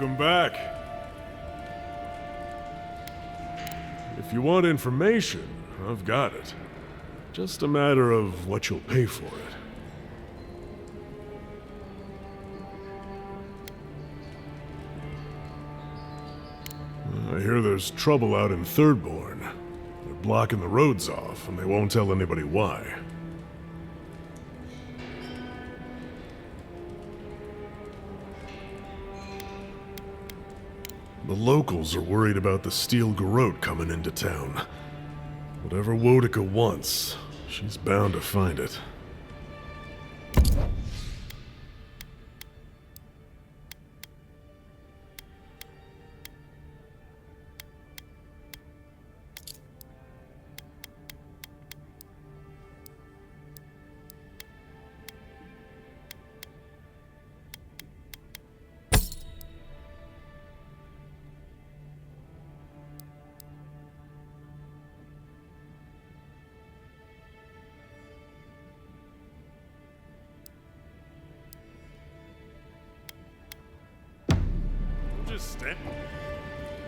Welcome back. If you want information, I've got it. Just a matter of what you'll pay for it. I hear there's trouble out in Thirdborn. They're blocking the roads off, and they won't tell anybody why. The locals are worried about the steel garrote coming into town. Whatever Wodica wants, she's bound to find it.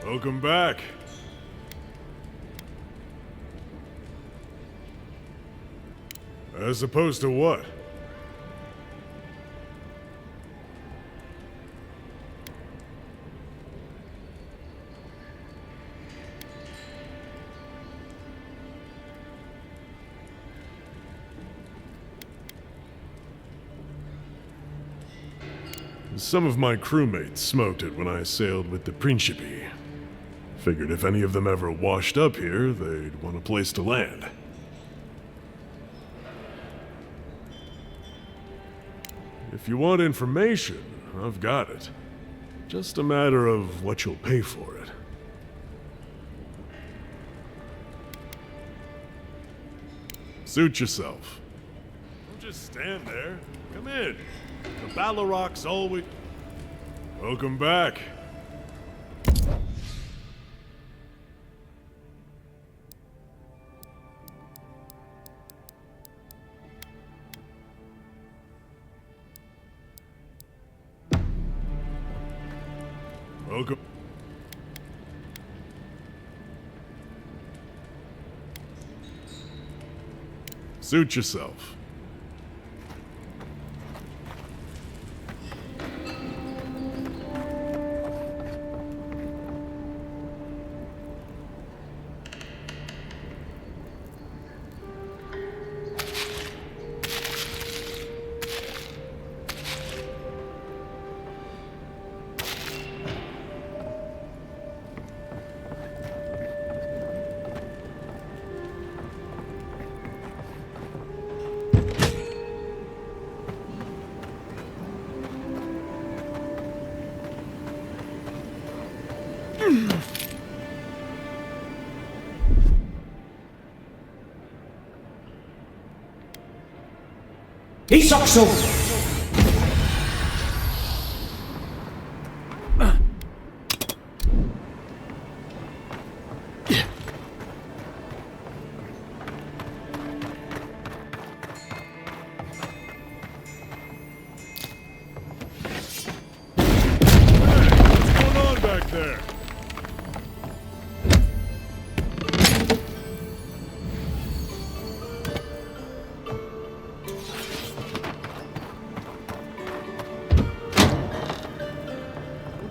Welcome back. As opposed to what? Some of my crewmates smoked it when I sailed with the Principi. Figured if any of them ever washed up here, they'd want a place to land. If you want information, I've got it. Just a matter of what you'll pay for it. Suit yourself. Don't just stand there. Come in. The Baloroc's always... Welcome back. Welcome. Suit yourself. Isakso!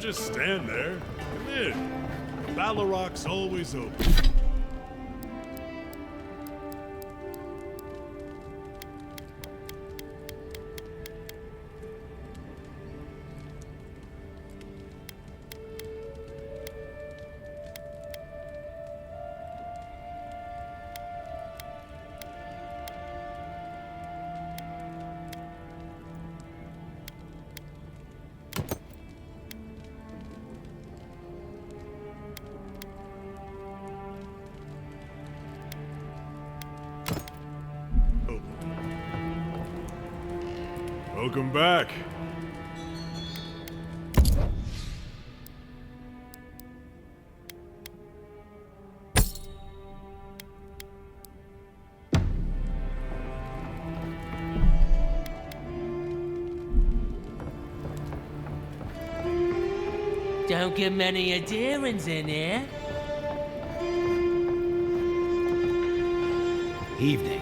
Just stand there. Come in. Baloroc's always open. Welcome back. Don't get many adherents in here. Evening.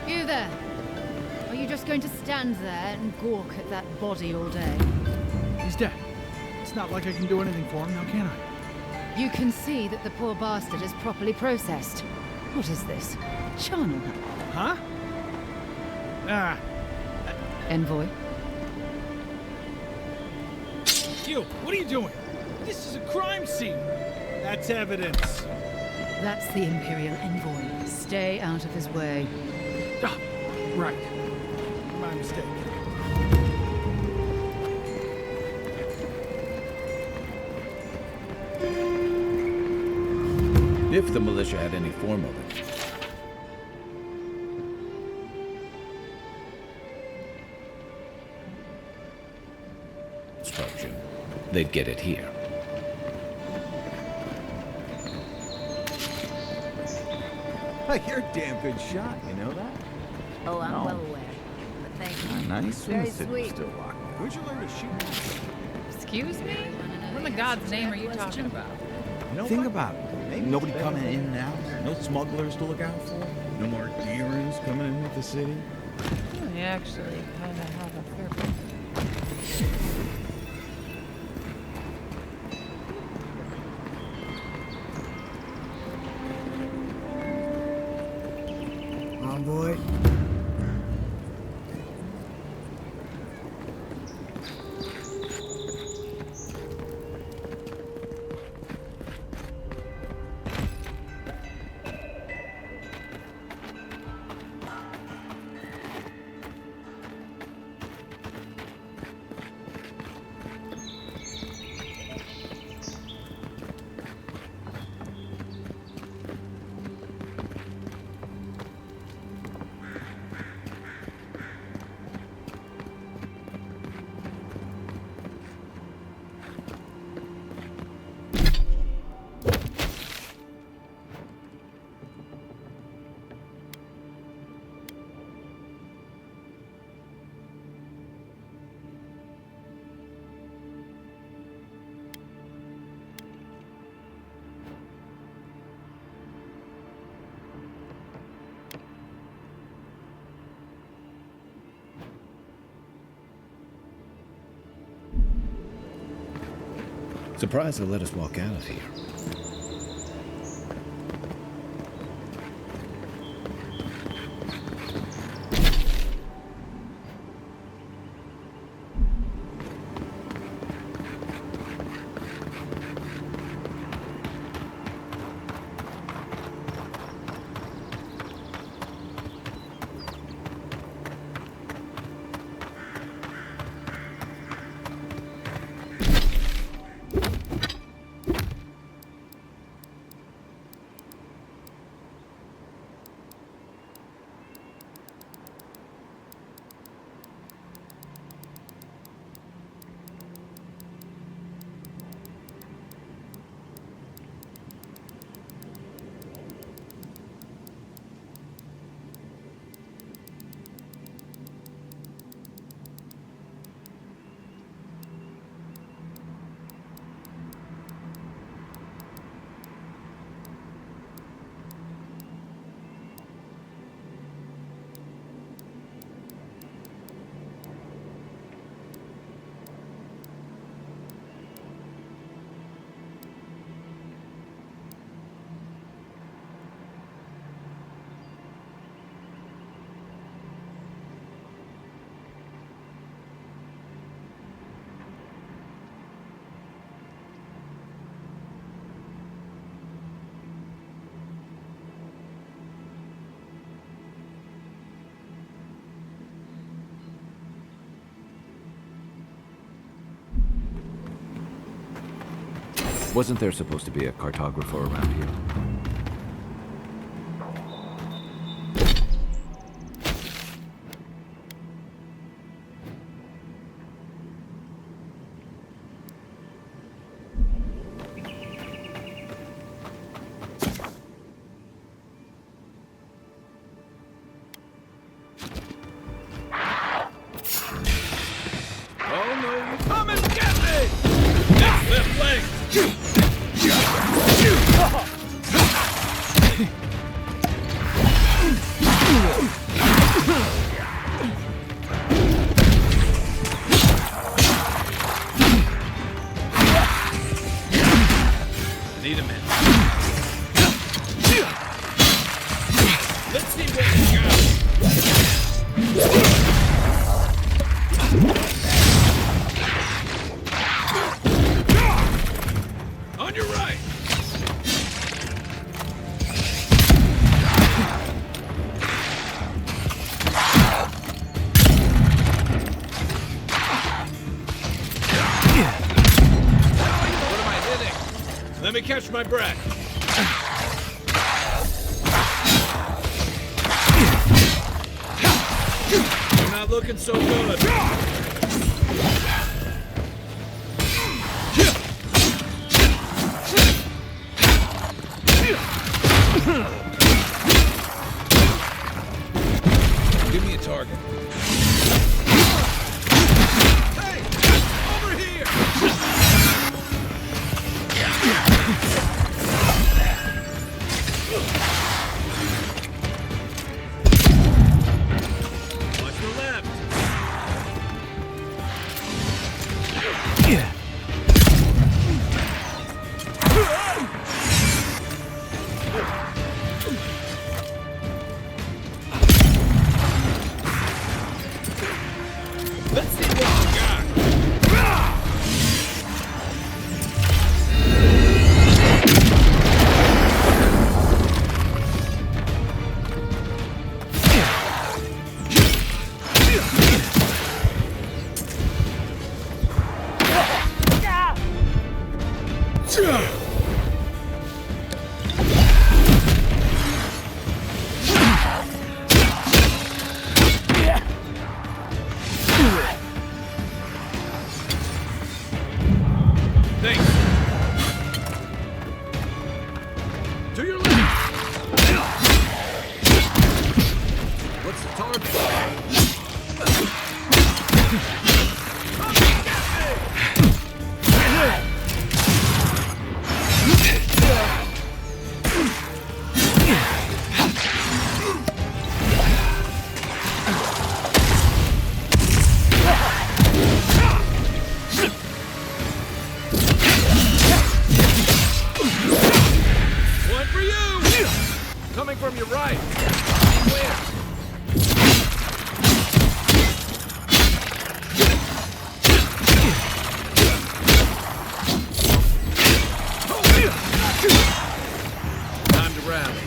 You there! Are you just going to stand there and gawk at that body all day? He's dead. It's not like I can do anything for him now, can I? You can see that the poor bastard is properly processed. What is this? Charnel? Huh? Ah, Envoy? you! What are you doing? This is a crime scene! That's evidence. That's the Imperial Envoy. Stay out of his way. Ah, right. My mistake. If the militia had any form of it. Structure, they'd get it here. Hey, you're a damn good shot, you know that? Oh, I'm No. well aware. But thank you. Nice when Very the city was sweet. still locked. Where'd you learn to shoot? Excuse me? What in the God's name are you talking about? Think about it. Nobody coming in and out. No smugglers to look out for. No more adherents coming in with the city. I actually kind of have a fair point. Envoy. Surprised they let us walk out of here. Wasn't there supposed to be a cartographer around here? Oh no, you come and get me! That's left leg! Need a minute. Let's see what you got. On your right. What am I hitting? Let me catch my breath. You're not looking so good. Give me a target. Hey! Over here! Watch the left. Let's see what you got. Thanks. To your left. What's the target? One for you! Coming from your right. Where? Time to rally.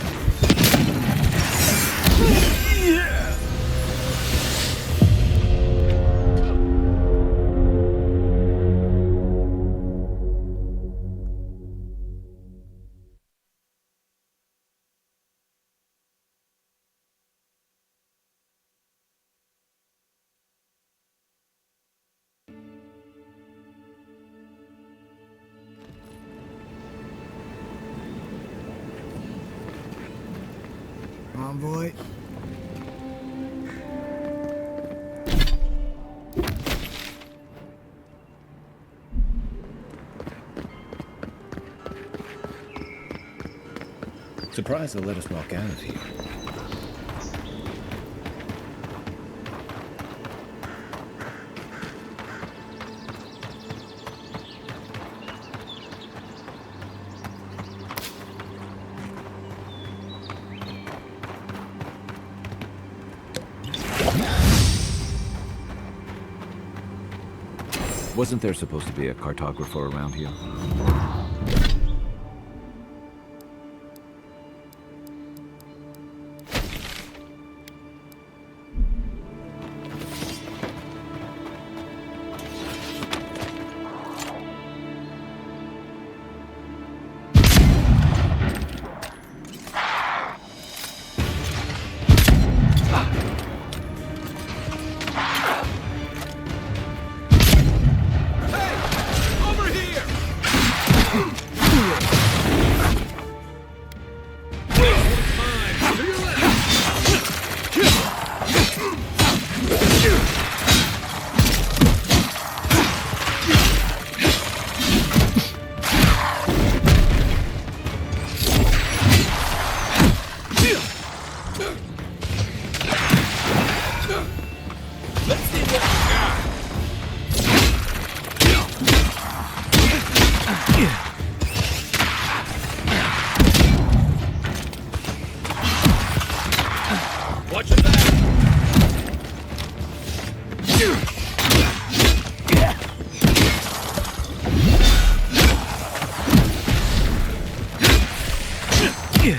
Come on, boy. Surprised they let us walk out of here. Wasn't there supposed to be a cartographer around here? Give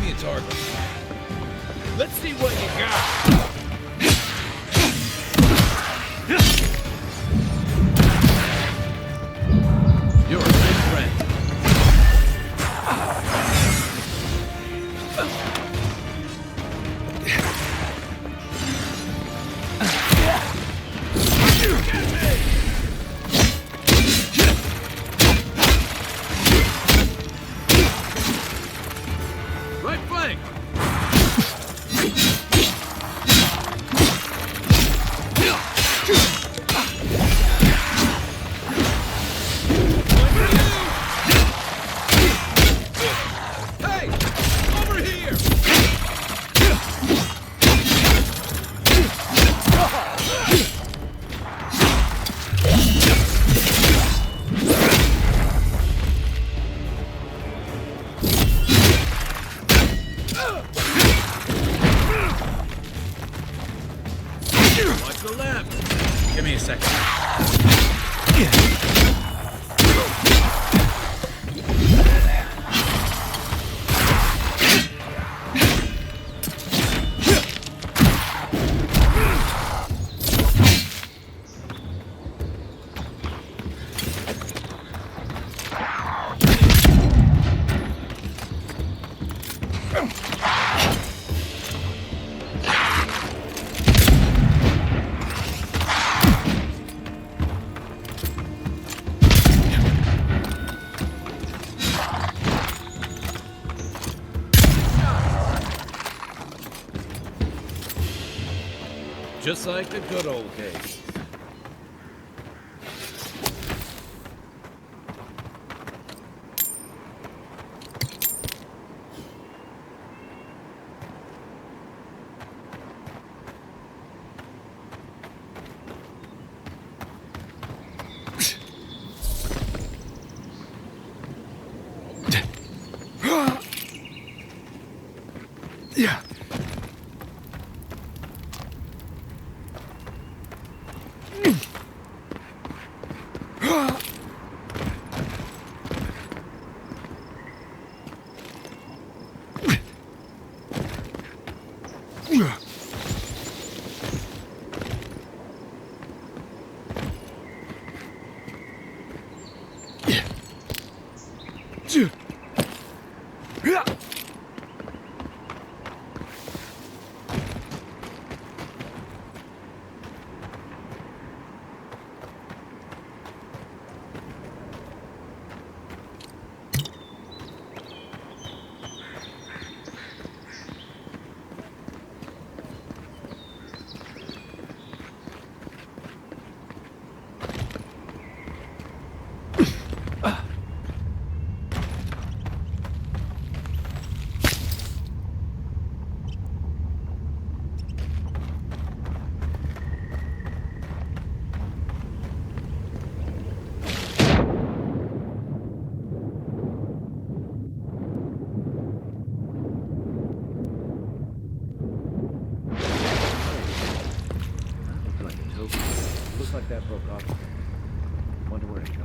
me a target. Let's see what you got. You're a good friend. Right flank. Hey! Over here! Watch the left. Give me a second. Just like the good old days. Yeah. Looks like that broke off. Wonder where it goes.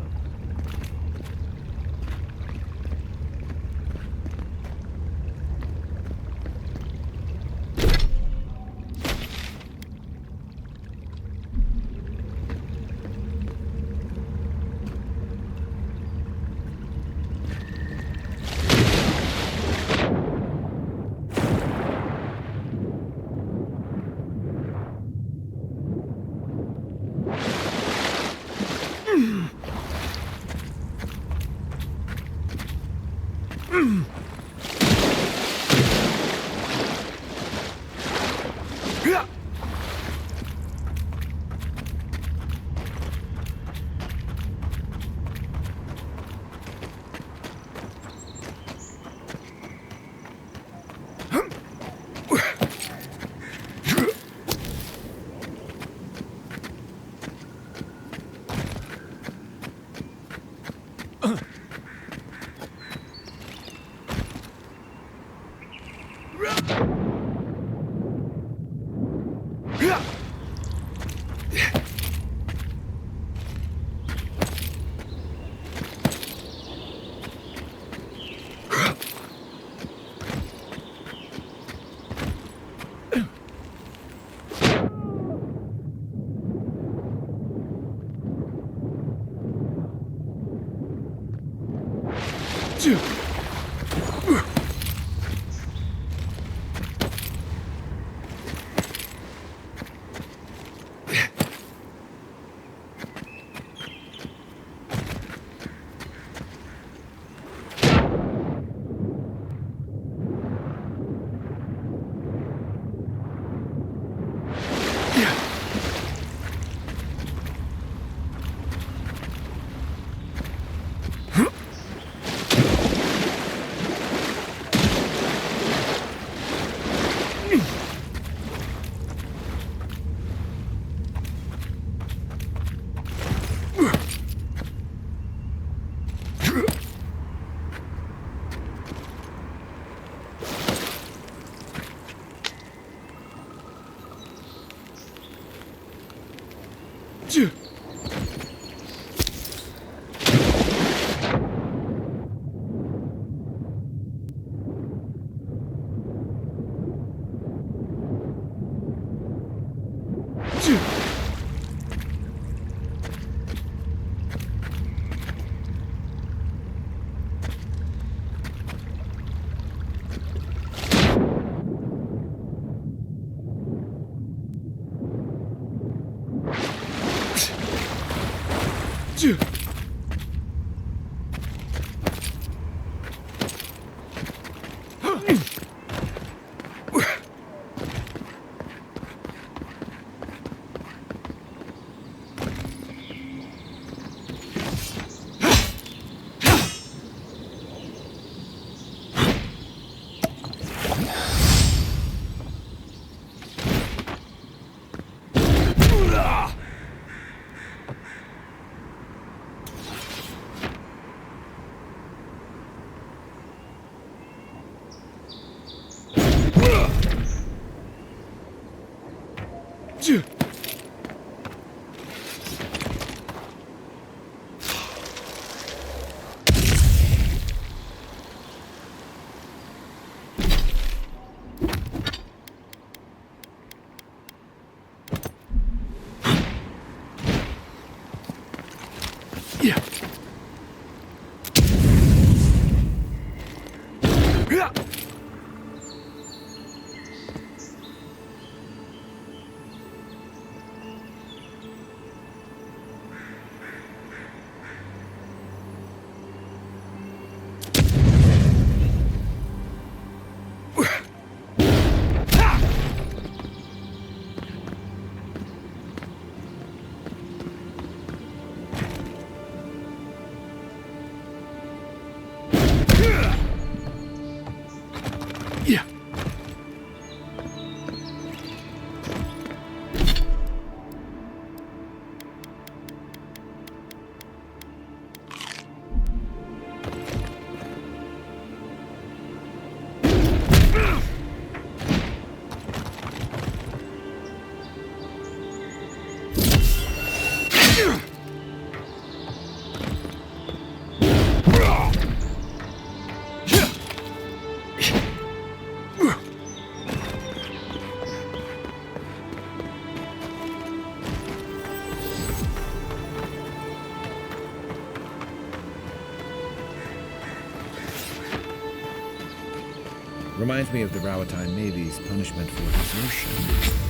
Reminds me of the Rawatine Navy's punishment for desertion.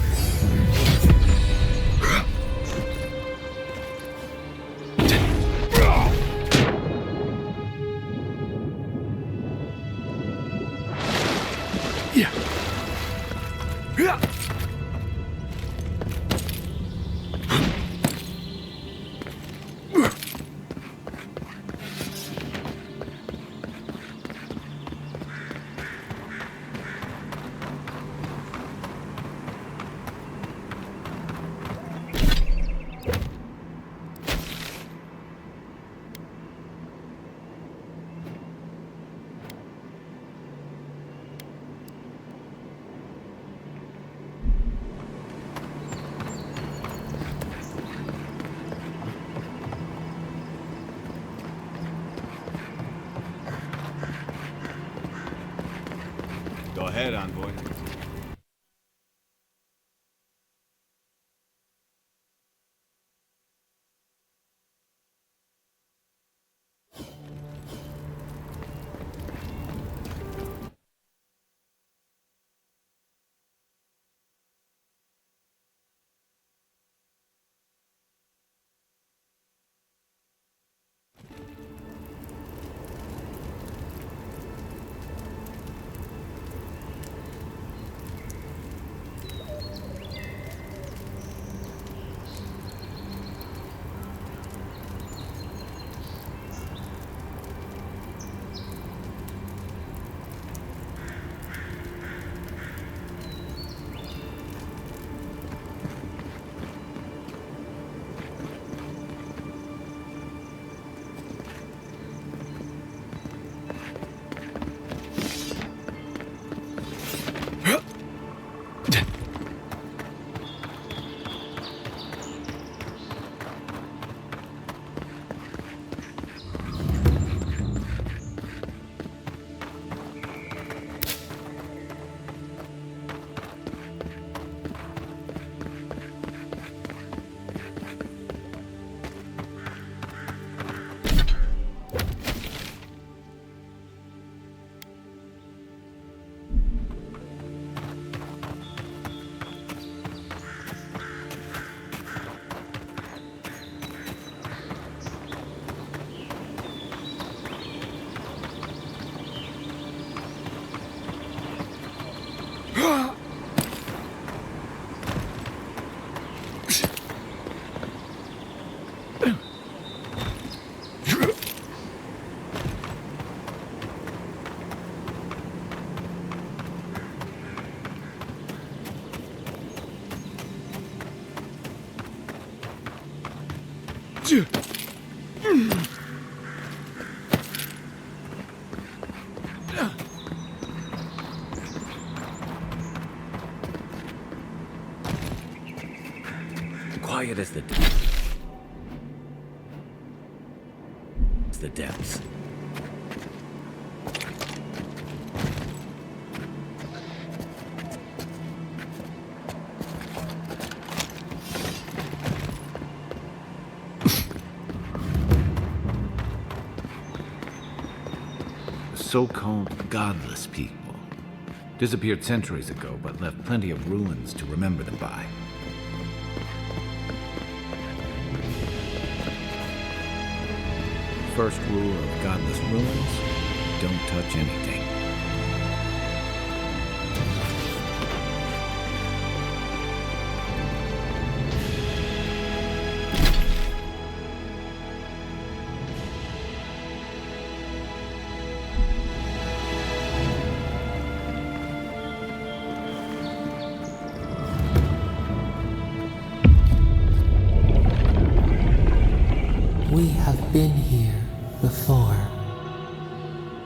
Go ahead, envoy. Quiet as the depths. So-called godless people. Disappeared centuries ago, but left plenty of ruins to remember them by. First rule of godless ruins: don't touch anything. We have been here before.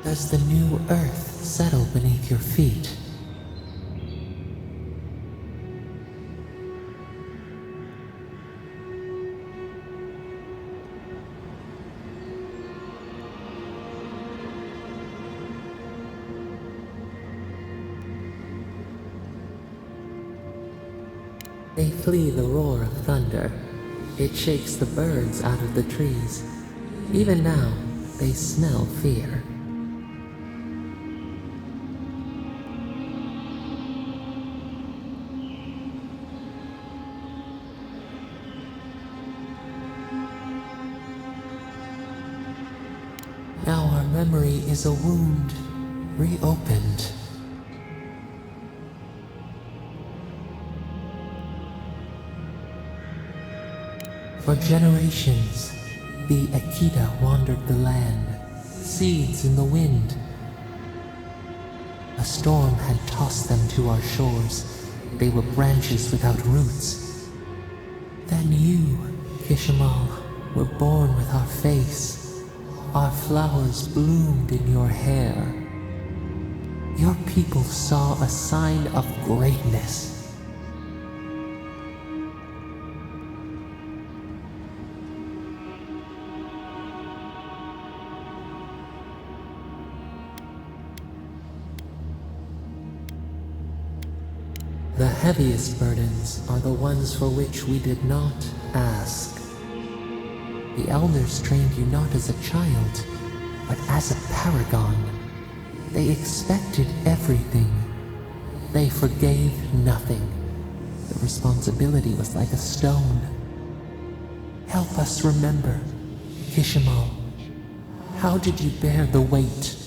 Does the new earth settle beneath your feet? They flee the roar of thunder. It shakes the birds out of the trees. Even now, they smell fear. Now our memory is a wound, reopened. For generations, the Akita wandered the land, seeds in the wind. A storm had tossed them to our shores. They were branches without roots. Then you, Kishimal, were born with our face. Our flowers bloomed in your hair. Your people saw a sign of greatness. The heaviest burdens are the ones for which we did not ask. The elders trained you not as a child, but as a paragon. They expected everything. They forgave nothing. The responsibility was like a stone. Help us remember, Kishimal. How did you bear the weight?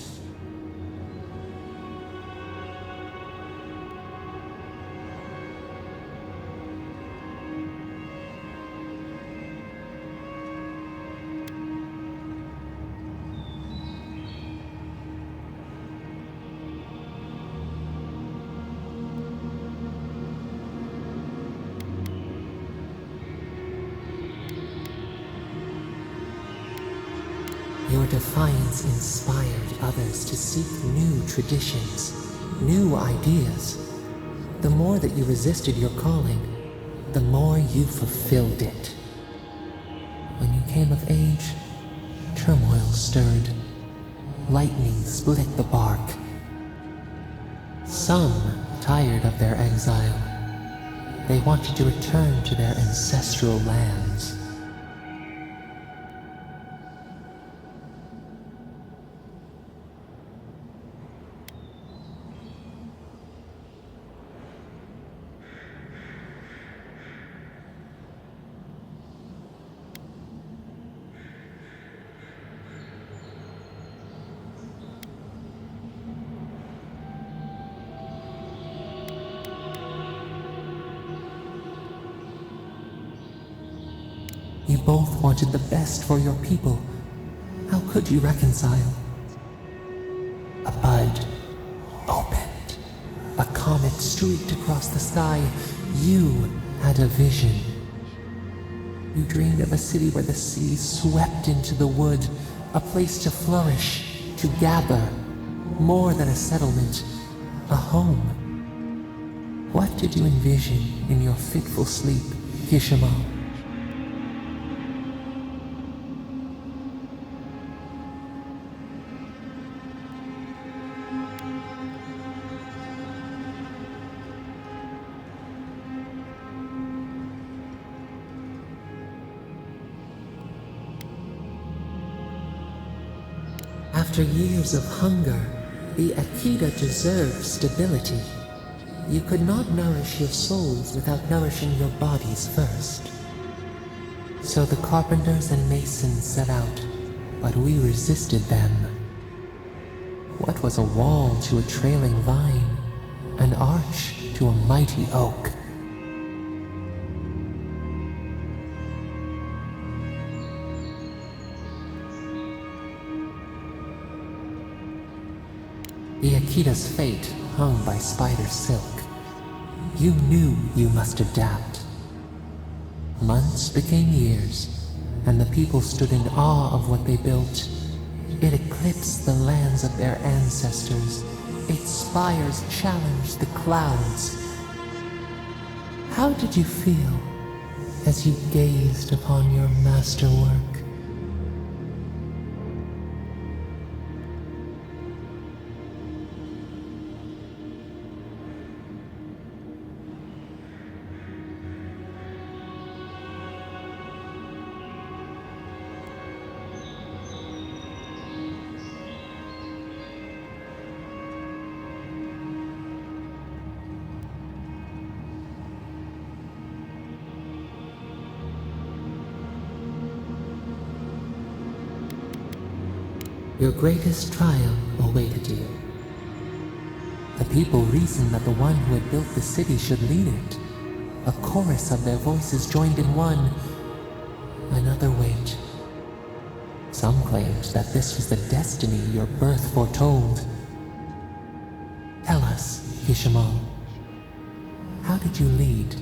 Your defiance inspired others to seek new traditions, new ideas. The more that you resisted your calling, the more you fulfilled it. When you came of age, turmoil stirred. Lightning split the bark. Some, tired of their exile, they wanted to return to their ancestral lands. You both wanted the best for your people. How could you reconcile? A bud opened. A comet streaked across the sky. You had a vision. You dreamed of a city where the sea swept into the wood, a place to flourish, to gather, more than a settlement, a home. What did you envision in your fitful sleep, Kishimal? After years of hunger, the Akita deserved stability. You could not nourish your souls without nourishing your bodies first. So the carpenters and masons set out, but we resisted them. What was a wall to a trailing vine, an arch to a mighty oak? The Akita's fate hung by spider silk. You knew you must adapt. Months became years, and the people stood in awe of what they built. It eclipsed the lands of their ancestors. Its spires challenged the clouds. How did you feel as you gazed upon your masterwork? Your greatest trial awaited you. The people reasoned that the one who had built the city should lead it. A chorus of their voices joined in one. Another wait. Some claimed that this was the destiny your birth foretold. Tell us, Kishimal, how did you lead?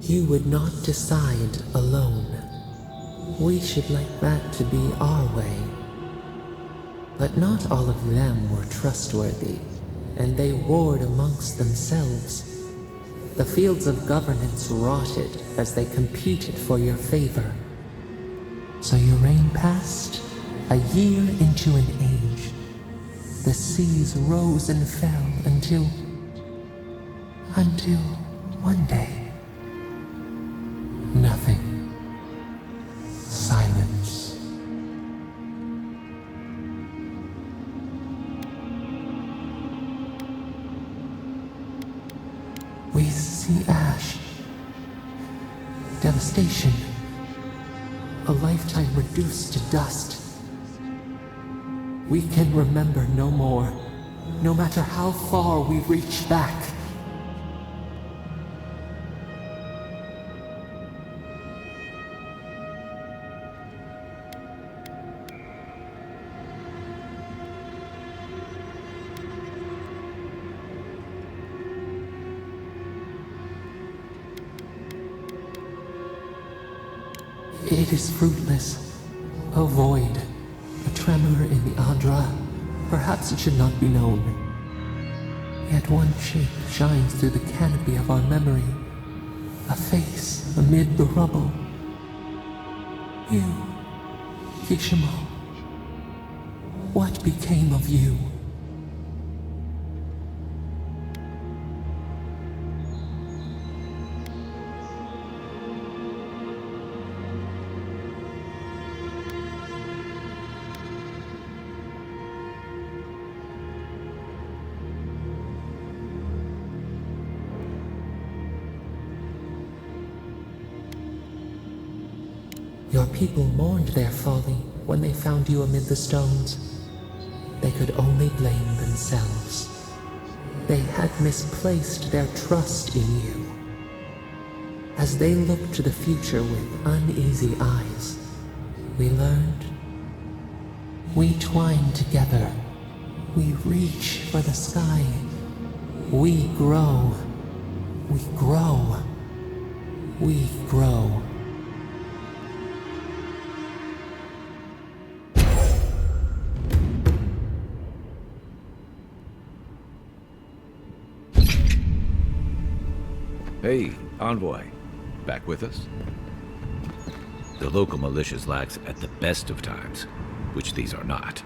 You would not decide alone. We should like that to be our way. But not all of them were trustworthy, and they warred amongst themselves. The fields of governance rotted as they competed for your favor. So your reign passed, a year into an age. The seas rose and fell until one day, nothing. Silence. We see ash, devastation, a lifetime reduced to dust. We can remember no more, no matter how far we reach back. It is fruitless, a void, a tremor in the Adra. Perhaps it should not be known. Yet one shape shines through the canopy of our memory, a face amid the rubble. You, Kishimal. What became of you? Your people mourned their folly when they found you amid the stones. They could only blame themselves. They had misplaced their trust in you. As they looked to the future with uneasy eyes, we learned. We twine together. We reach for the sky. We grow. We grow. We grow. Hey, Envoy. Back with us? The local militias lax at the best of times, which these are not.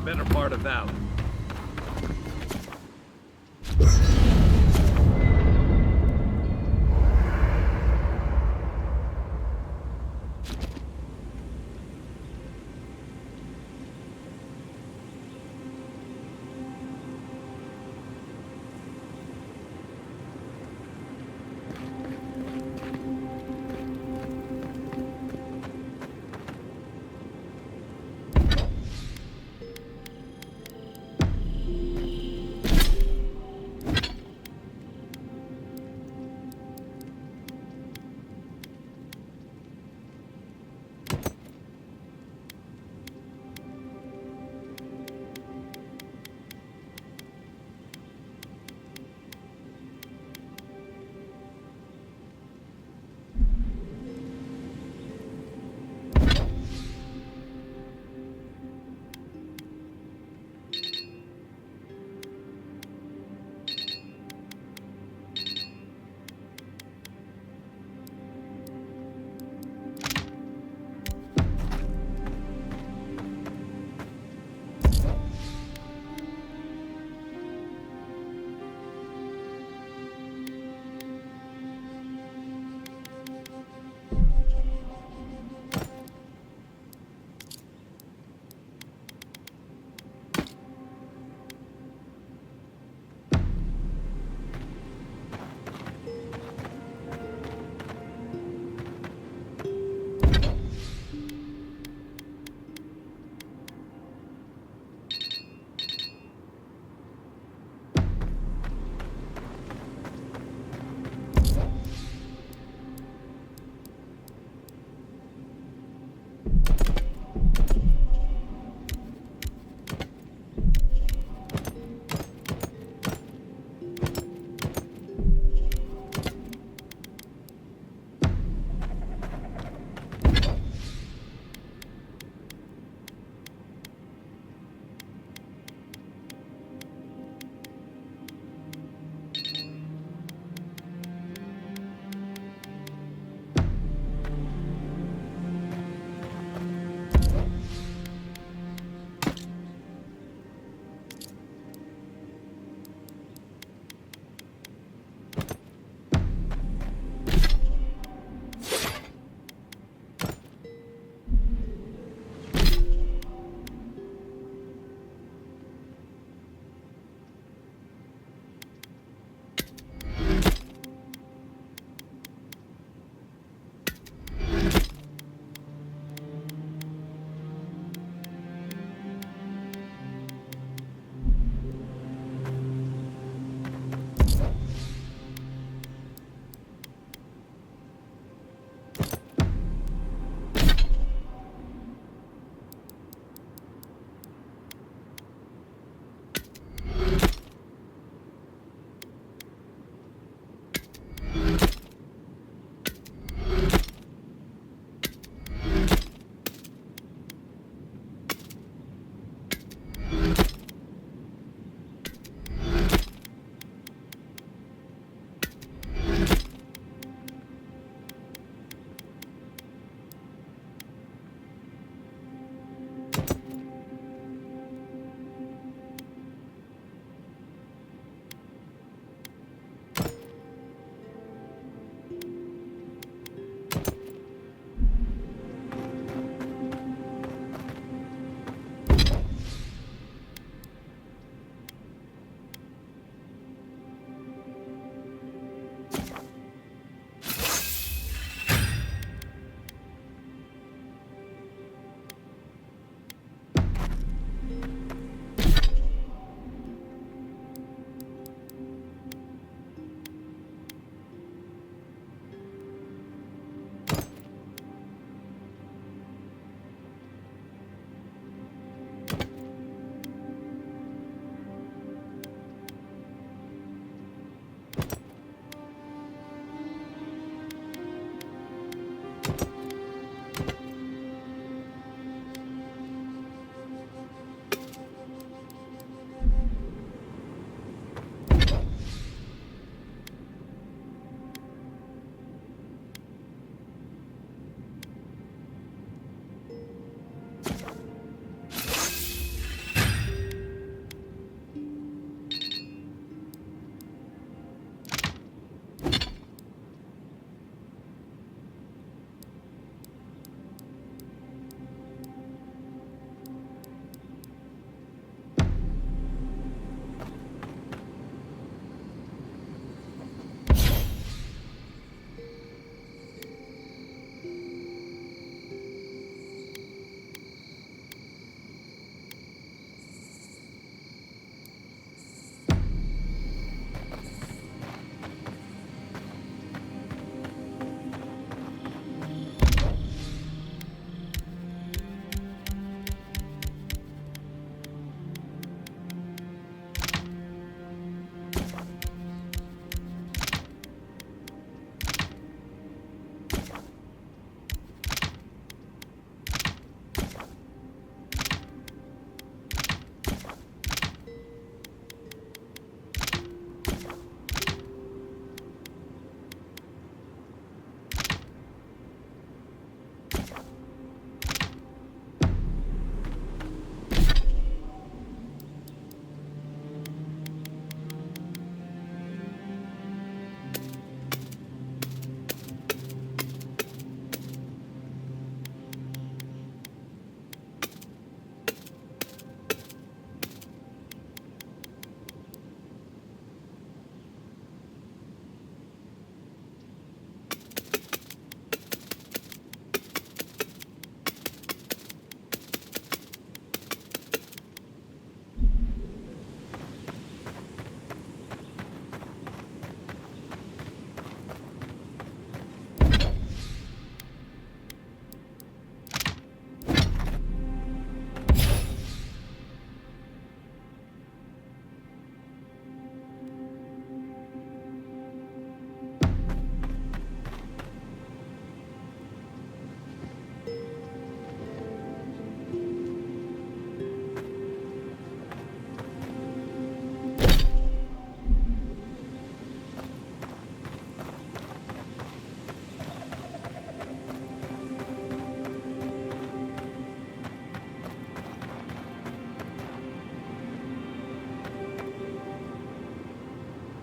Better part of Avowed.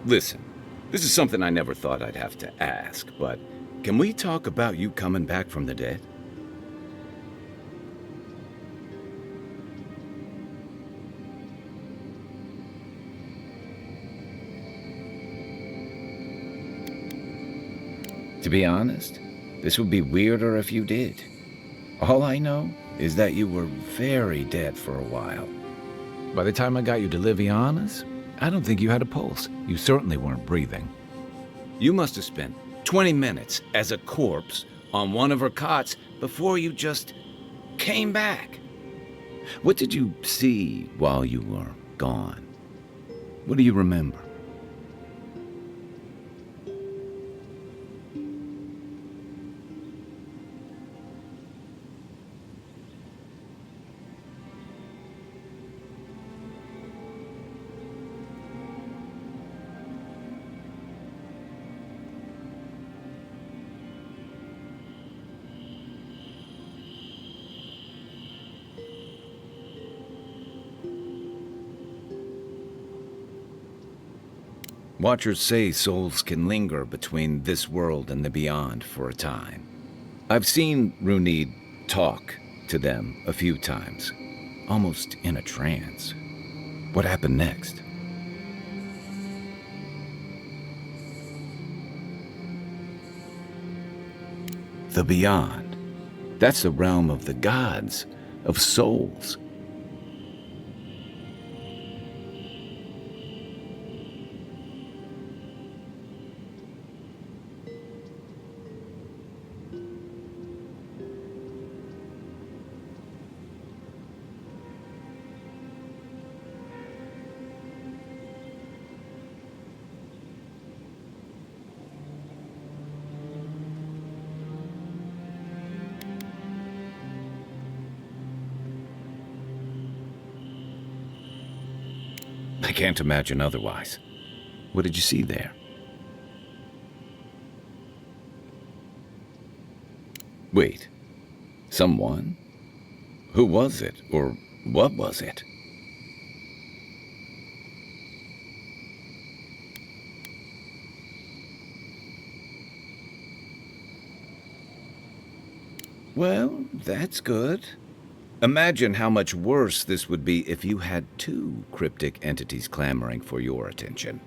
Listen, this is something I never thought I'd have to ask, but can we talk about you coming back from the dead? To be honest, this would be weirder if you did. All I know is that you were very dead for a while. By the time I got you to Liviana's, I don't think you had a pulse. You certainly weren't breathing. You must have spent 20 minutes as a corpse on one of her cots before you just came back. What did you see while you were gone? What do you remember? Watchers say souls can linger between this world and the beyond for a time. I've seen Runid talk to them a few times, almost in a trance. What happened next? The beyond. That's the realm of the gods, of souls. I can't imagine otherwise. What did you see there? Wait. Someone? Who was it? Or what was it? Well, that's good. Imagine how much worse this would be if you had two cryptic entities clamoring for your attention.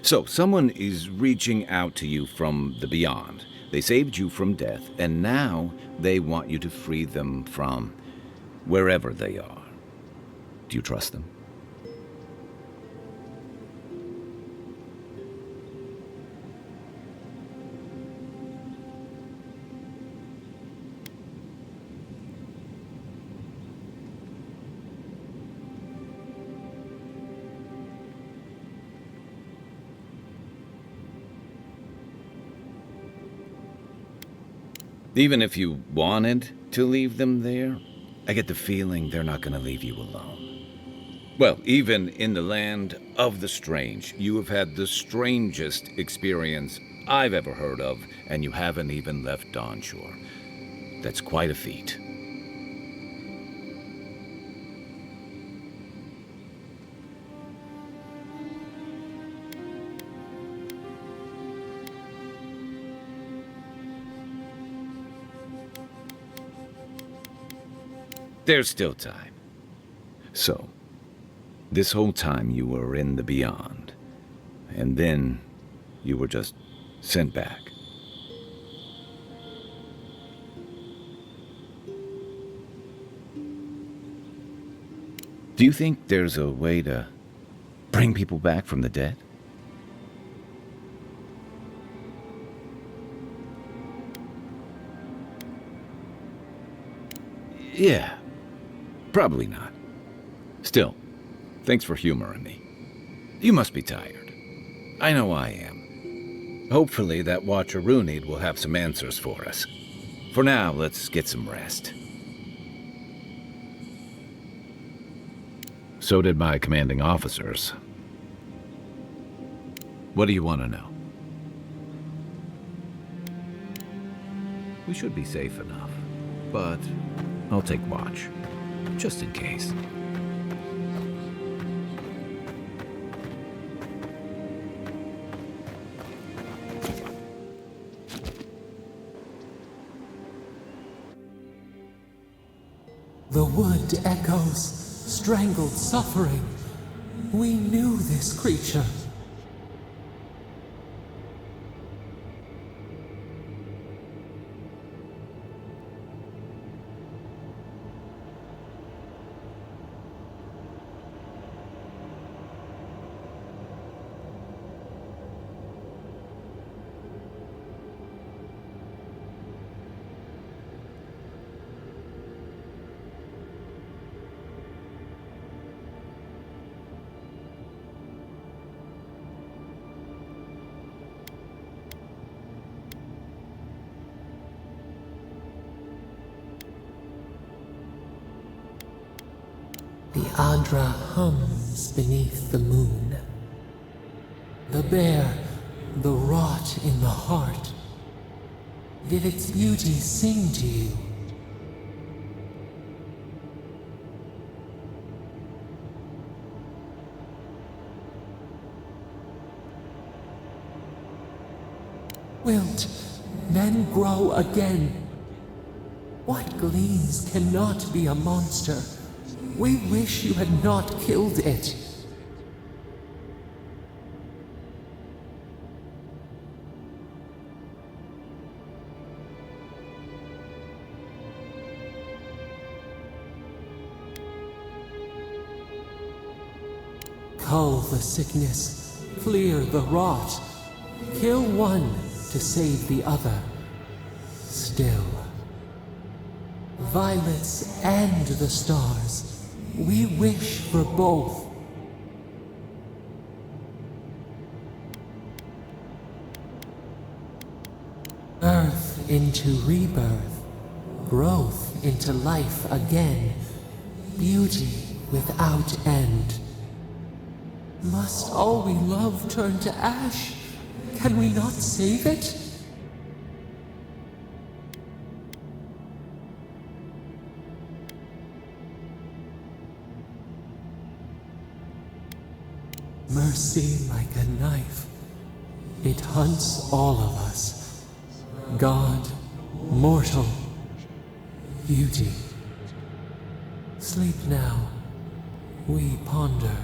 So, someone is reaching out to you from the beyond. They saved you from death, and now they want you to free them from wherever they are. Do you trust them? Even if you wanted to leave them there, I get the feeling they're not going to leave you alone. Well, even in the land of the strange, you have had the strangest experience I've ever heard of, and you haven't even left Dawnshore. That's quite a feat. There's still time. So, this whole time you were in the beyond, and then you were just sent back. Do you think there's a way to bring people back from the dead? Yeah. Probably not. Still, thanks for humoring me. You must be tired. I know I am. Hopefully that Watcher Runid will have some answers for us. For now, let's get some rest. So did my commanding officers. What do you want to know? We should be safe enough, but I'll take watch. Just in case. The wood echoes, strangled suffering. We knew this creature. The Adra hums beneath the moon. The bear, the rot in the heart. Did its beauty sing to you? Wilt, then grow again. What gleams cannot be a monster? We wish you had not killed it. Cull the sickness, clear the rot. Kill one to save the other. Still. Violets and the stars. We wish for both. Birth into rebirth. Growth into life again. Beauty without end. Must all we love turn to ash? Can we not save it? Mercy like a knife. It hunts all of us. God, mortal, beauty. Sleep now. We ponder.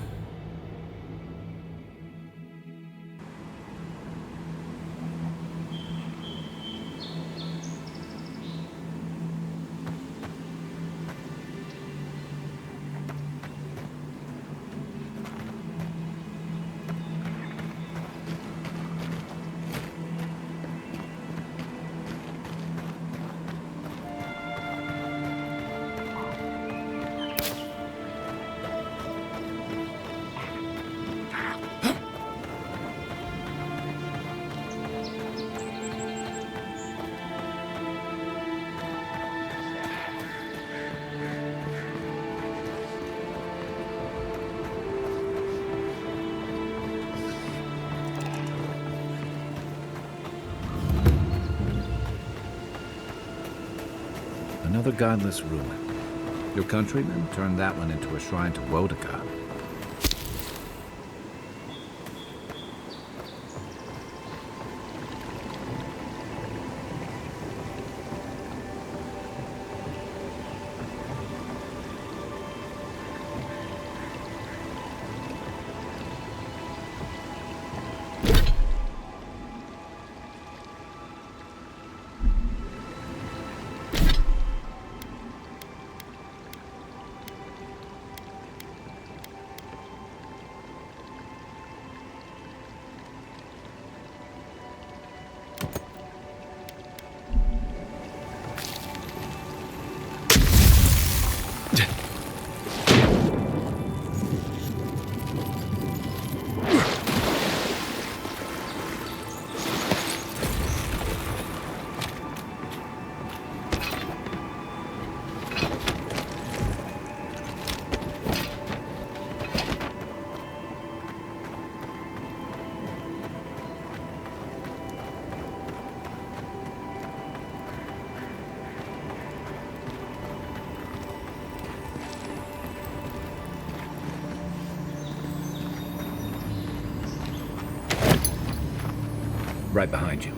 Another godless ruin. Your countrymen turned that one into a shrine to Wodagon. Right behind you.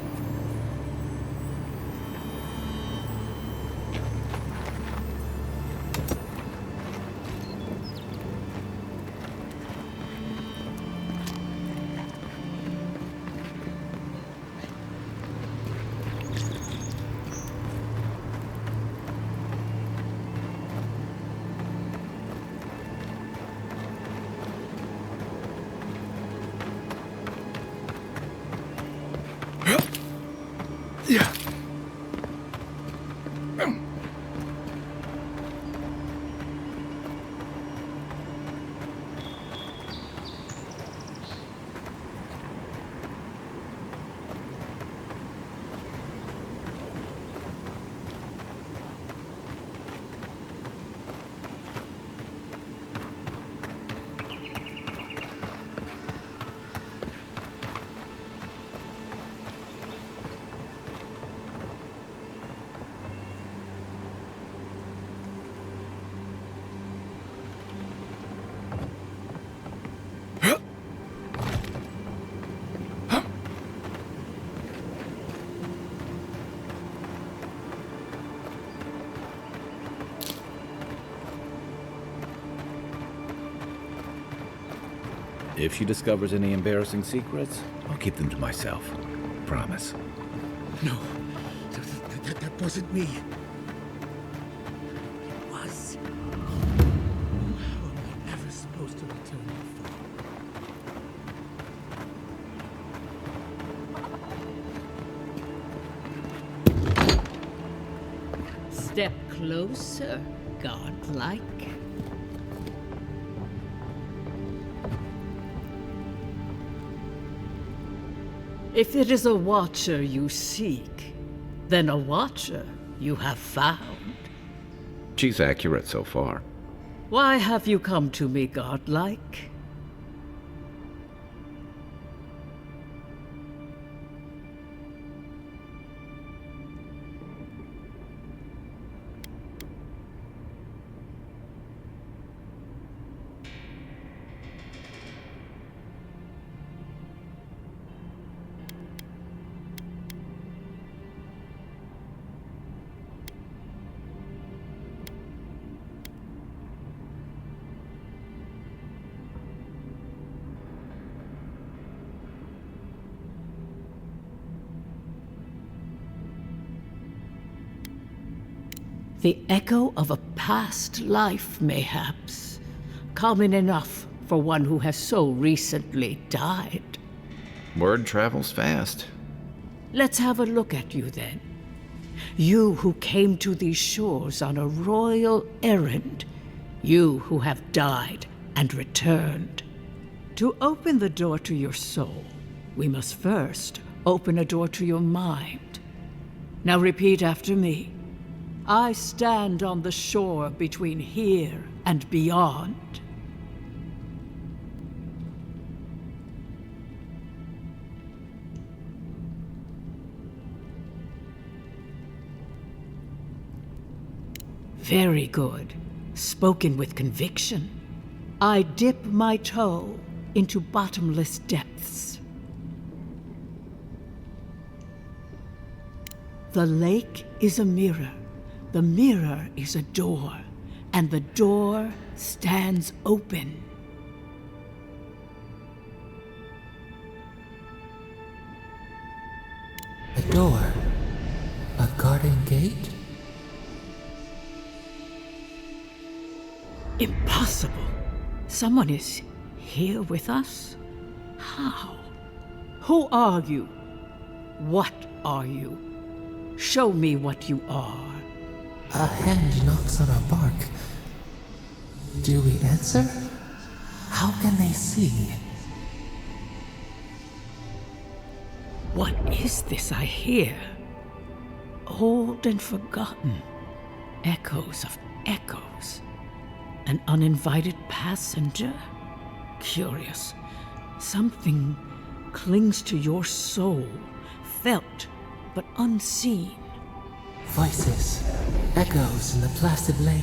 If she discovers any embarrassing secrets, I'll keep them to myself. Promise. No, that wasn't me. It was. How am I ever supposed to return your phone? Step closer, godlike. If it is a watcher you seek, then a watcher you have found. She's accurate so far. Why have you come to me, godlike? The echo of a past life, mayhaps. Common enough for one who has so recently died. Word travels fast. Let's have a look at you then. You who came to these shores on a royal errand. You who have died and returned. To open the door to your soul, we must first open a door to your mind. Now repeat after me. I stand on the shore between here and beyond. Very good. Spoken with conviction. I dip my toe into bottomless depths. The lake is a mirror. The mirror is a door, and the door stands open. A door? A garden gate? Impossible. Someone is here with us? How? Who are you? What are you? Show me what you are. A hand knocks on our bark. Do we answer? How can they see? What is this I hear? Old and forgotten. Echoes of echoes. An uninvited passenger? Curious. Something clings to your soul, felt but unseen. Voices, echoes in the placid lake.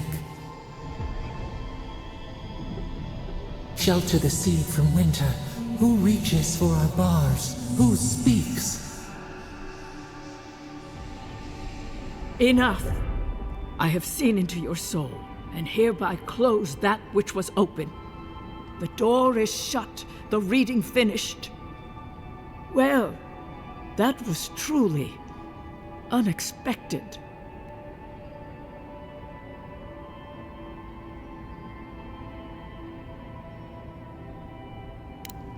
Shelter the seed from winter. Who reaches for our bars? Who speaks? Enough! I have seen into your soul, and hereby close that which was open. The door is shut, the reading finished. Well, that was truly unexpected.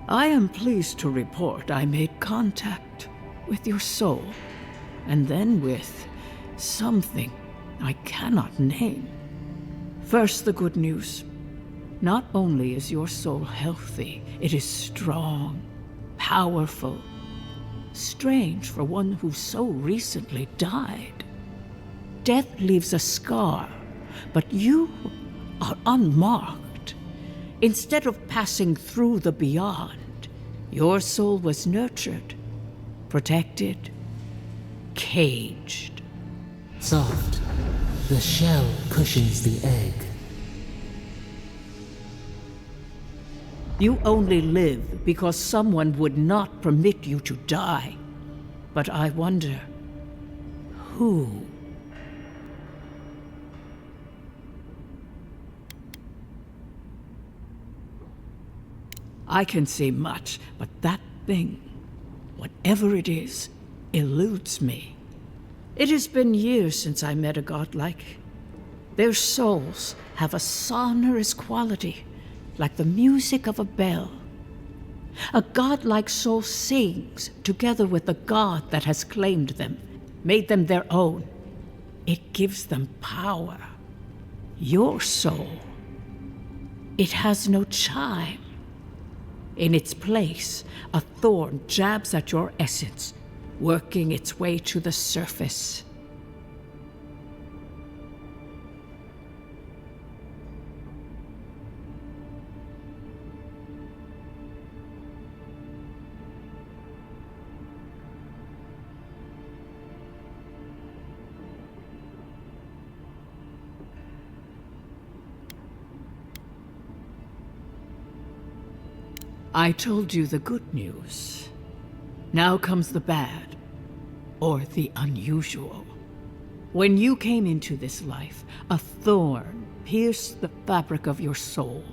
I am pleased to report I made contact with your soul, and then with something I cannot name. First, the good news. Not only is your soul healthy, it is strong, powerful. Strange for one who so recently died. Death leaves a scar, but you are unmarked. Instead of passing through the beyond, your soul was nurtured, protected, caged. Soft. The shell cushions the egg. You only live because someone would not permit you to die. But I wonder, who? I can see much, but that thing, whatever it is, eludes me. It has been years since I met a godlike. Their souls have a sonorous quality, like the music of a bell. A godlike soul sings together with the god that has claimed them, made them their own. It gives them power. Your soul, it has no chime. In its place, a thorn jabs at your essence, working its way to the surface. I told you the good news. Now comes the bad, or the unusual. When you came into this life, a thorn pierced the fabric of your soul,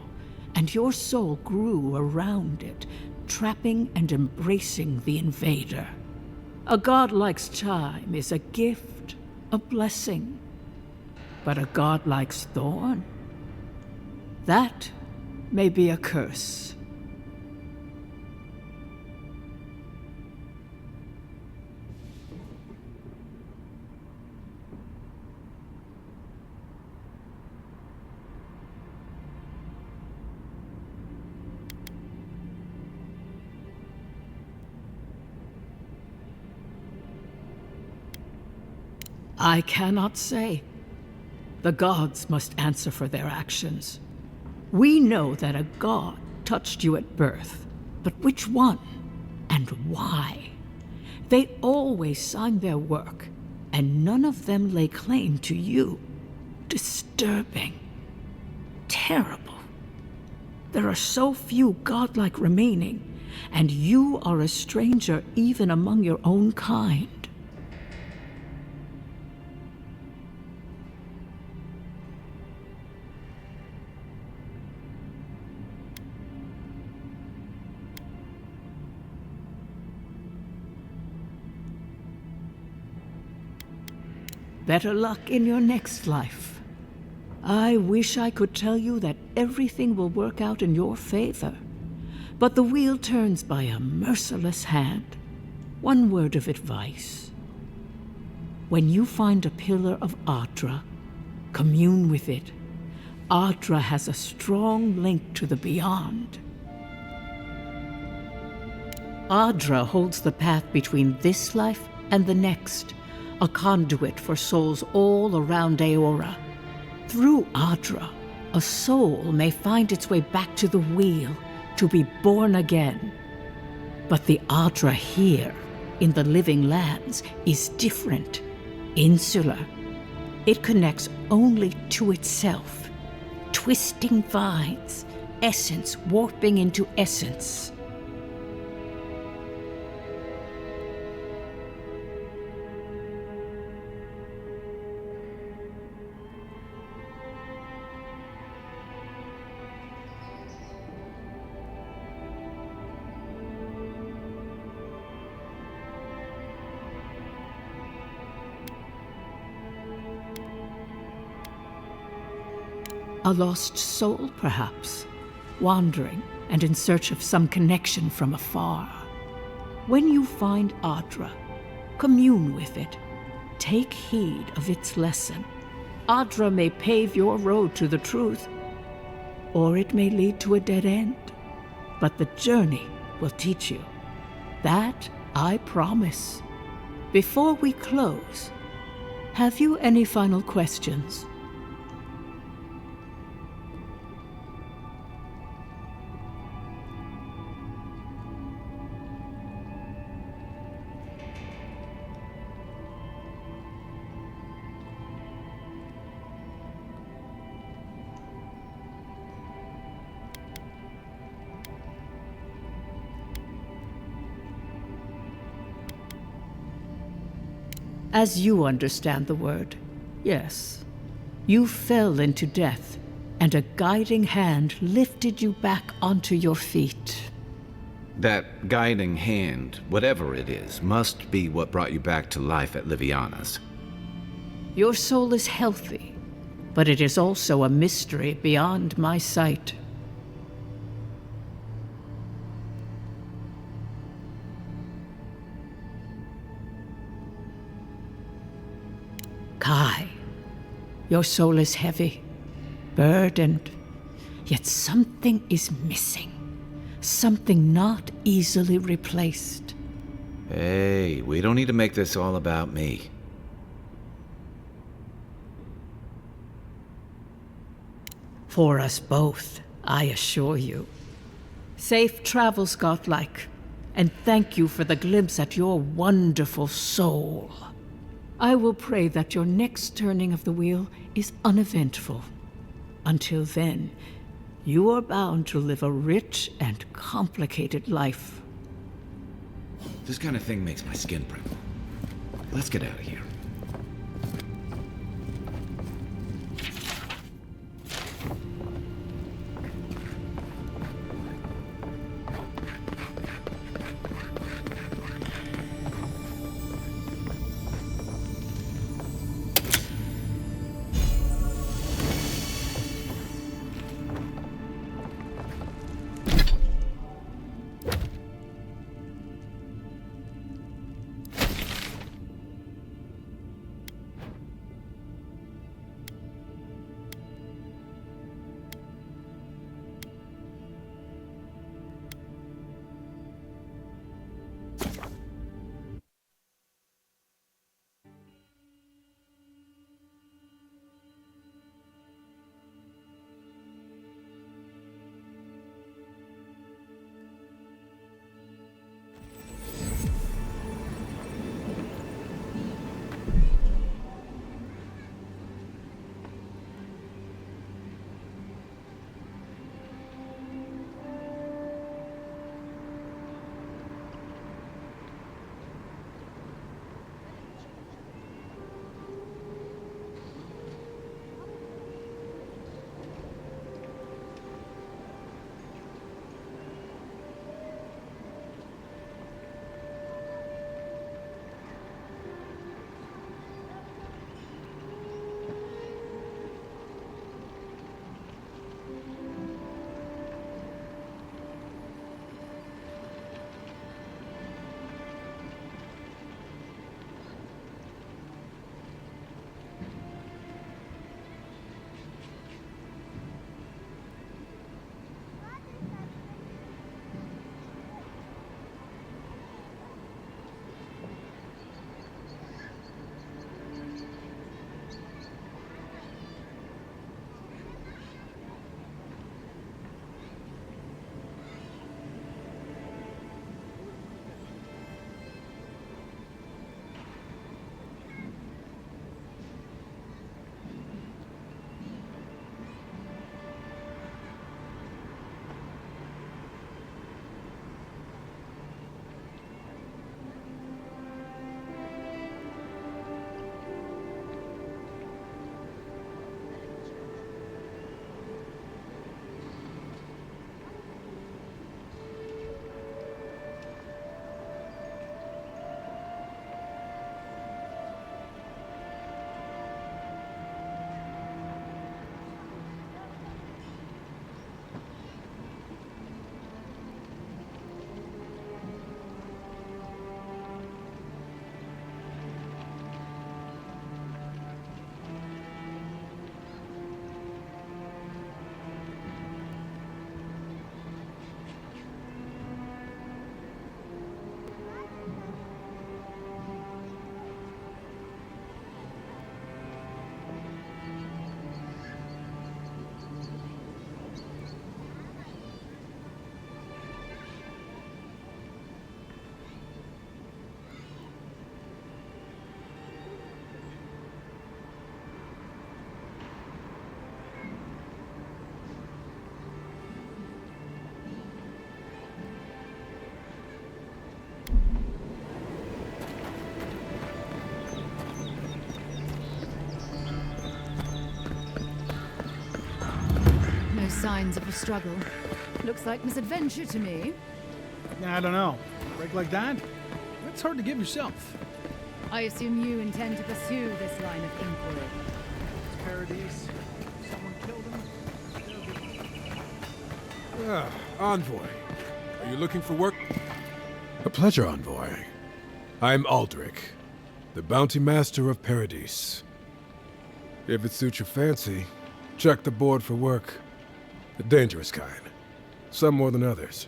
and your soul grew around it, trapping and embracing the invader. A godlike's chime is a gift, a blessing. But a godlike's thorn? That may be a curse. I cannot say. The gods must answer for their actions. We know that a god touched you at birth, but which one and why? They always signed their work, and none of them lay claim to you. Disturbing. Terrible. There are so few godlike remaining, and you are a stranger even among your own kind. Better luck in your next life. I wish I could tell you that everything will work out in your favor, but the wheel turns by a merciless hand. One word of advice. When you find a pillar of Adra, commune with it. Adra has a strong link to the beyond. Adra holds the path between this life and the next, a conduit for souls all around Aora. Through Adra, a soul may find its way back to the wheel, to be born again. But the Adra here, in the living lands, is different, insular. It connects only to itself, twisting vines, essence warping into essence. A lost soul, perhaps, wandering and in search of some connection from afar. When you find Adra, commune with it. Take heed of its lesson. Adra may pave your road to the truth, or it may lead to a dead end. But the journey will teach you. That I promise. Before we close, have you any final questions? As you understand the word, yes. You fell into death, and a guiding hand lifted you back onto your feet. That guiding hand, whatever it is, must be what brought you back to life at Liviana's. Your soul is healthy, but it is also a mystery beyond my sight. Kai, your soul is heavy, burdened, yet something is missing. Something not easily replaced. Hey, we don't need to make this all about me. For us both, I assure you. Safe travels, Godlike, and thank you for the glimpse at your wonderful soul. I will pray that your next turning of the wheel is uneventful. Until then, you are bound to live a rich and complicated life. This kind of thing makes my skin prickle. Let's get out of here. No signs of a struggle. Looks like misadventure to me. I don't know. A break like that? That's hard to give yourself. I assume you intend to pursue this line of inquiry. Paradise. Someone killed him. Envoy. Are you looking for work? A pleasure, Envoy. I'm Aldrich, the bounty master of Paradise. If it suits your fancy, check the board for work. The dangerous kind. Some more than others.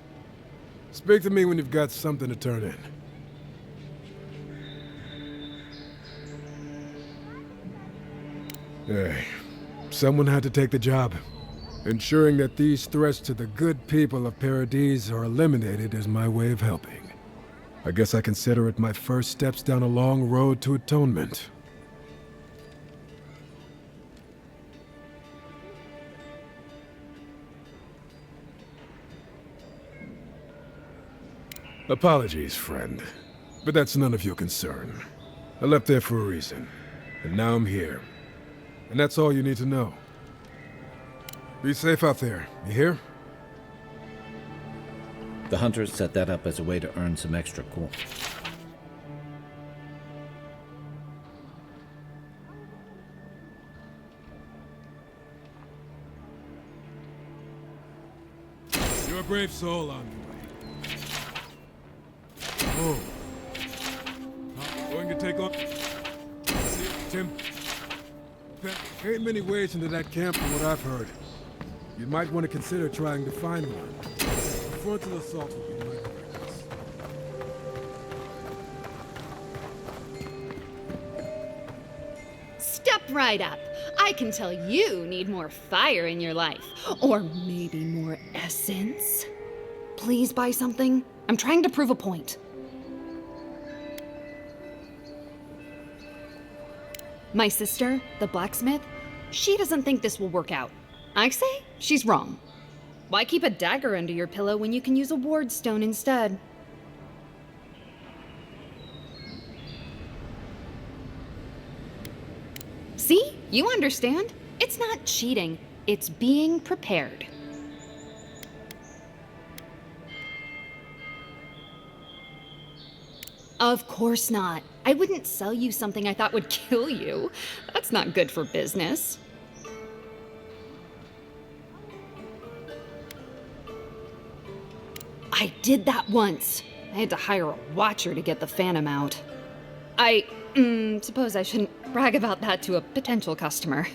Speak to me when you've got something to turn in. Hey, someone had to take the job. Ensuring that these threats to the good people of Paradise are eliminated is my way of helping. I guess I consider it my first steps down a long road to atonement. Apologies, friend, but that's none of your concern. I left there for a reason, and now I'm here. And that's all you need to know. Be safe out there, you hear? The hunters set that up as a way to earn some extra coin. You're a brave soul, Envoy. Oh. Going to take off. Tim. Ain't many ways into that camp from what I've heard. You might want to consider trying to find one. A frontal assault would be my preference. Step right up. I can tell you need more fire in your life. Or maybe more essence. Please buy something. I'm trying to prove a point. My sister, the blacksmith, she doesn't think this will work out. I say she's wrong. Why keep a dagger under your pillow when you can use a ward stone instead? See? You understand? It's not cheating. It's being prepared. Of course not. I wouldn't sell you something I thought would kill you. That's not good for business. I did that once. I had to hire a watcher to get the phantom out. I suppose I shouldn't brag about that to a potential customer.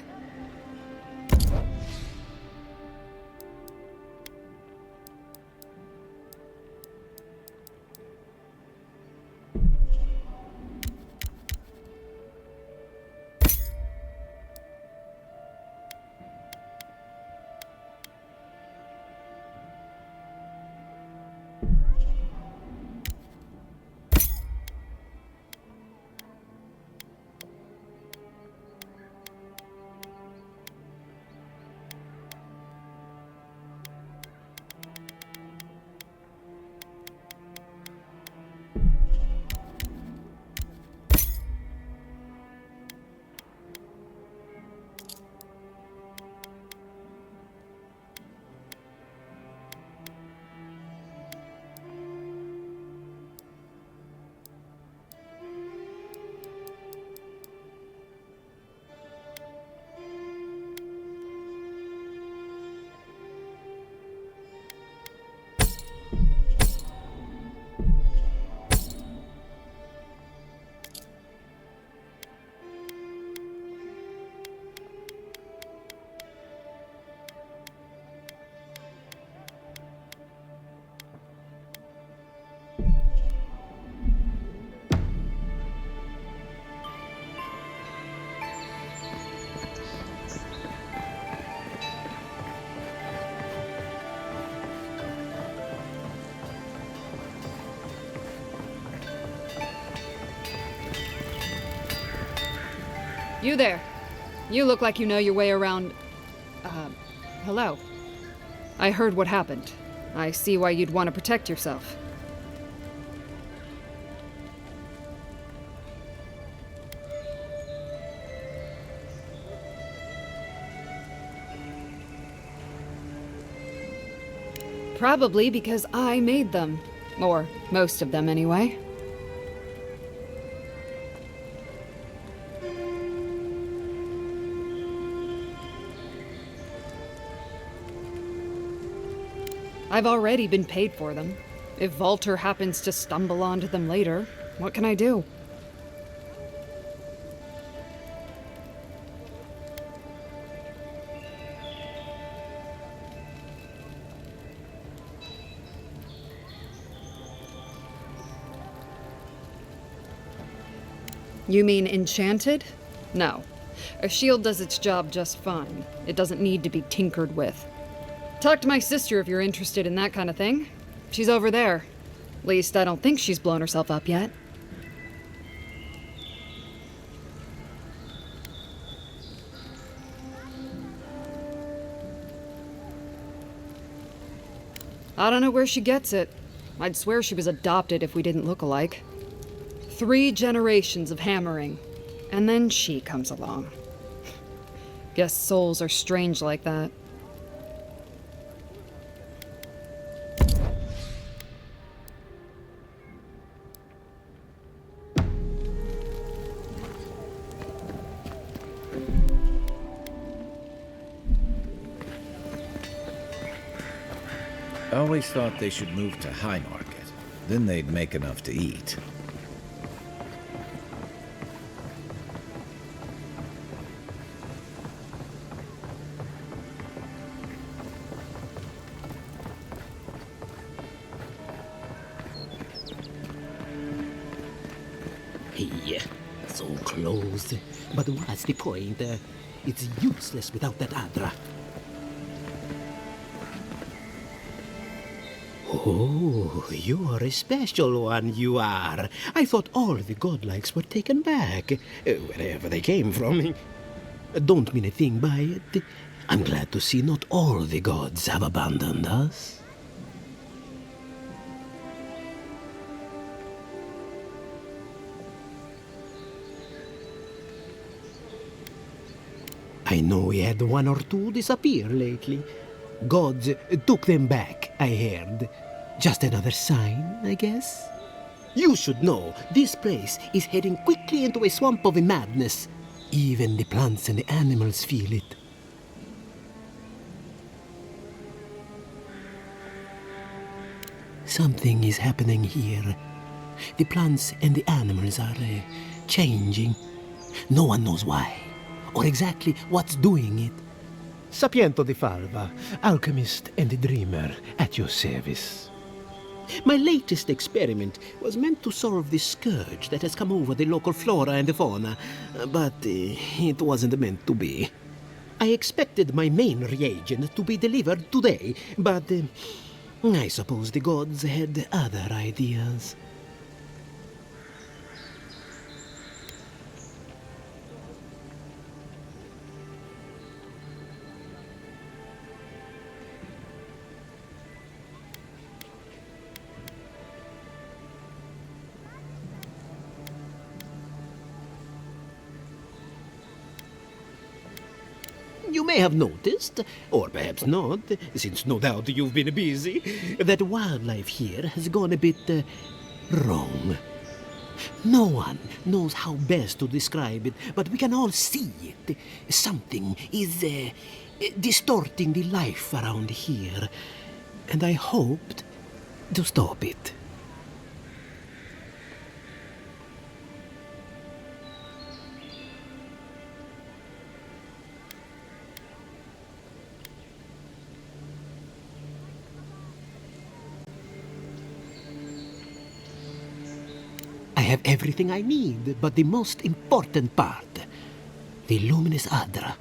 You there. You look like you know your way around... hello. I heard what happened. I see why you'd want to protect yourself. Probably because I made them. Or most of them, anyway. I've already been paid for them. If Walter happens to stumble onto them later, what can I do? You mean enchanted? No. A shield does its job just fine. It doesn't need to be tinkered with. Talk to my sister if you're interested in that kind of thing. She's over there. At least I don't think she's blown herself up yet. I don't know where she gets it. I'd swear she was adopted if we didn't look alike. 3 generations of hammering, and then she comes along. Guess souls are strange like that. I always thought they should move to High Market. Then they'd make enough to eat. Hey, so close. But what's the point? It's useless without that Adra. Oh, you're a special one, you are. I thought all the godlikes were taken back, wherever they came from. Don't mean a thing by it. I'm glad to see not all the gods have abandoned us. I know we had 1 or 2 disappear lately. Gods took them back, I heard. Just another sign, I guess? You should know, this place is heading quickly into a swamp of madness. Even the plants and the animals feel it. Something is happening here. The plants and the animals are changing. No one knows why, or exactly what's doing it. Sapiento di Falva, alchemist and dreamer, at your service. My latest experiment was meant to solve the scourge that has come over the local flora and the fauna, but it wasn't meant to be. I expected my main reagent to be delivered today, but I suppose the gods had other ideas. You may have noticed, or perhaps not, since no doubt you've been busy, that wildlife here has gone a bit wrong. No one knows how best to describe it, but we can all see it. Something is distorting the life around here, and I hoped to stop it. I have everything I need, but the most important part, the luminous Adra,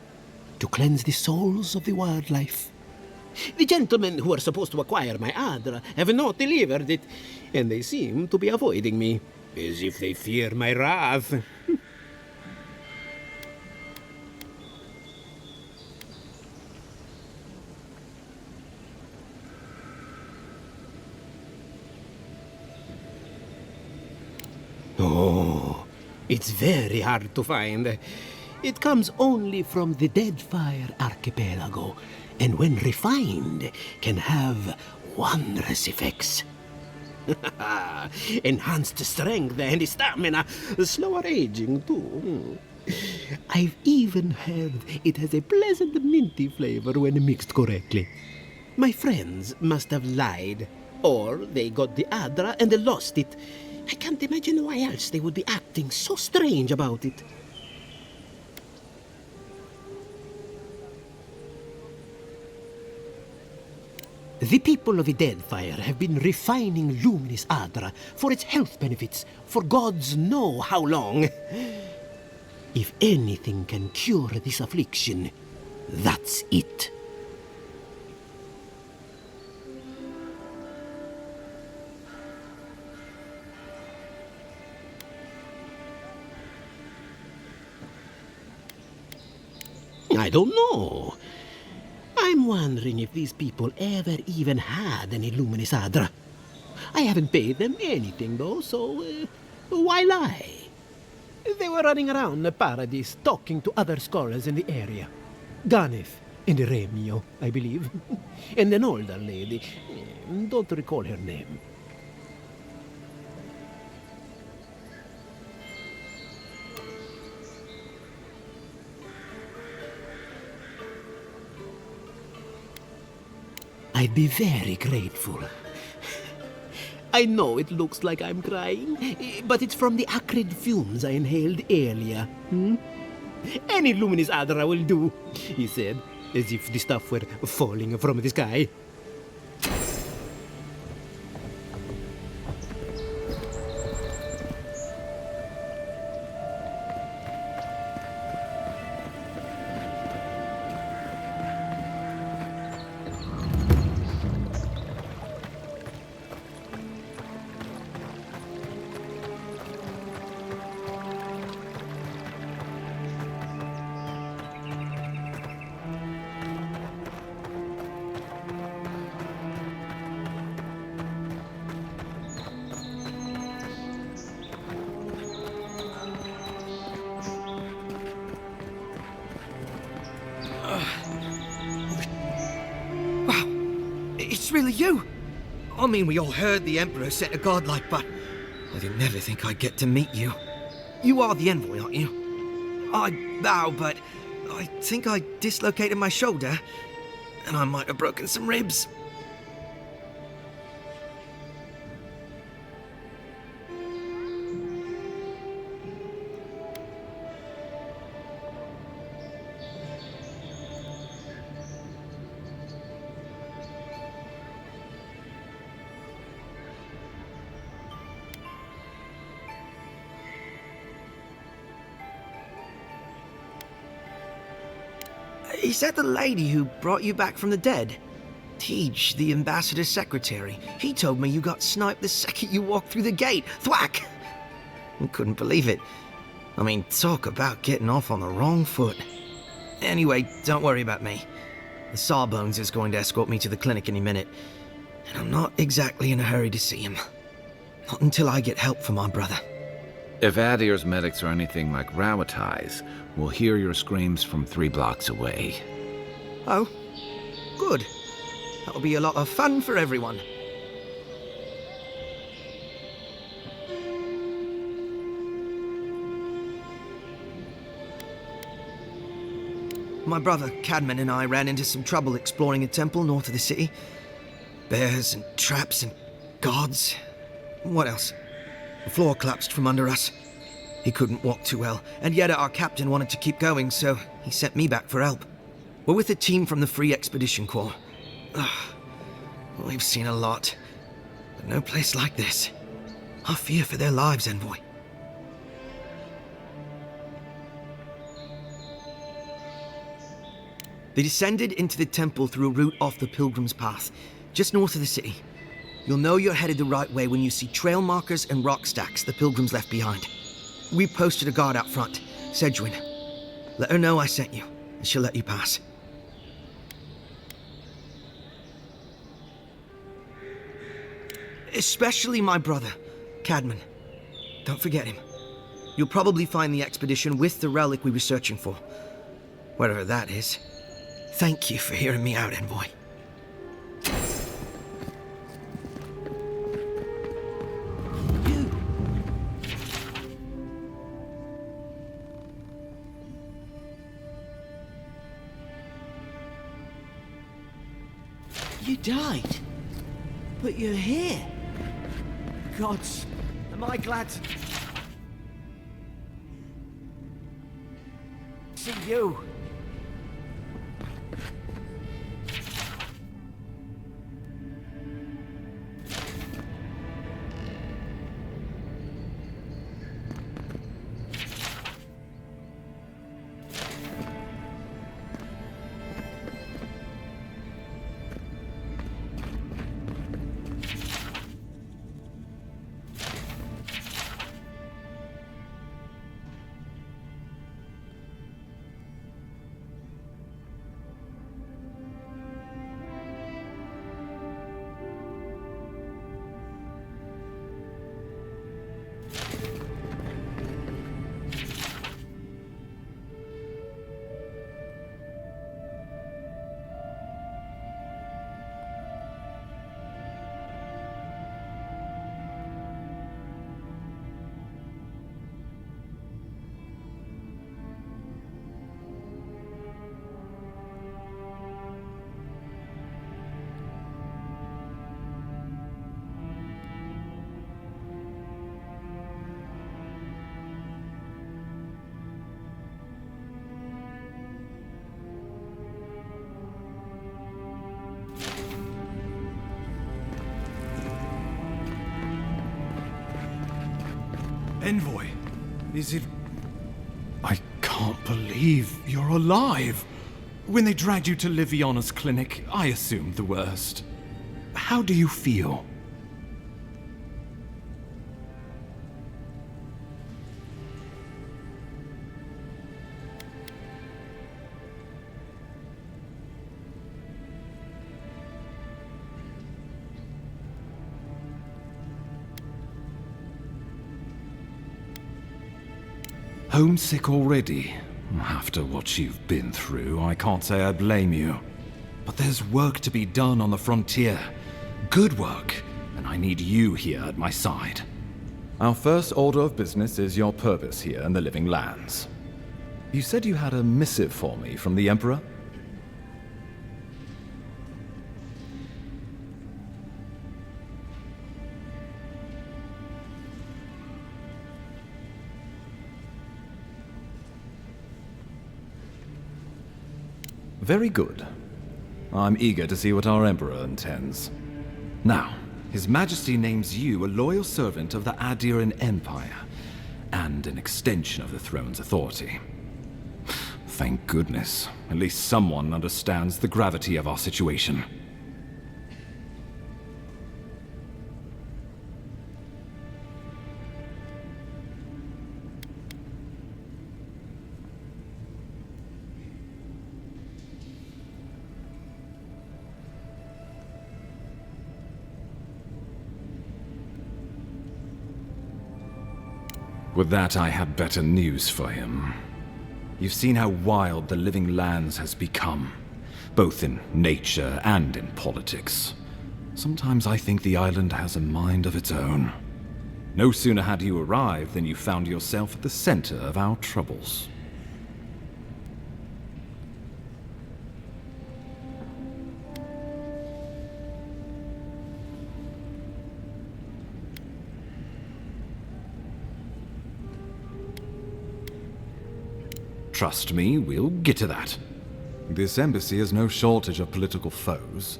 to cleanse the souls of the wildlife. The gentlemen who are supposed to acquire my Adra have not delivered it, and they seem to be avoiding me, as if they fear my wrath. Oh, it's very hard to find. It comes only from the Deadfire Archipelago, and when refined, can have wondrous effects. Enhanced strength and stamina, slower aging too. I've even heard it has a pleasant minty flavor when mixed correctly. My friends must have lied, or they got the Adra and lost it. I can't imagine why else they would be acting so strange about it. The people of Deadfire have been refining Luminis Adra for its health benefits for gods know how long. If anything can cure this affliction, that's it. I don't know. I'm wondering if these people ever even had any Luminis Adra. I haven't paid them anything, though, so why lie? They were running around the Paradise talking to other scholars in the area. Ganef and Remio, I believe. And an older lady. Don't recall her name. I'd be very grateful. I know it looks like I'm crying, but it's from the acrid fumes I inhaled earlier. Any Luminis Adra will do, he said, as if the stuff were falling from the sky. It's really you! I mean, we all heard the Emperor sent a godlike, but I didn't never think I'd get to meet you. You are the envoy, aren't you? I bow, but I think I dislocated my shoulder, and I might have broken some ribs. Is that the lady who brought you back from the dead? Tej, the ambassador's secretary. He told me you got sniped the second you walked through the gate. Thwack! I couldn't believe it. I mean, talk about getting off on the wrong foot. Anyway, don't worry about me. The Sawbones is going to escort me to the clinic any minute. And I'm not exactly in a hurry to see him. Not until I get help from my brother. If Adir's medics are anything like Rawatai's, we'll hear your screams from 3 blocks away. Oh, good. That'll be a lot of fun for everyone. My brother, Cadman, and I ran into some trouble exploring a temple north of the city. Bears and traps and guards. What else? The floor collapsed from under us. He couldn't walk too well, and yet our captain wanted to keep going, so he sent me back for help. We're with a team from the Free Expedition Corps. We've seen a lot, but no place like this. I fear for their lives, Envoy. They descended into the temple through a route off the Pilgrim's Path, just north of the city. You'll know you're headed the right way when you see trail markers and rock stacks the Pilgrims left behind. We posted a guard out front, Sedgwin. Let her know I sent you, and she'll let you pass. Especially my brother, Cadman. Don't forget him. You'll probably find the expedition with the relic we were searching for. Whatever that is. Thank you for hearing me out, Envoy. died. But you're here. Gods, am I glad to see you. Envoy, is it... I can't believe you're alive. When they dragged you to Liviana's clinic, I assumed the worst. How do you feel? Homesick already? After what you've been through, I can't say I blame you. But there's work to be done on the frontier. Good work, and I need you here at my side. Our first order of business is your purpose here in the Living Lands. You said you had a missive for me from the Emperor? Very good. I'm eager to see what our Emperor intends. Now, His Majesty names you a loyal servant of the Adiran Empire, and an extension of the throne's authority. Thank goodness. At least someone understands the gravity of our situation. With that, I have better news for him. You've seen how wild the Living Lands has become, both in nature and in politics. Sometimes I think the island has a mind of its own. No sooner had you arrived than you found yourself at the center of our troubles. Trust me, we'll get to that. This embassy has no shortage of political foes,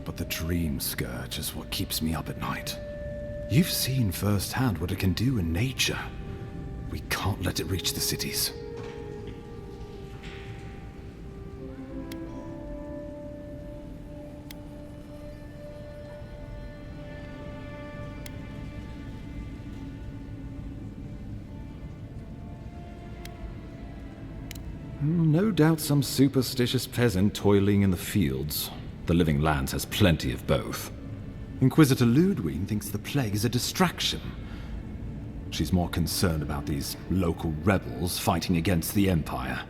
but the Dream Scourge is what keeps me up at night. You've seen firsthand what it can do in nature. We can't let it reach the cities. No doubt some superstitious peasant toiling in the fields. The Living Lands has plenty of both. Inquisitor Ludwig thinks the plague is a distraction. She's more concerned about these local rebels fighting against the Empire.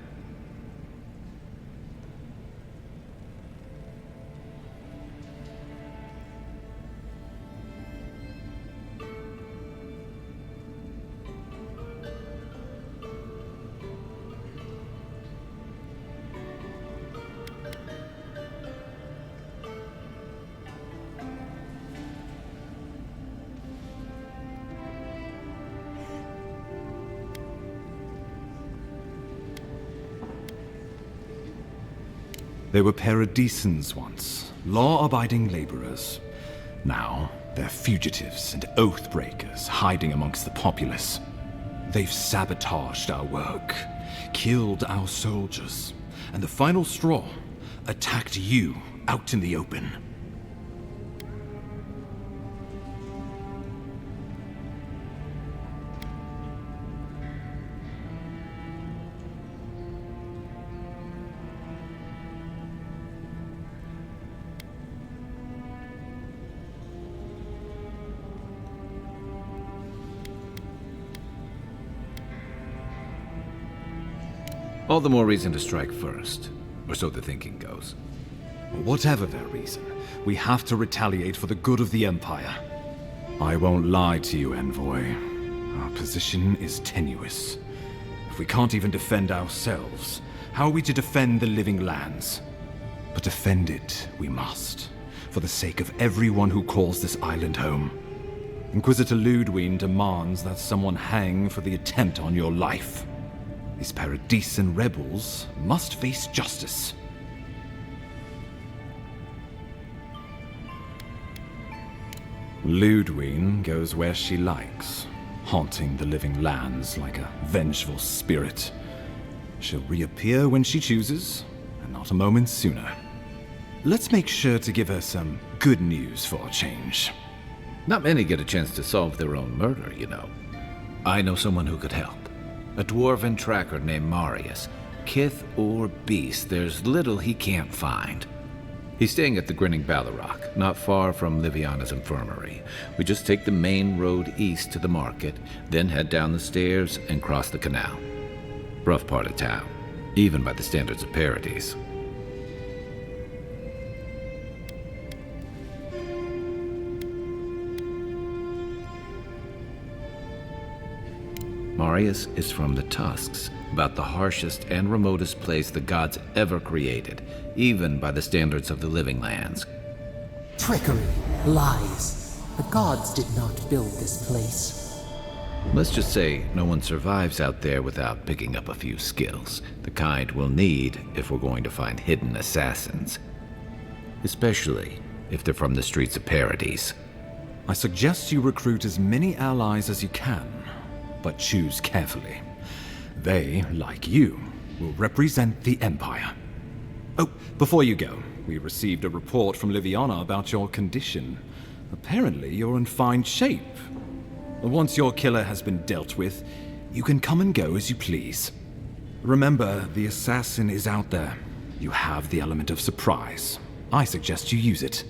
They were paradisans once, law-abiding laborers. Now, they're fugitives and oath-breakers hiding amongst the populace. They've sabotaged our work, killed our soldiers, and the final straw, attacked you out in the open. All the more reason to strike first, or so the thinking goes. Whatever their reason, we have to retaliate for the good of the Empire. I won't lie to you, Envoy. Our position is tenuous. If we can't even defend ourselves, how are we to defend the living lands? But defend it we must, for the sake of everyone who calls this island home. Inquisitor Ludwig demands that someone hang for the attempt on your life. These Paradisan rebels must face justice. Ludwig goes where she likes, haunting the living lands like a vengeful spirit. She'll reappear when she chooses, and not a moment sooner. Let's make sure to give her some good news for a change. Not many get a chance to solve their own murder, you know. I know someone who could help. A dwarven tracker named Marius. Kith or beast, there's little he can't find. He's staying at the Grinning Ballarrock, not far from Liviana's infirmary. We just take the main road east to the market, then head down the stairs and cross the canal. Rough part of town, even by the standards of Paradise. Marius is from the Tusks, about the harshest and remotest place the gods ever created, even by the standards of the living lands. Trickery, lies. The gods did not build this place. Let's just say no one survives out there without picking up a few skills, the kind we'll need if we're going to find hidden assassins. Especially if they're from the streets of Paradise. I suggest you recruit as many allies as you can, but choose carefully. They, like you, will represent the Empire. Oh, before you go, we received a report from Liviana about your condition. Apparently, you're in fine shape. Once your killer has been dealt with, you can come and go as you please. Remember, the assassin is out there. You have the element of surprise. I suggest you use it.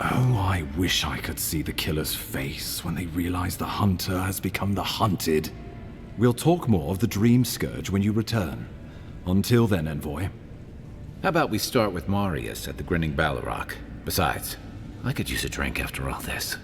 Oh, I wish I could see the killer's face when they realize the hunter has become the hunted. We'll talk more of the Dream Scourge when you return. Until then, Envoy. How about we start with Marius at the Grinning Ballarrock? Besides, I could use a drink after all this.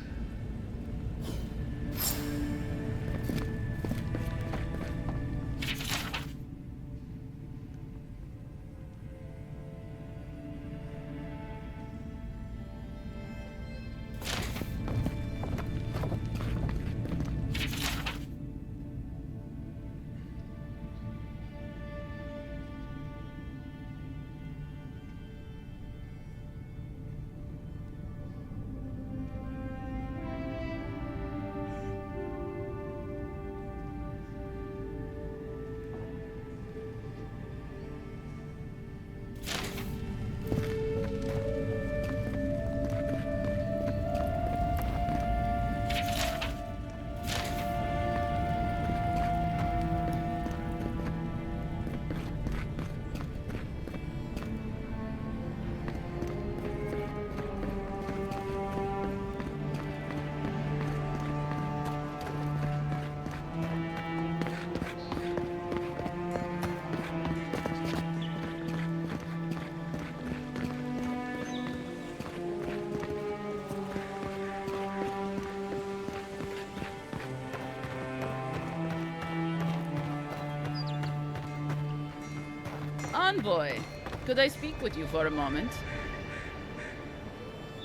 Envoy, could I speak with you for a moment?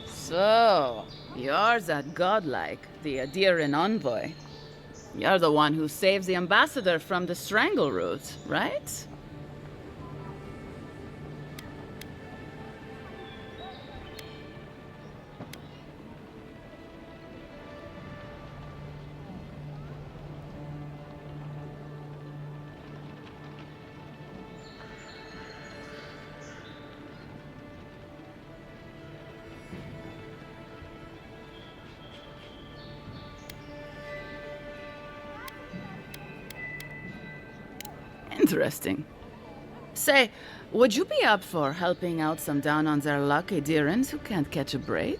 So, you're that godlike, the Adiran envoy. You're the one who saves the ambassador from the strangle root, right? Interesting. Say, would you be up for helping out some down-on-their-luck Adirans who can't catch a break?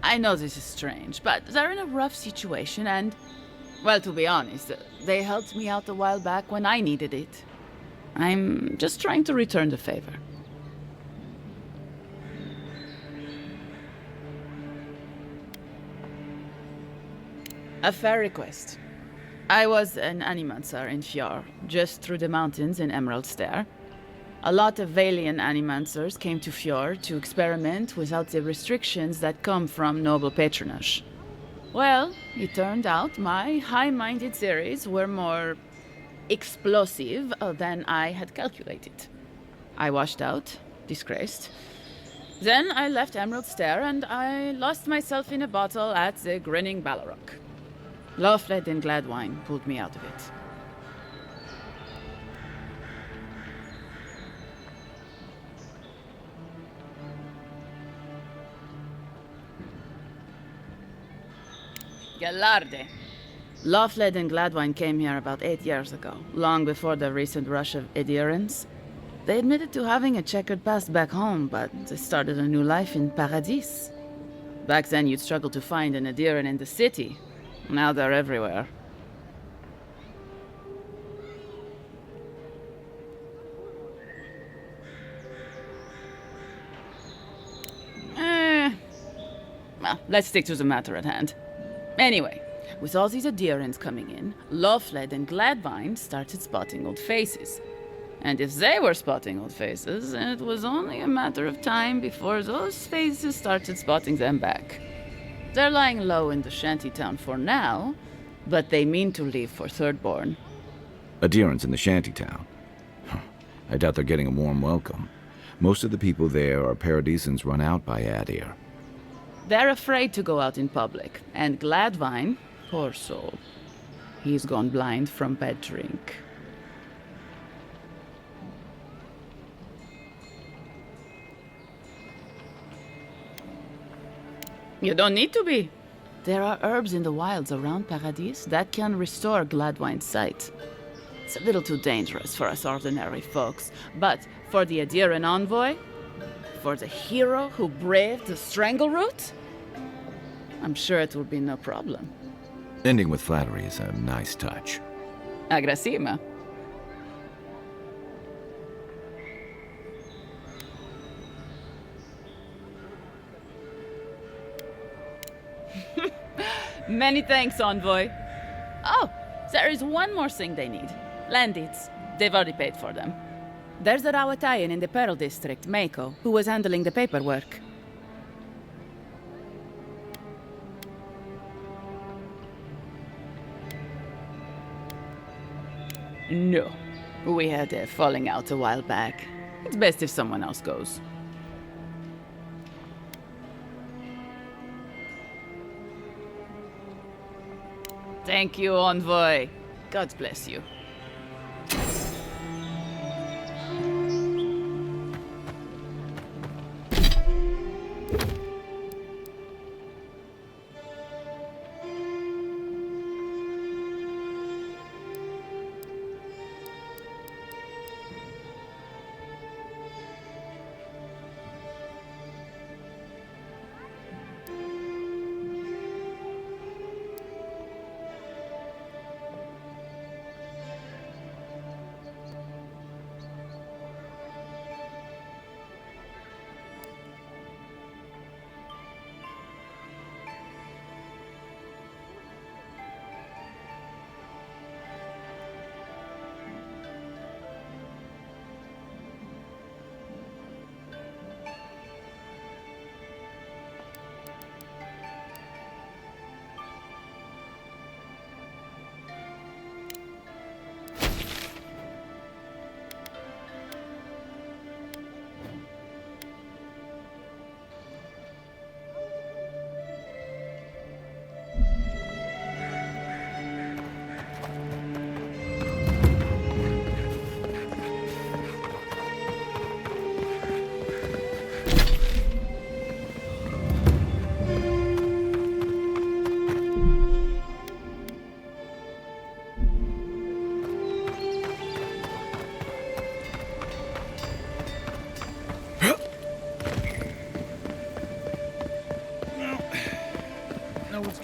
I know this is strange, but they're in a rough situation and, well, to be honest, they helped me out a while back when I needed it. I'm just trying to return the favor. A fair request. I was an animancer in Fjord, just through the mountains in Emerald Stair. A lot of Valian animancers came to Fjord to experiment without the restrictions that come from noble patronage. Well, it turned out my high-minded theories were more explosive than I had calculated. I washed out, disgraced. Then I left Emerald Stair and I lost myself in a bottle at the Grinning Ballarok. Lofled and Gladwine pulled me out of it. Gallarde. Lofled and Gladwine came here about 8 years ago, long before the recent rush of adherents. They admitted to having a checkered past back home, but they started a new life in Paradis. Back then you'd struggle to find an adherent in the city. Now they're everywhere. Well, let's stick to the matter at hand. Anyway, with all these adherents coming in, Lofled and Gladvine started spotting old faces. And if they were spotting old faces, it was only a matter of time before those faces started spotting them back. They're lying low in the shantytown for now, but they mean to leave for Thirdborn. Adherents in the shantytown? I doubt they're getting a warm welcome. Most of the people there are Paradisans run out by Adir. They're afraid to go out in public, and Gladvine, poor soul, he's gone blind from bad drink. You don't need to be. There are herbs in the wilds around Paradis that can restore Gladwine's sight. It's a little too dangerous for us ordinary folks, but for the Adiran envoy, for the hero who braved the strangle route, I'm sure it will be no problem. Ending with flattery is a nice touch. Agrasima. Many thanks, envoy. Oh, there is one more thing they need. Land deeds. They've already paid for them. There's a Rawatayan in the Pearl District, Mako, who was handling the paperwork. No. We had a falling out a while back. It's best if someone else goes. Thank you, envoy. God bless you.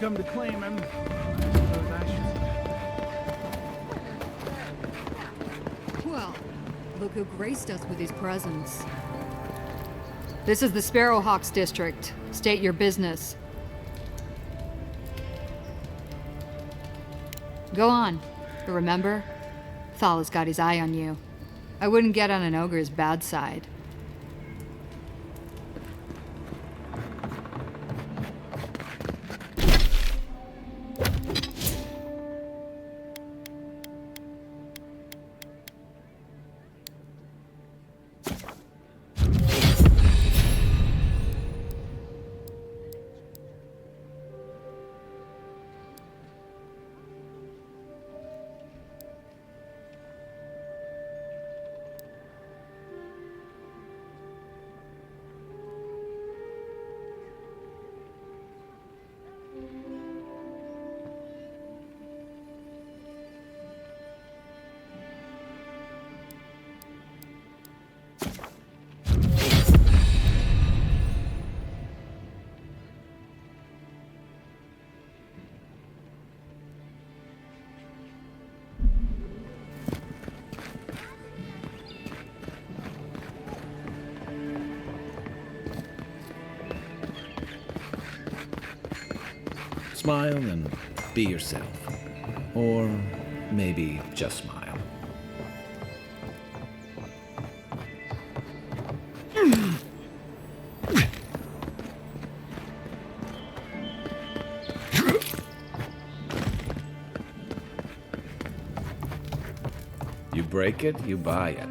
come to claim him, I suppose I should. Well, look who graced us with his presence. This is the Sparrowhawks district. State your business. Go on. But remember, Thal's got his eye on you. I wouldn't get on an ogre's bad side. Smile and be yourself. Or maybe just smile. You break it, you buy it.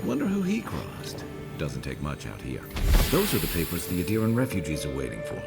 Wonder who he crossed. Doesn't take much out here. Those are the papers the Adiran refugees are waiting for.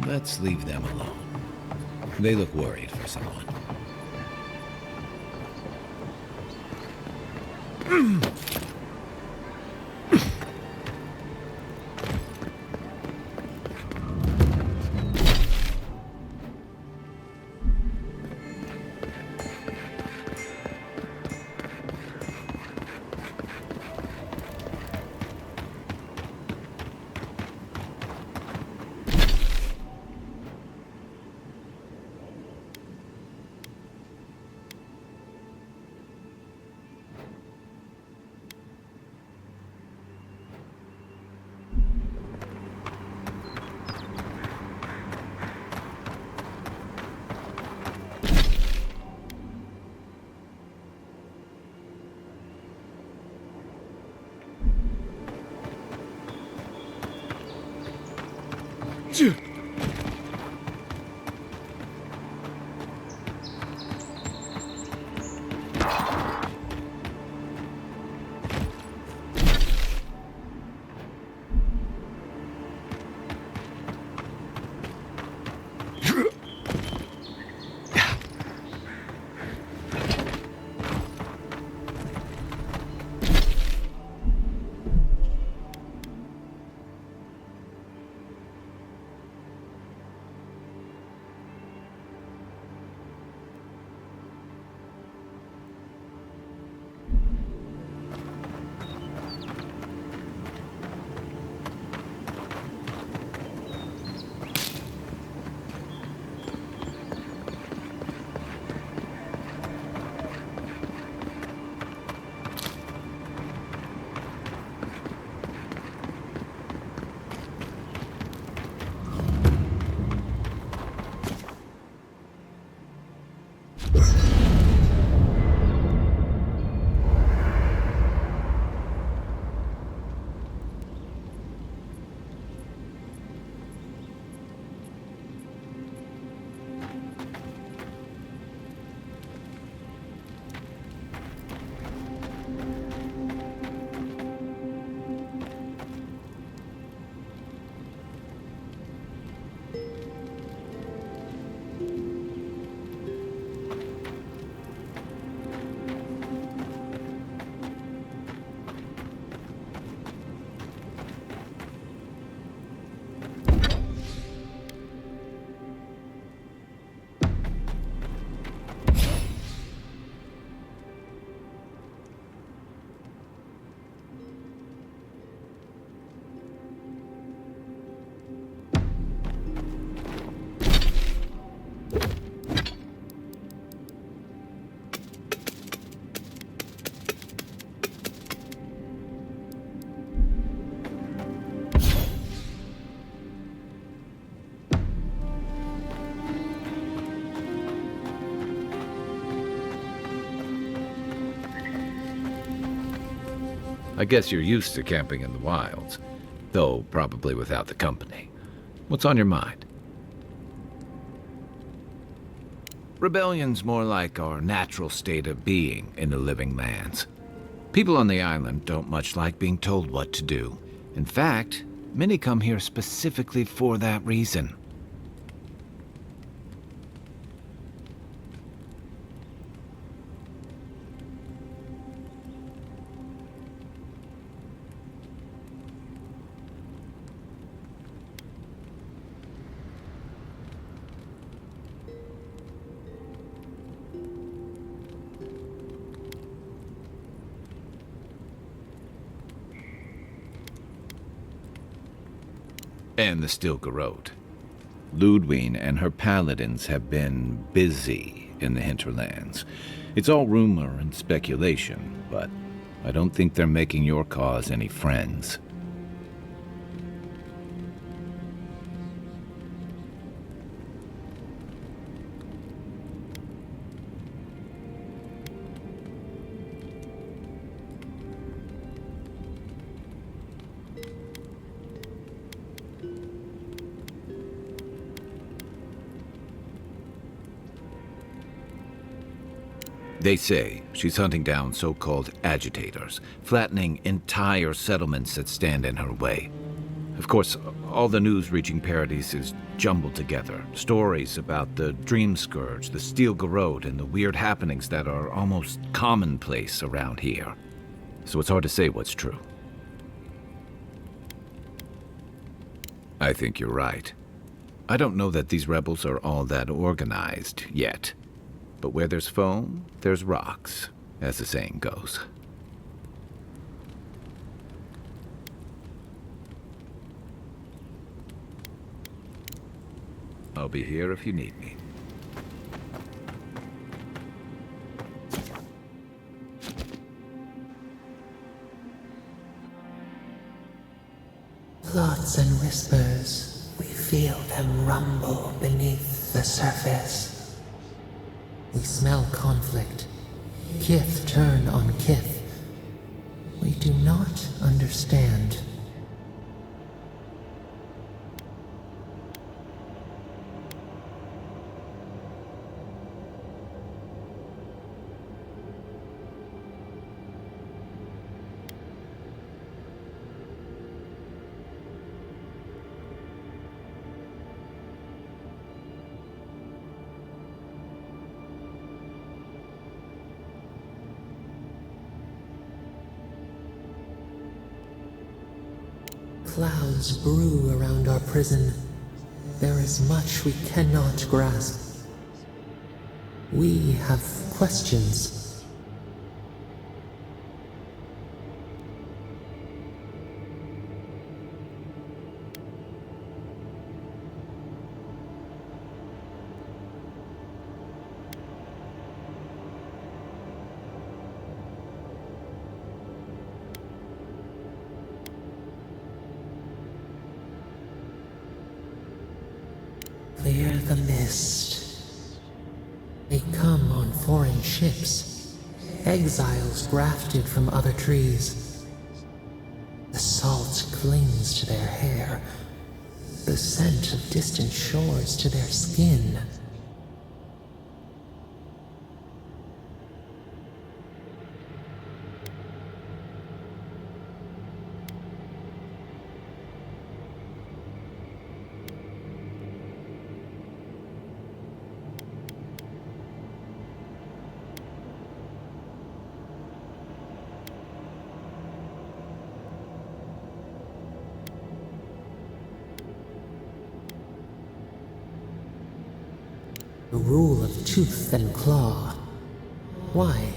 Let's leave them alone. They look worried for someone. I guess you're used to camping in the wilds, though probably without the company. What's on your mind? Rebellion's more like our natural state of being in the living lands. People on the island don't much like being told what to do. In fact, many come here specifically for that reason. And the Stilgar Road. Ludwine and her paladins have been busy in the hinterlands. It's all rumor and speculation, but I don't think they're making your cause any friends. They say she's hunting down so-called agitators, flattening entire settlements that stand in her way. Of course, all the news reaching Paradis is jumbled together. Stories about the Dream Scourge, the Stilgar Road, and the weird happenings that are almost commonplace around here. So it's hard to say what's true. I think you're right. I don't know that these rebels are all that organized yet. But where there's foam, there's rocks, as the saying goes. I'll be here if you need me. Thoughts and whispers, we feel them rumble beneath the surface. We smell conflict. Kith turn on kith. We do not understand. Clouds brew around our prison. There is much we cannot grasp. We have questions. Clear the mist. They come on foreign ships, exiles grafted from other trees. The salt clings to their hair, the scent of distant shores to their skin. The rule of tooth and claw. Why?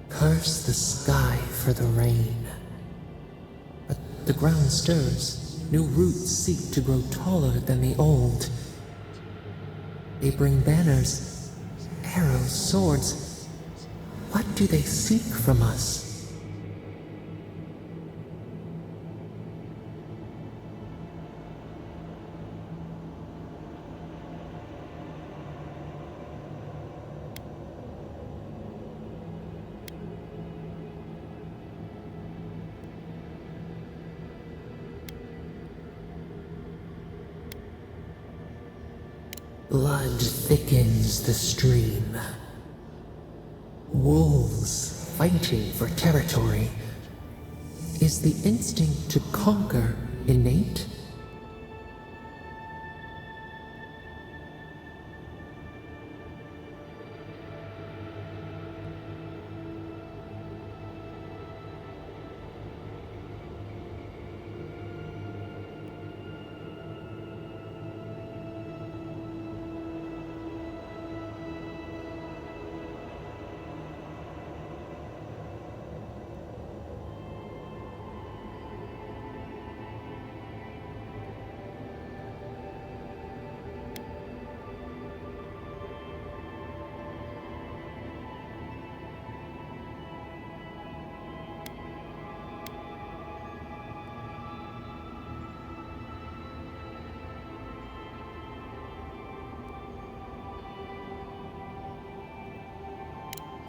Curse the sky for the rain. But the ground stirs. New roots seek to grow taller than the old. They bring banners, arrows, swords. What do they seek from us? Blood thickens the stream. Wolves fighting for territory. Is the instinct to conquer innate?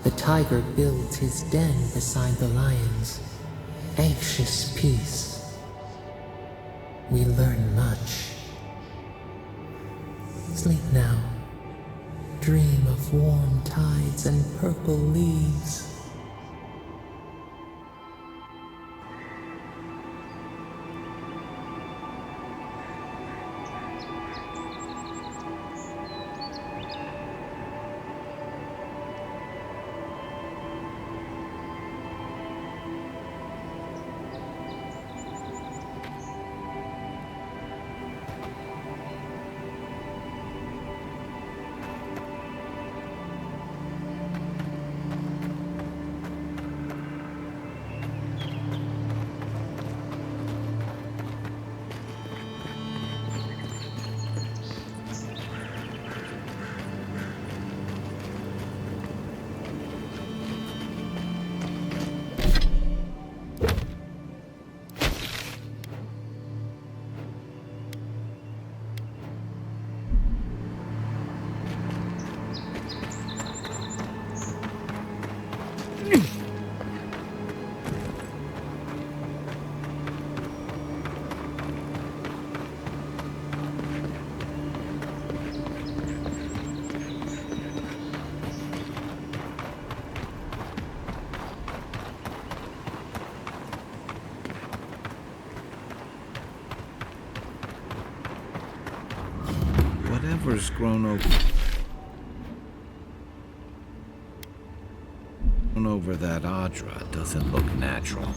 The tiger builds his den beside the lions. Anxious peace. We learn much. Sleep now. Dream of warm tides and purple leaves. Whatever's grown over that Adra doesn't look natural.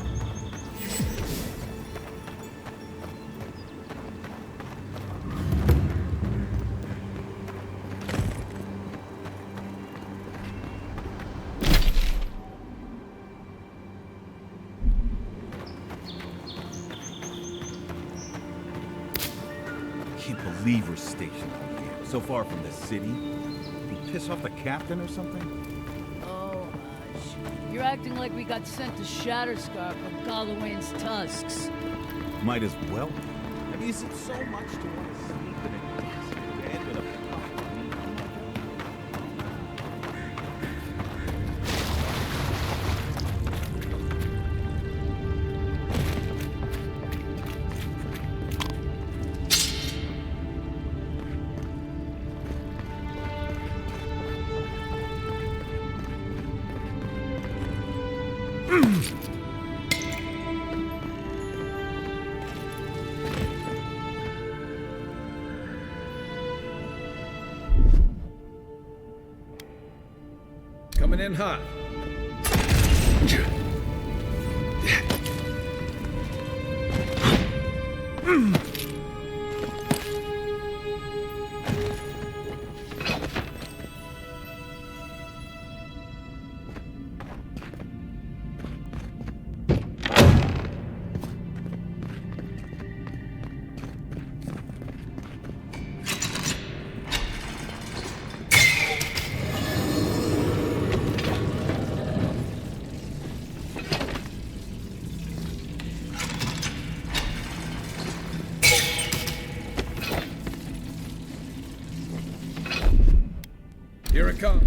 Can't believe we're stationed out here, so far from the city. You piss off the captain or something? Oh, hush. You're acting like we got sent to Shatterscar from Galloway's tusks. Might as well. I mean, is it so much to want to sleep in a bed with a puff on me? Coming in hot. Here it comes.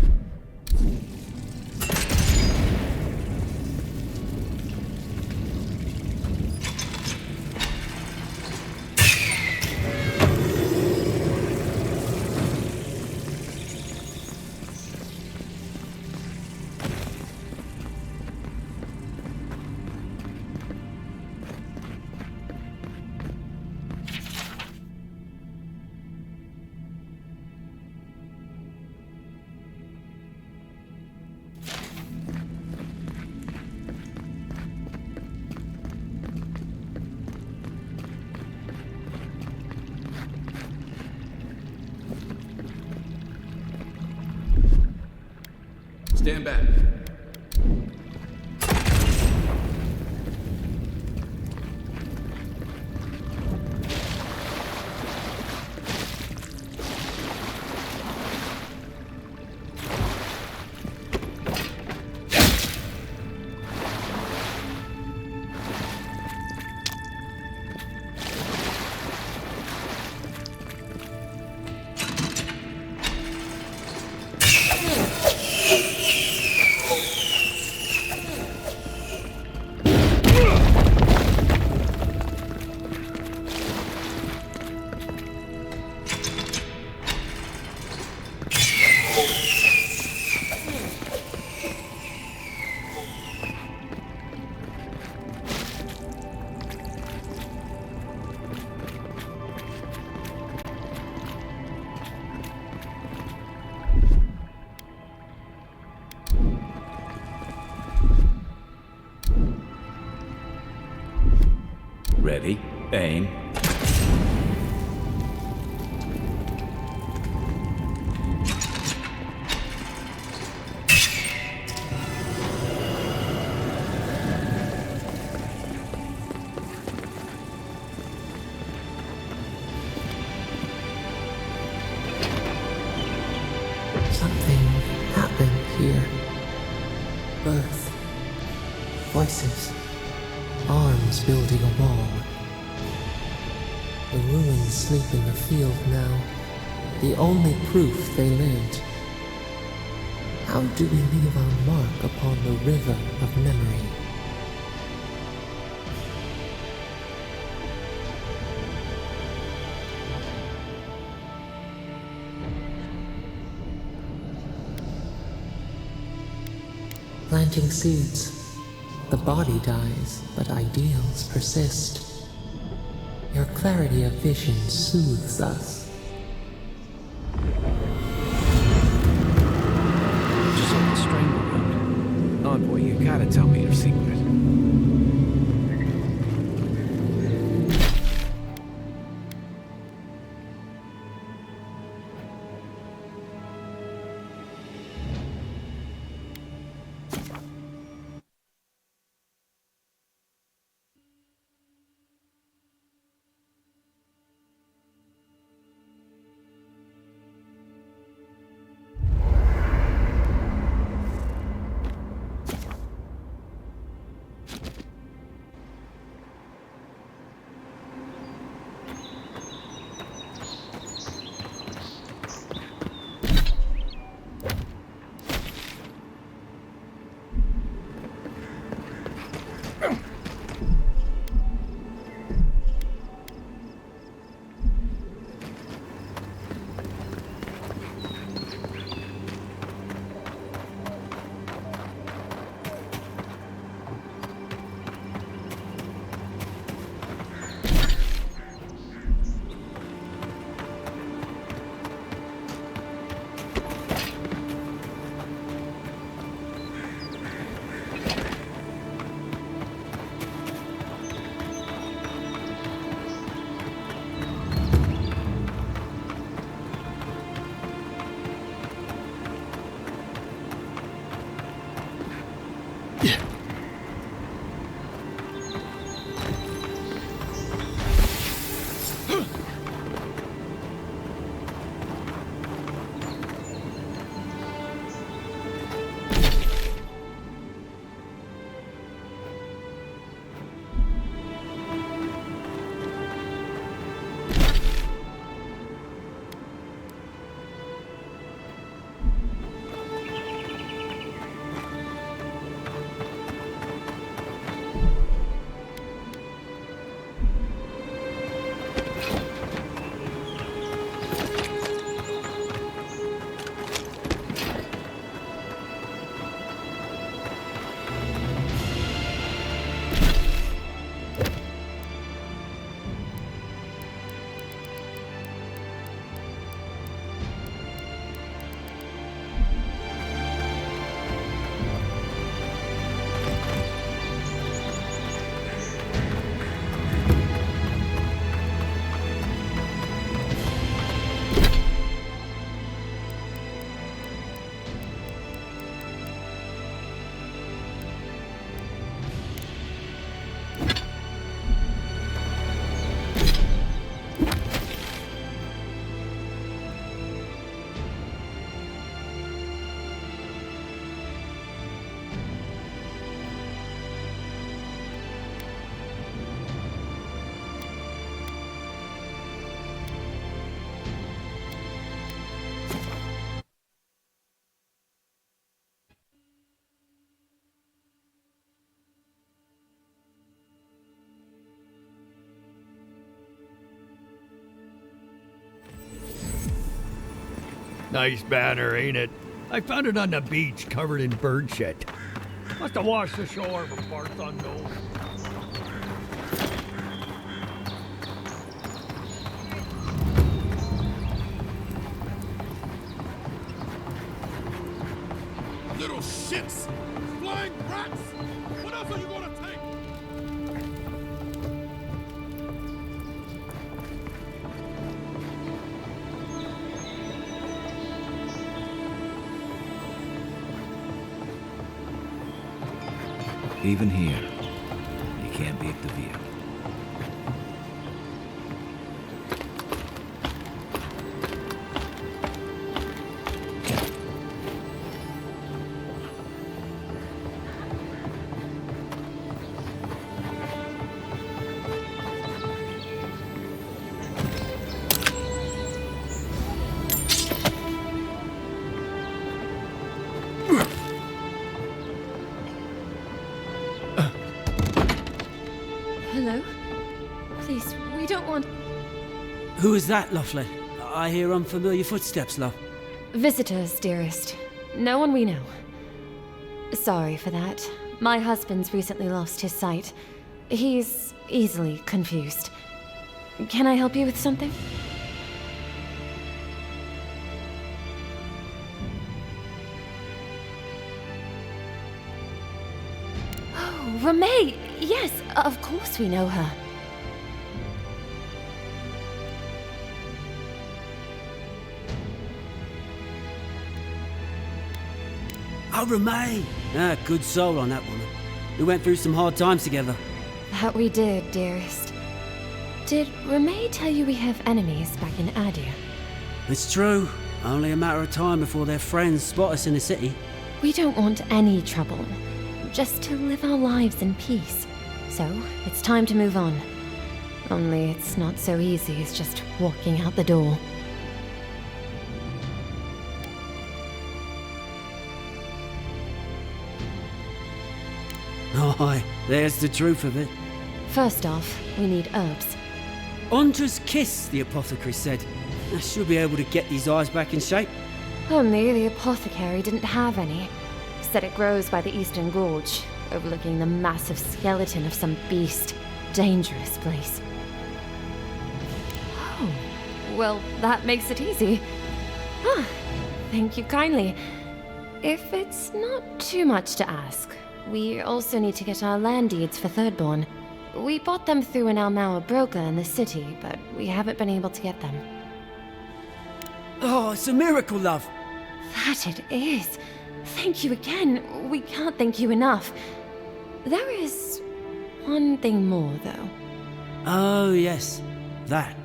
Stand back. Ready, aim. Something happened here. Birth. Voices. Arms building a wall. The ruins sleep in the field now. The only proof they lived. How do we leave our mark upon the river of memory? Planting seeds. The body dies, but ideals persist. Your clarity of vision soothes us. Just like the stranglehold. Envoy, you gotta tell me your secret. Nice banner, ain't it? I found it on the beach, covered in bird shit. Must have washed ashore from parts unknown. Little shits! Flying rats! What else are you gonna take? Even here, you can't beat the view. Hello? Please, we don't want... Who is that, Lovely? I hear unfamiliar footsteps, love. Visitors, dearest. No one we know. Sorry for that. My husband's recently lost his sight. He's easily confused. Can I help you with something? Oh, Ramay! Yes, of course we know her. Oh, Ramay! Good soul on that woman. We went through some hard times together. That we did, dearest. Did Ramay tell you we have enemies back in Adir? It's true. Only a matter of time before their friends spot us in the city. We don't want any trouble. Just to live our lives in peace. So, it's time to move on. Only it's not so easy as just walking out the door. Oh, aye, there's the truth of it. First off, we need herbs. Ondra's kiss, the apothecary said. I should be able to get these eyes back in shape. Only the apothecary didn't have any. Said it grows by the Eastern Gorge, overlooking the massive skeleton of some beast. Dangerous place. Oh, well, that makes it easy. Ah, thank you kindly. If it's not too much to ask, we also need to get our land deeds for Thirdborn. We bought them through an Almaua broker in the city, but we haven't been able to get them. Oh, it's a miracle, love. That it is. Thank you again. We can't thank you enough. There is one thing more, though. Oh, yes. That.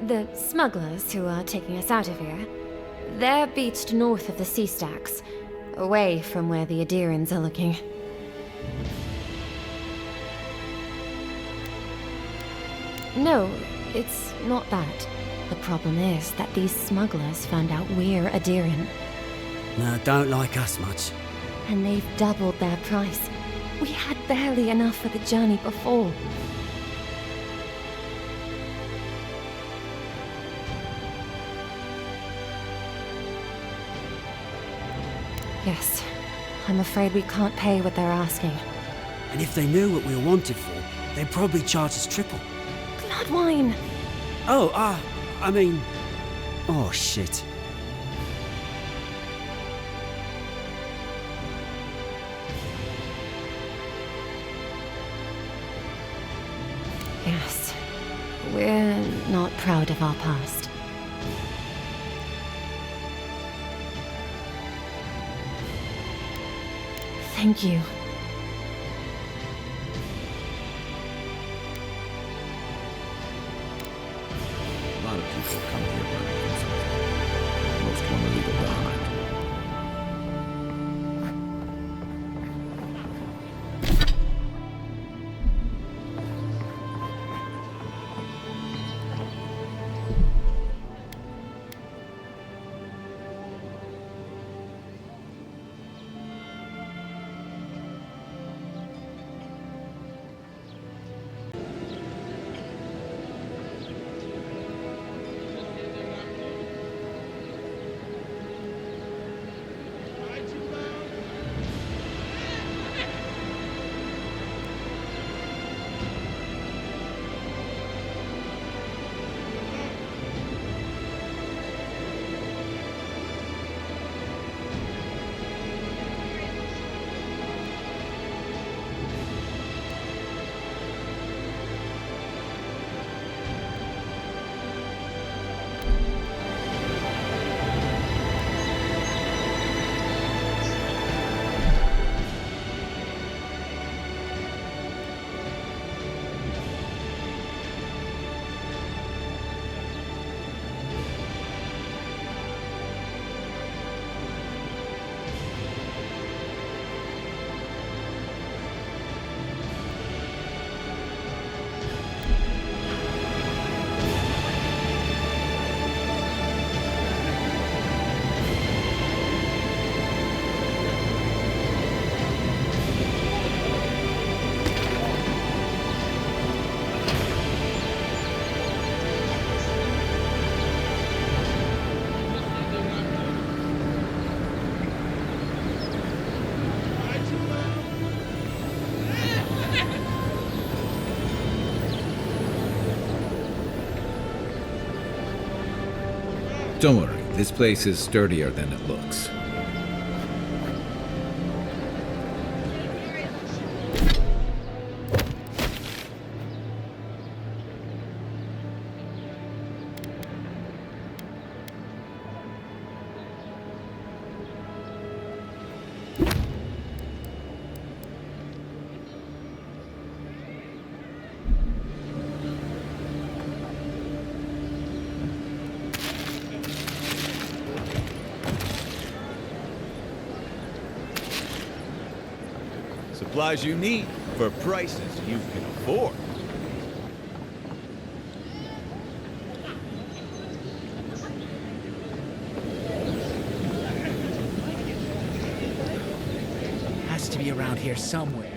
The smugglers who are taking us out of here, they're beached north of the sea stacks, away from where the Adirans are looking. No, it's not that. The problem is that these smugglers found out we're Adiran. No, don't like us much. And they've doubled their price. We had barely enough for the journey before. Yes, I'm afraid we can't pay what they're asking. And if they knew what we were wanted for, they'd probably charge us triple. Bloodwine! Oh, I mean... Oh, shit. Yes, we're not proud of our past. Thank you. A lot of people come here running from something. Most want to leave it behind. Don't worry, this place is sturdier than it looks. Supplies you need for prices you can afford. Has to be around here somewhere.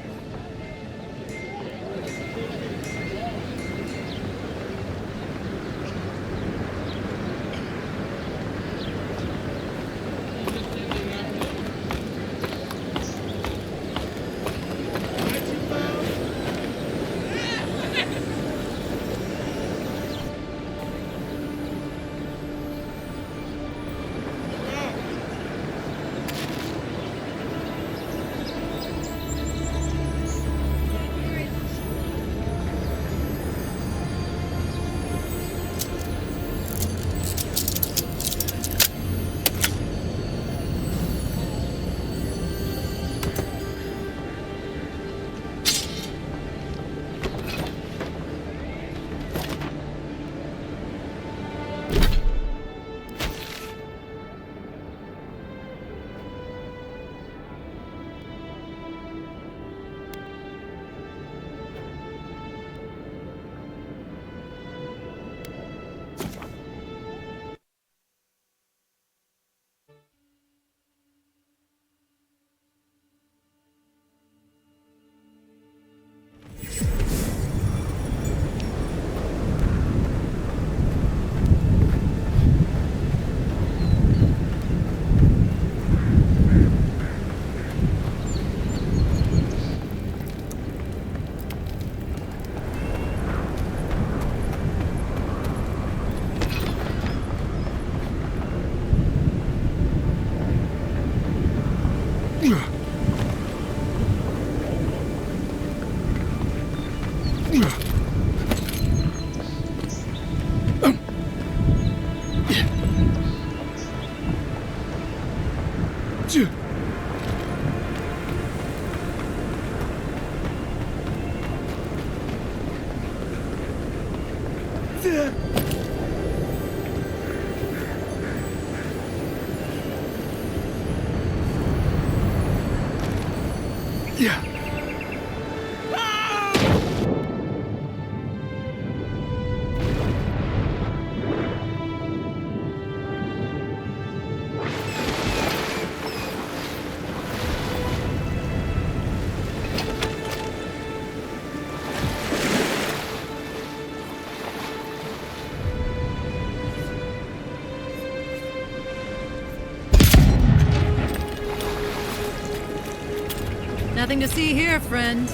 Nothing to see here, friend.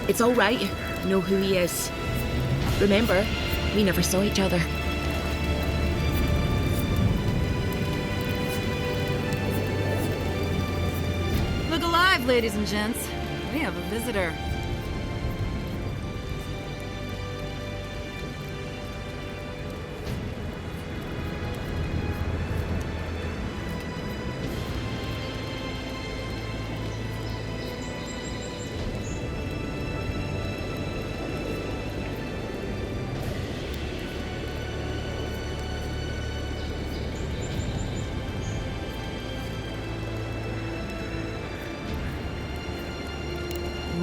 It's all right. I know who he is. Remember, we never saw each other. Look alive, ladies and gents. We have a visitor.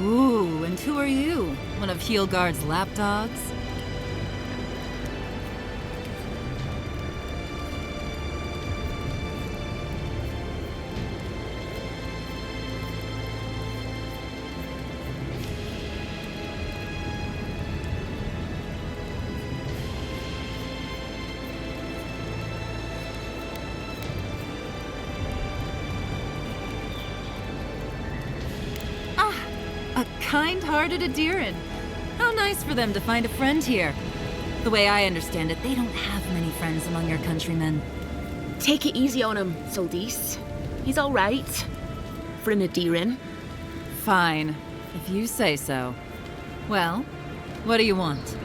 Ooh, and who are you? One of Heelgard's lapdogs? A kind-hearted Adiran. How nice for them to find a friend here. The way I understand it, they don't have many friends among your countrymen. Take it easy on him, Soldice. He's all right. For an Adiran. Fine, if you say so. Well, what do you want?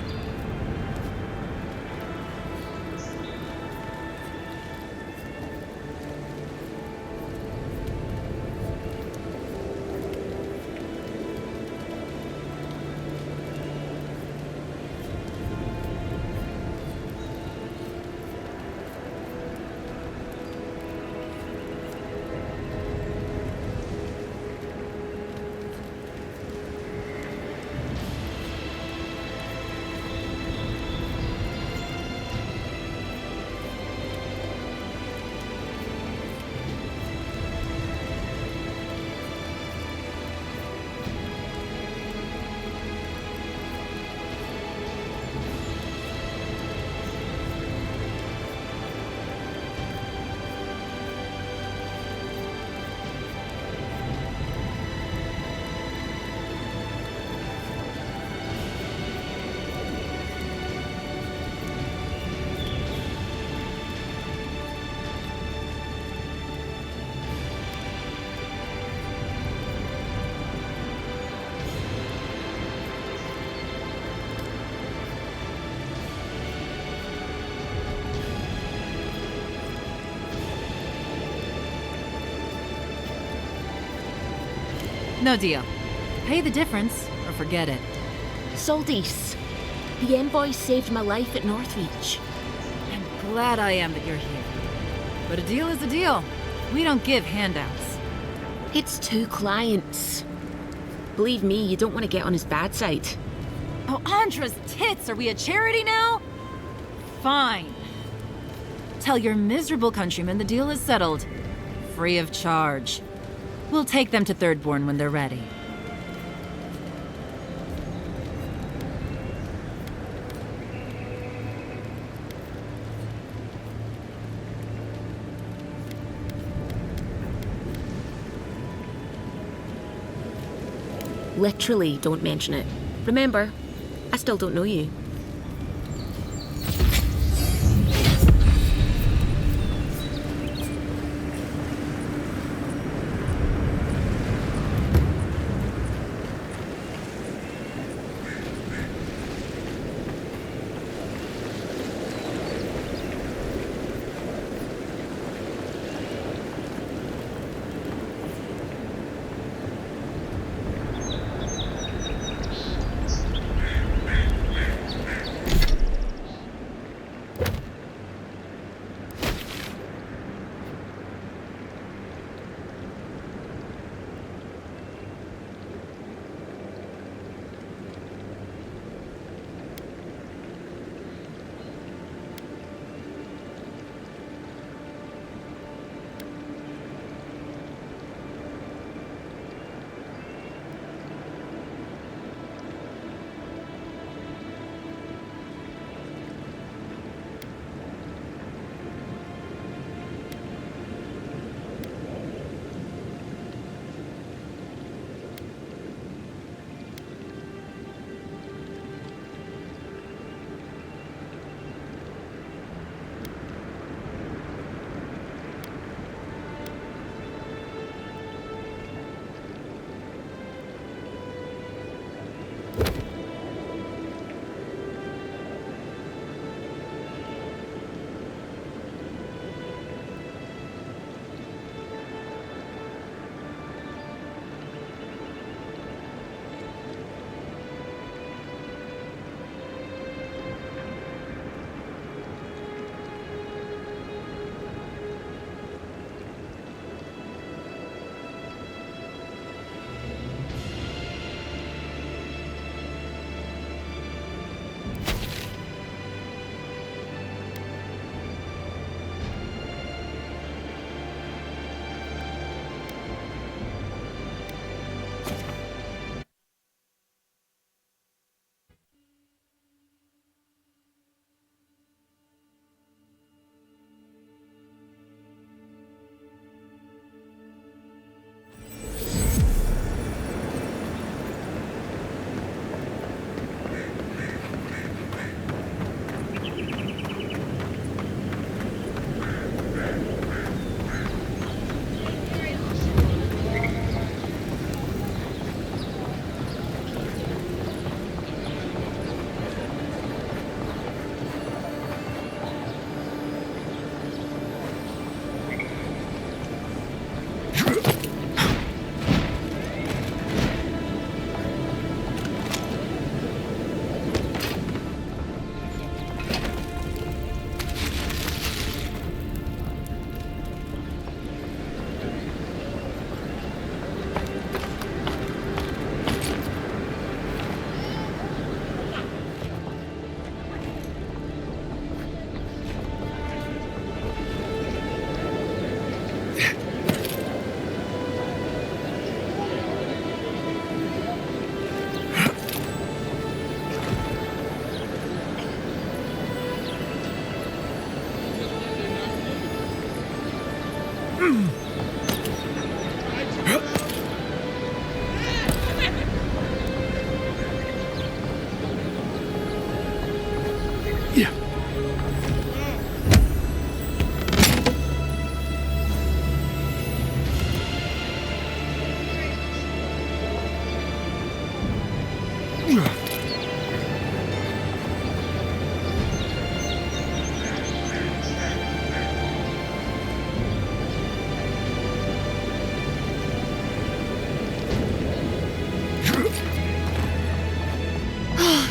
No deal. Pay the difference, or forget it. Soldice, the envoy saved my life at Northreach. I'm glad I am that you're here. But a deal is a deal. We don't give handouts. It's 2 clients. Believe me, you don't want to get on his bad side. Oh, Andra's tits! Are we a charity now? Fine. Tell your miserable countrymen the deal is settled. Free of charge. We'll take them to Thirdborn when they're ready. Literally, don't mention it. Remember, I still don't know you.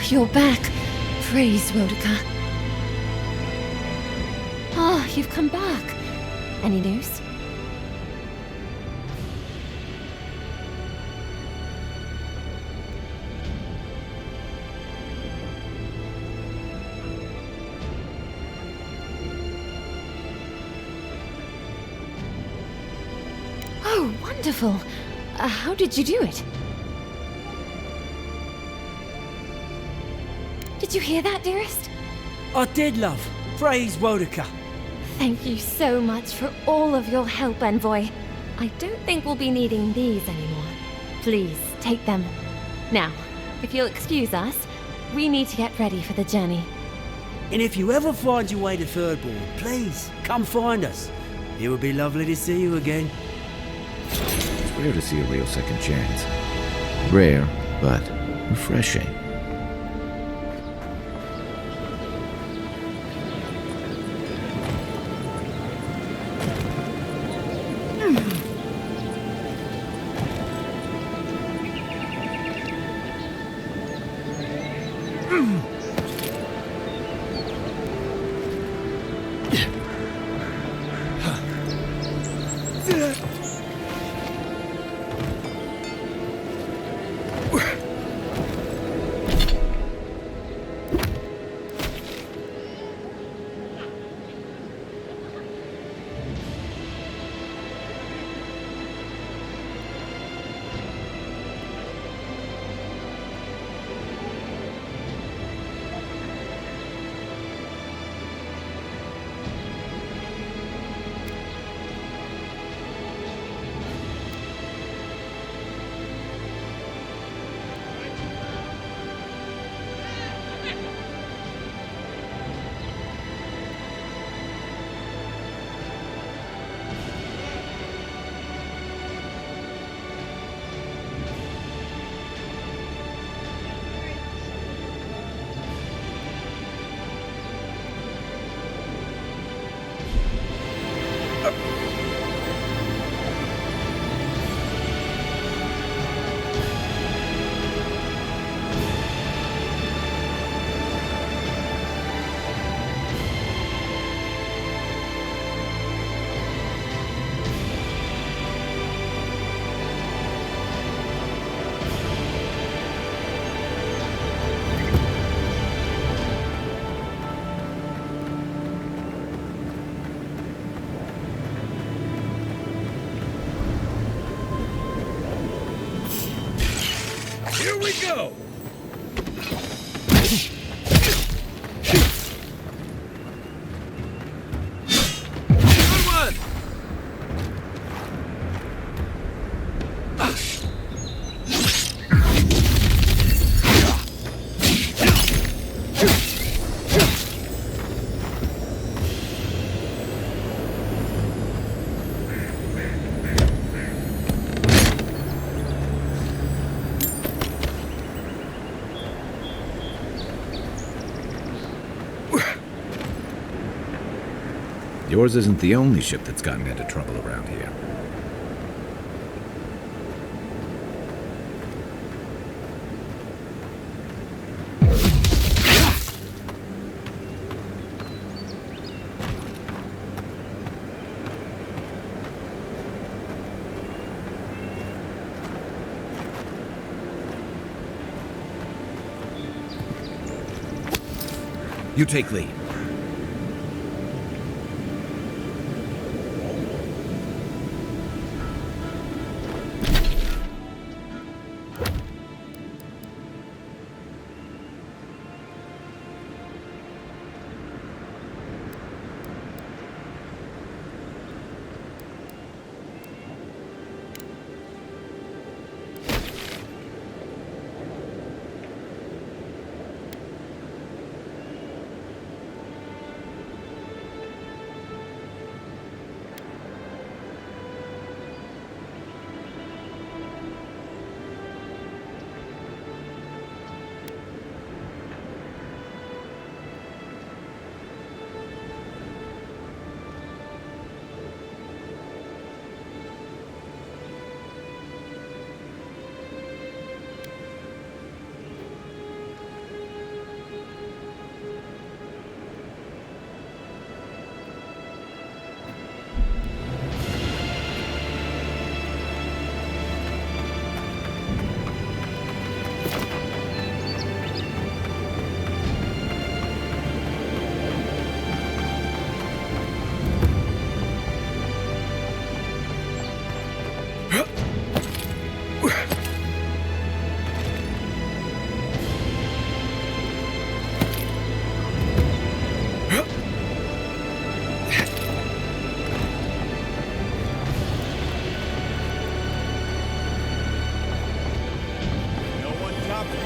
You're back. Praise Rodica. Ah, you've come back. Any news? Oh, wonderful. How did you do it? Did you hear that, dearest? I did, love. Praise Wodica. Thank you so much for all of your help, Envoy. I don't think we'll be needing these anymore. Please, take them. Now, if you'll excuse us, we need to get ready for the journey. And if you ever find your way to Thirdborn, please, come find us. It would be lovely to see you again. It's rare to see a real second chance. Rare, but refreshing. Here we go! Good one! Yours isn't the only ship that's gotten into trouble around here. You take lead.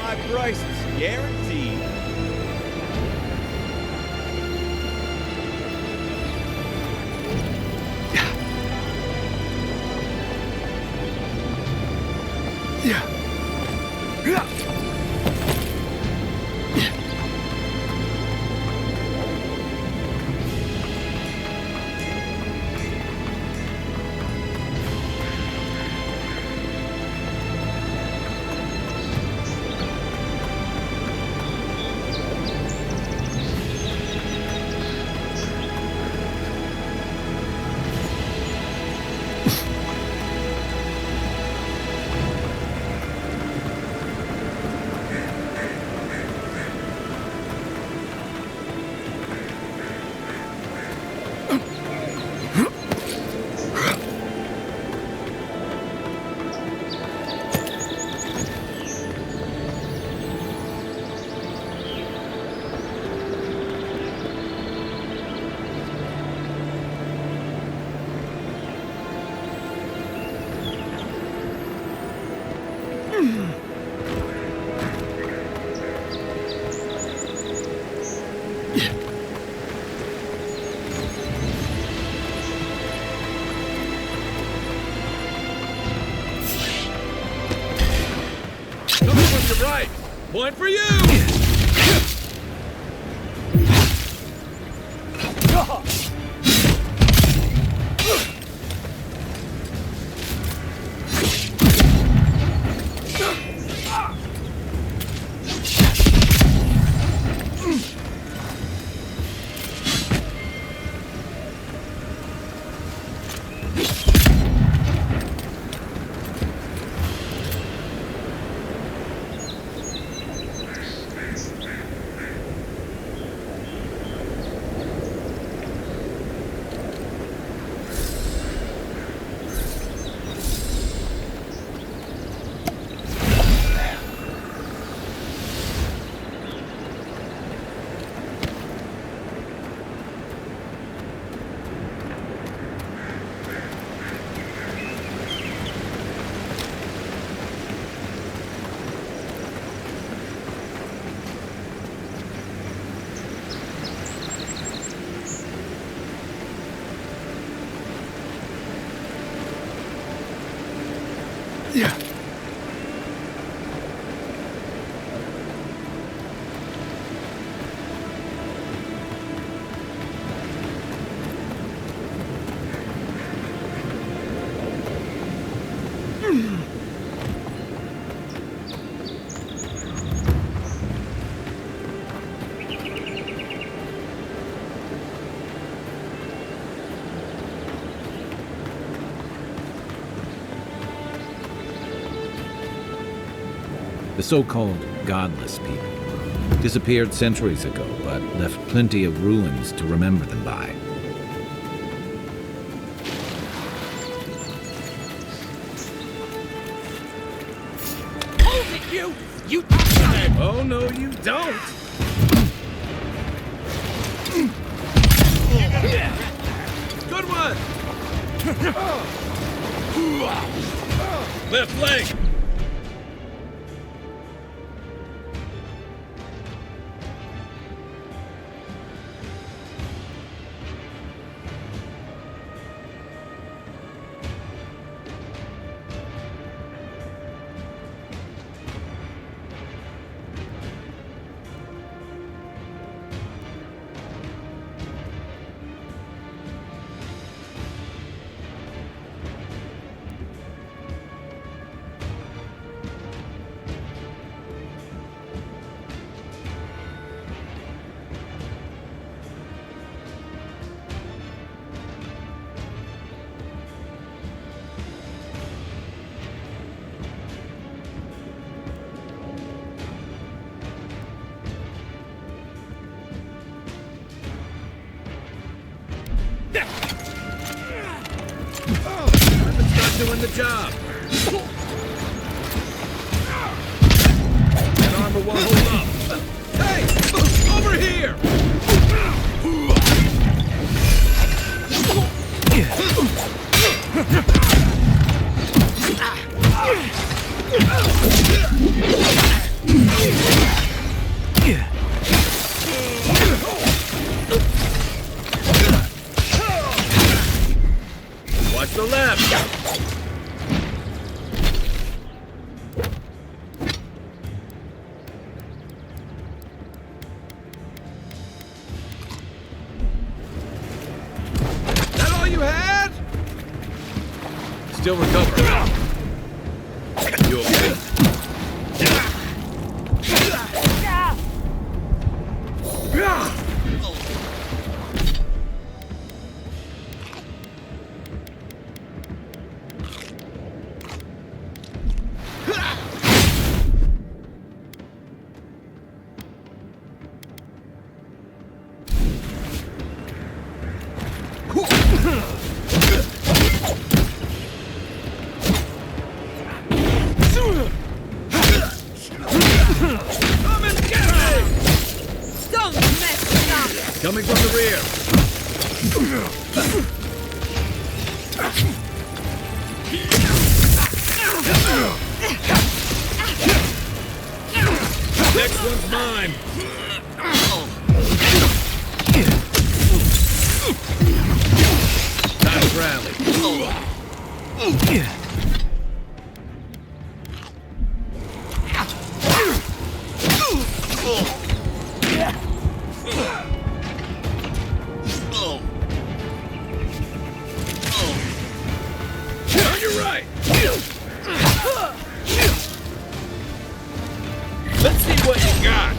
my prices, guaranteed. Right. Point for you! Yeah. The so-called godless people disappeared centuries ago, but left plenty of ruins to remember them by. Hold it, you! You... Oh, no, you don't! Good one! Left leg! Doing the job. That armor won't hold up. Hey, over here! still recovering. You okay? Coming from the rear. Next one's mine. Time to rally. Let's see what you got.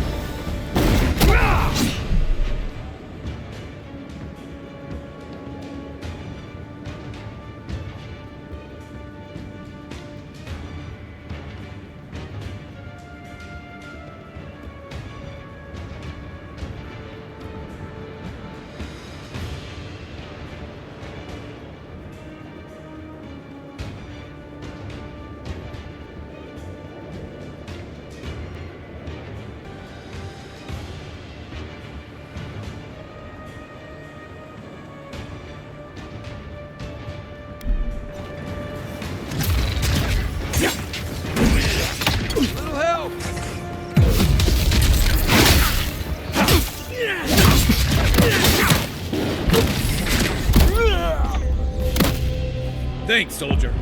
Thanks, soldier.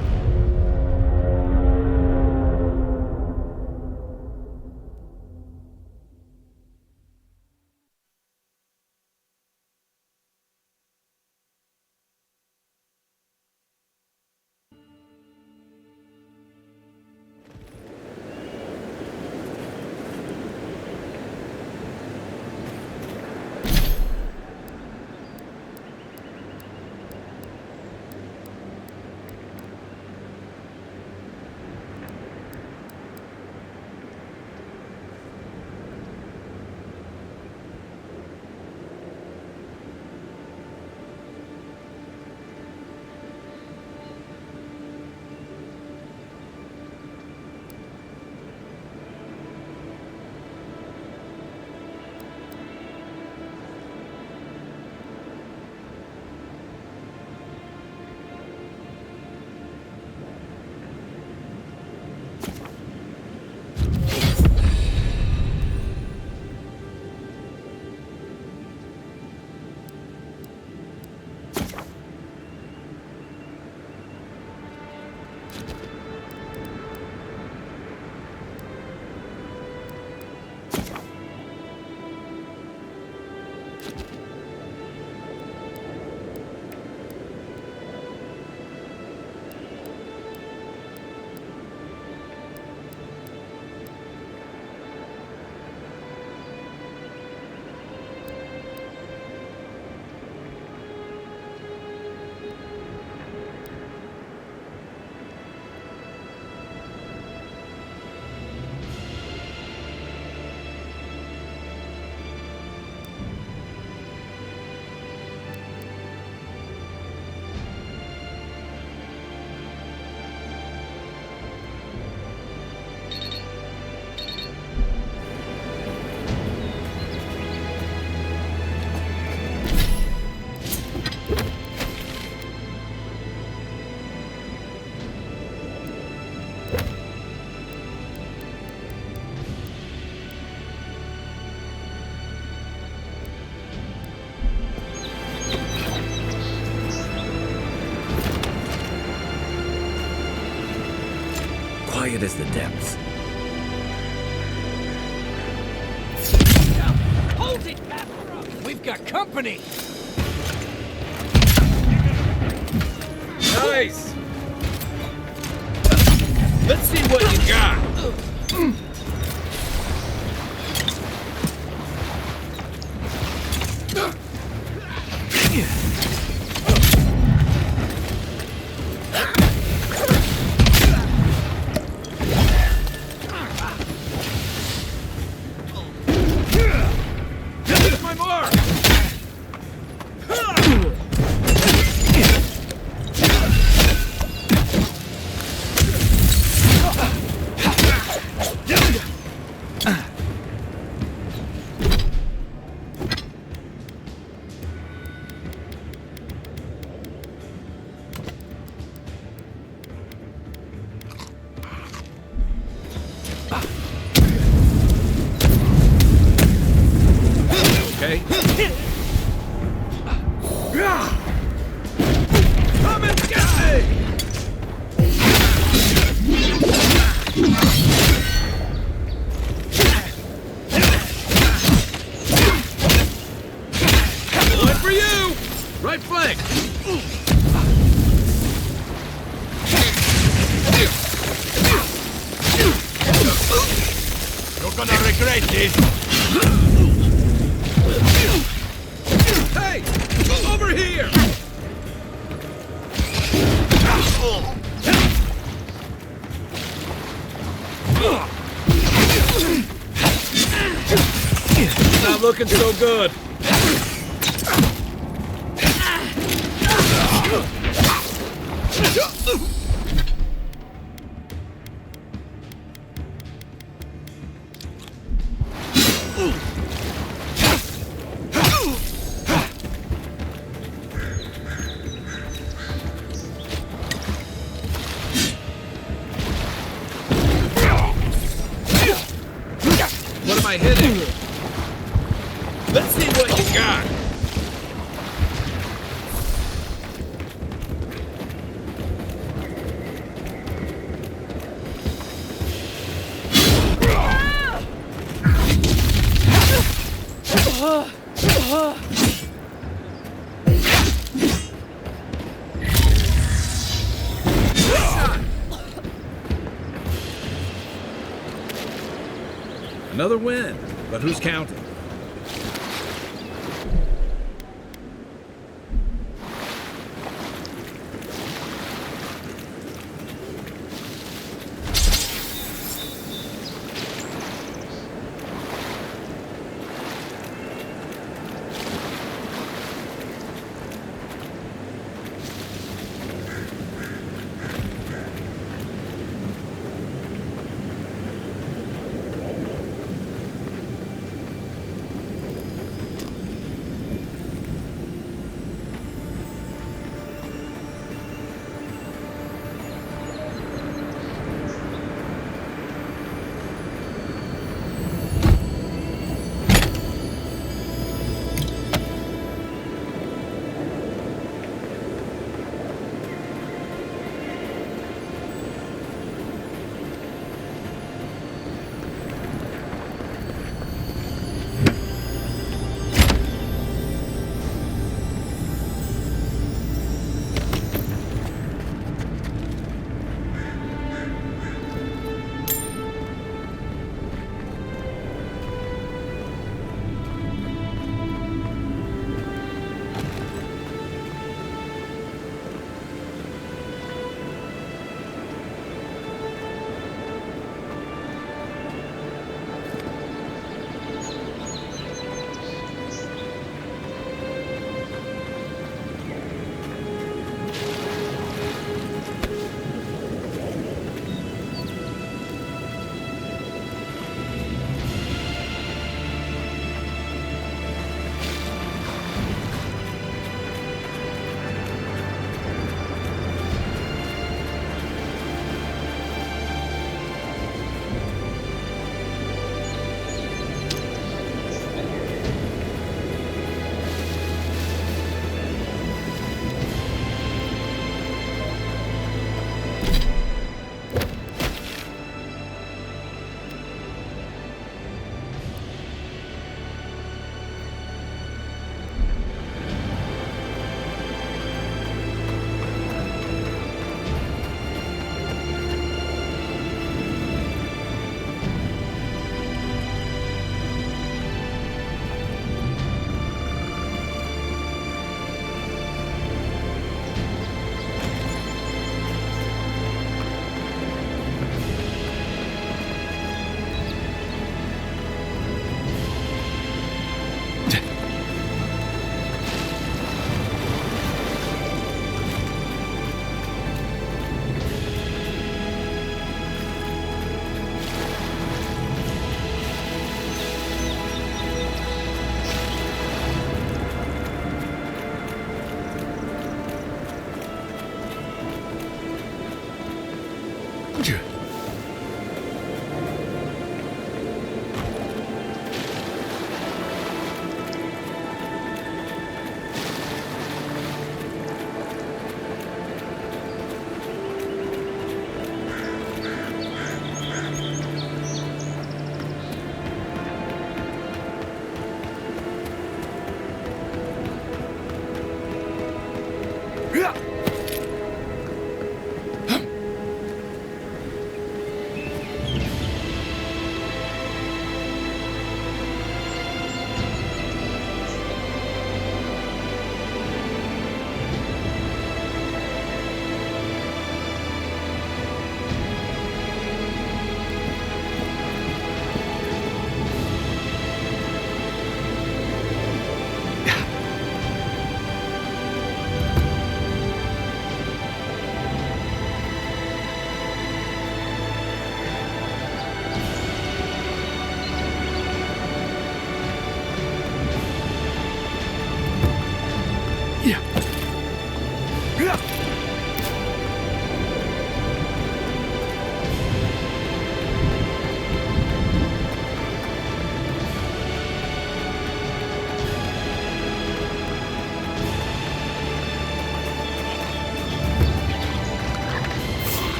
Quiet as the depths. Hold it, Capra! We've got company! Nice! Let's see what you got. Hit my mark. Okay. Come and get me! One for you! Right flank! You're gonna regret this! Hey! Over here! Not looking so good. What am I hitting? Let's see what you got. Another win, but who's counting?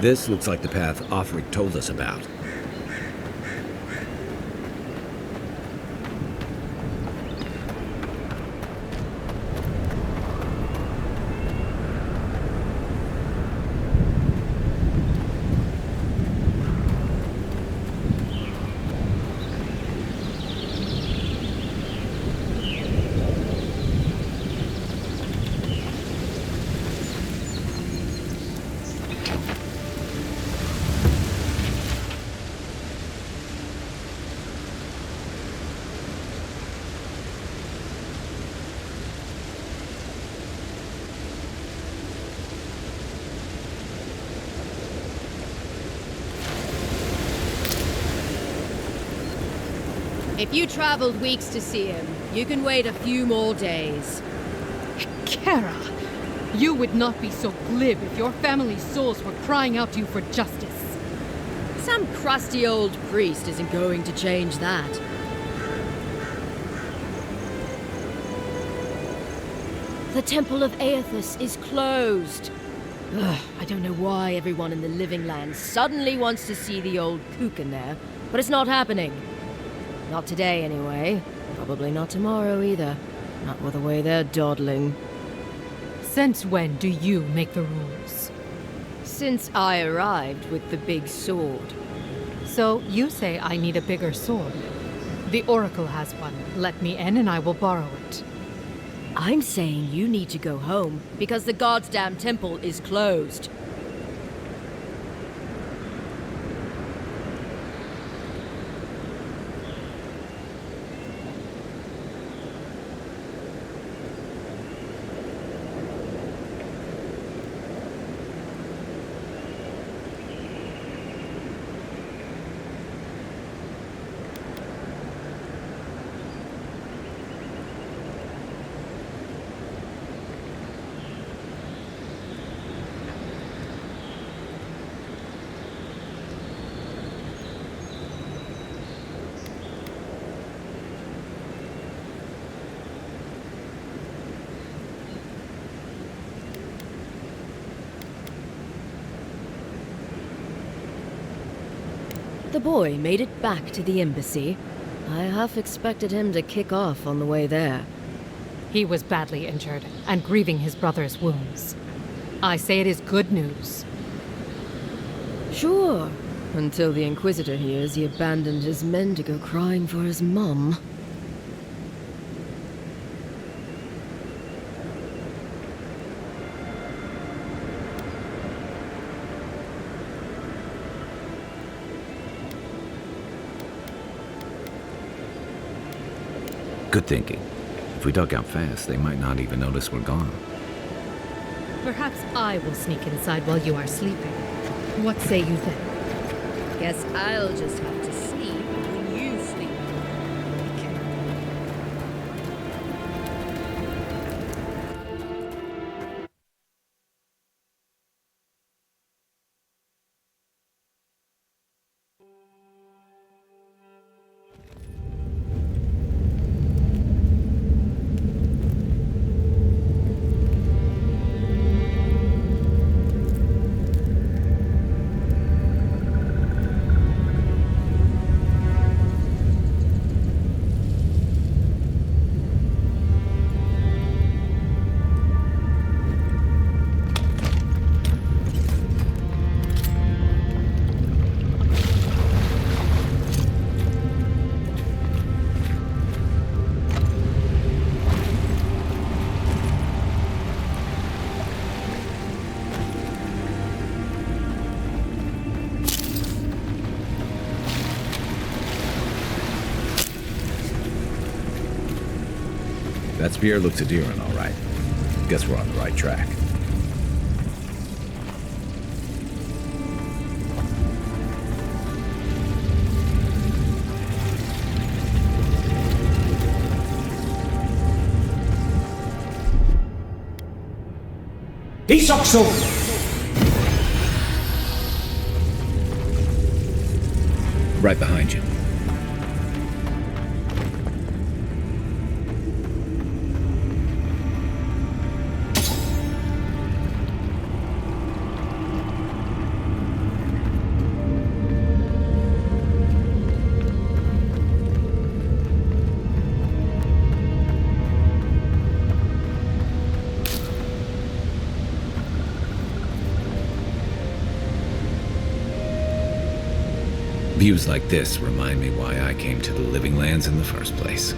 This looks like the path Offric told us about. If you traveled weeks to see him, you can wait a few more days. Kara, you would not be so glib if your family's souls were crying out to you for justice. Some crusty old priest isn't going to change that. The Temple of Aethys is closed. Ugh, I don't know why everyone in the Living Land suddenly wants to see the old kook in there, but it's not happening. Not today, anyway. Probably not tomorrow, either. Not with the way they're dawdling. Since when do you make the rules? Since I arrived with the big sword. So you say I need a bigger sword. The Oracle has one. Let me in and I will borrow it. I'm saying you need to go home, because the goddamn temple is closed. The boy made it back to the embassy. I half expected him to kick off on the way there. He was badly injured and grieving his brother's wounds. I say it is good news. Sure, until the Inquisitor hears he abandoned his men to go crying for his mum. Good thinking. If we duck out fast, they might not even notice we're gone. Perhaps I will sneak inside while you are sleeping. What say you then? Guess I'll just have to sleep when you sleep. That spear looks Adiran, all right. Guess we're on the right track. Isokso! Right behind you. Views like this remind me why I came to the Living Lands in the first place.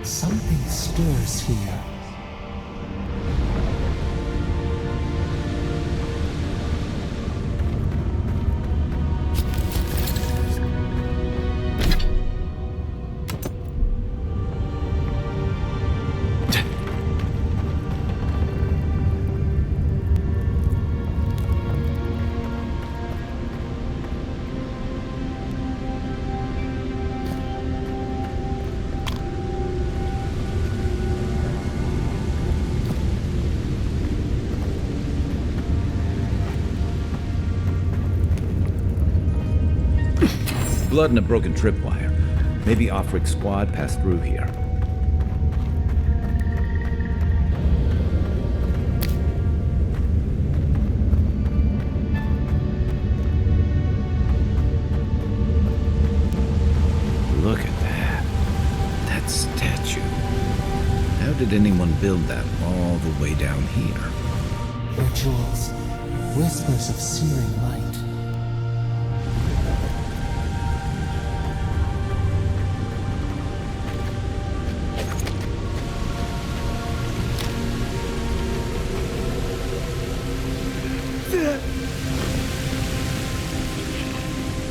Something stirs here. Blood and a broken tripwire. Maybe Offric's squad passed through here. Look at that. That statue. How did anyone build that all the way down here? Rituals, whispers of searing light.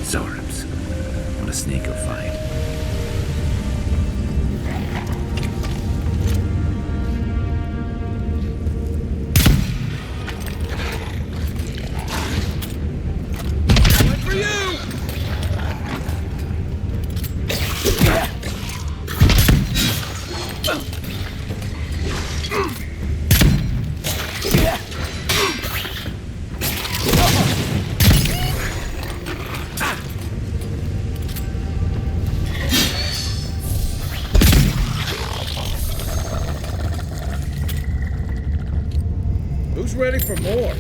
Zorams. What a sneaker find. For you! Who's ready for more?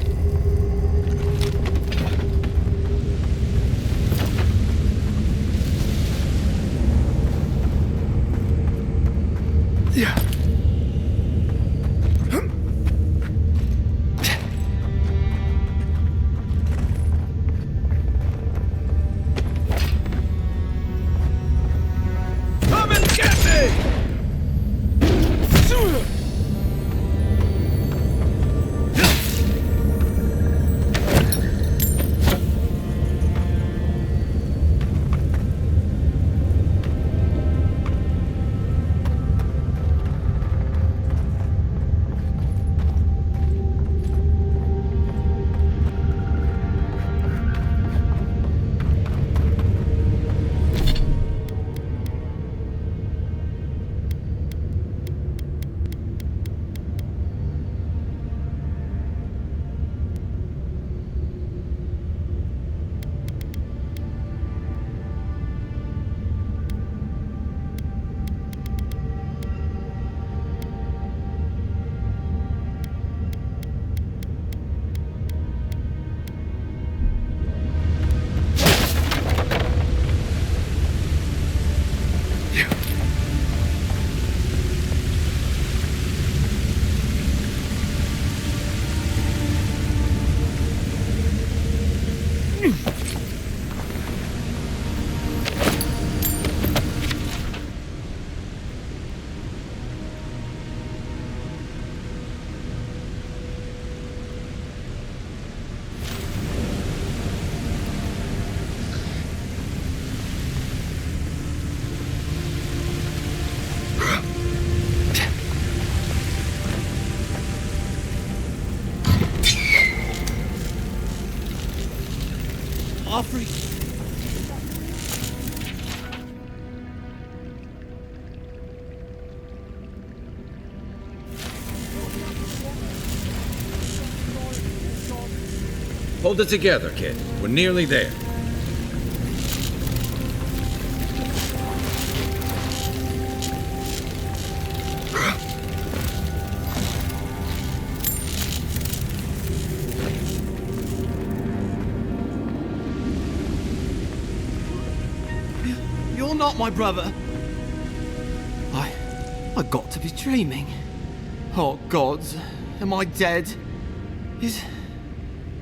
Offrey! Hold it together, kid. We're nearly there. You're not my brother. I got to be dreaming. Oh gods, am I dead? Is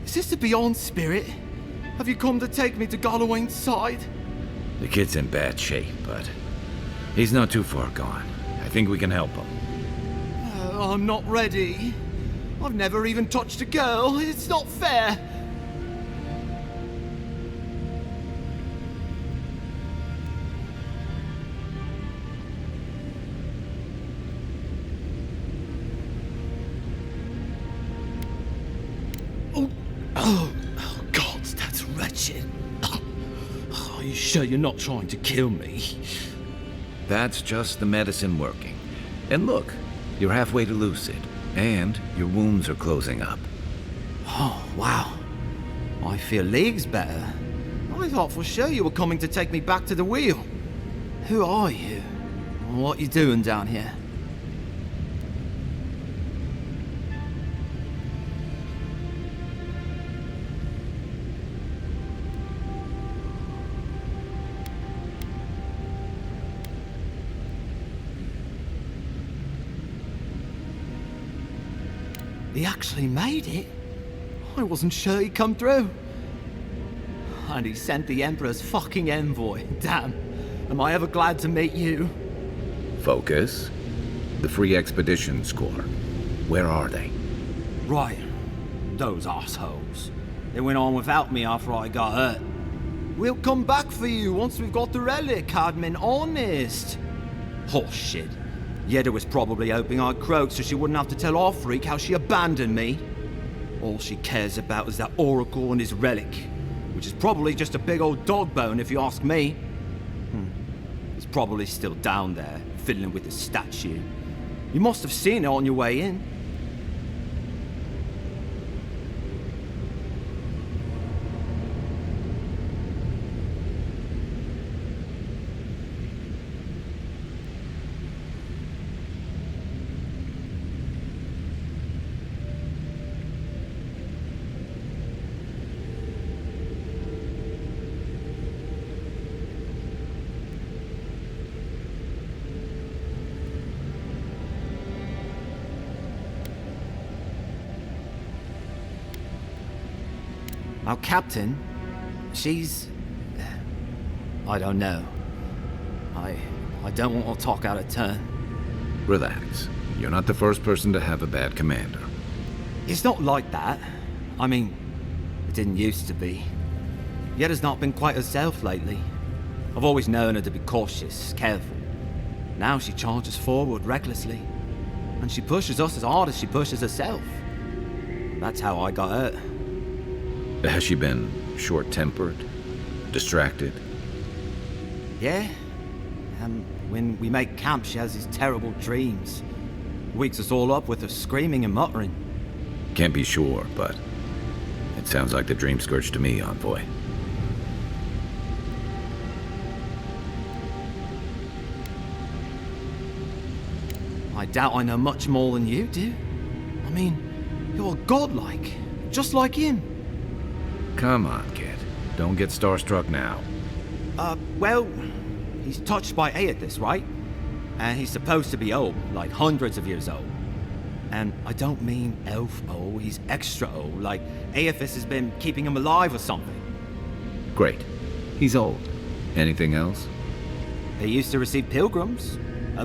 this the Beyond Spirit? Have you come to take me to Galloway's side? The kid's in bad shape, but he's not too far gone. I think we can help him. I'm not ready. I've never even touched a girl. It's not fair. Oh, God, that's wretched. Are you sure you're not trying to kill me? That's just the medicine working. And look, you're halfway to lucid, and your wounds are closing up. Oh, wow. I feel leagues better. I thought for sure you were coming to take me back to the wheel. Who are you? What you doing down here? He actually made it. I wasn't sure he'd come through. And he sent the Emperor's fucking envoy. Damn. Am I ever glad to meet you? Focus. The Free Expeditions Corps. Where are they? Right. Those assholes. They went on without me after I got hurt. We'll come back for you once we've got the relic, Cadman. Honest. Horse shit. Yeda was probably hoping I'd croak so she wouldn't have to tell our freak how she abandoned me. All she cares about is that oracle and his relic, which is probably just a big old dog bone if you ask me. It's probably still down there, fiddling with the statue. You must have seen it on your way in. Our captain, she's... I don't know. I don't want to talk out of turn. Relax. You're not the first person to have a bad commander. It's not like that. I mean, it didn't used to be. Yeda's not been quite herself lately. I've always known her to be cautious, careful. Now she charges forward recklessly. And she pushes us as hard as she pushes herself. That's how I got hurt. Has she been short-tempered? Distracted? Yeah. When we make camp, she has these terrible dreams. Wakes us all up with her screaming and muttering. Can't be sure, but it sounds like the dream scourge to me, Envoy. I doubt I know much more than you do. I mean, you're godlike, just like him. Come on, kid. Don't get starstruck now. Well, he's touched by Aethys, right? And he's supposed to be old, like hundreds of years old. And I don't mean elf old, he's extra old, like Aethys has been keeping him alive or something. Great. He's old. Anything else? They used to receive pilgrims,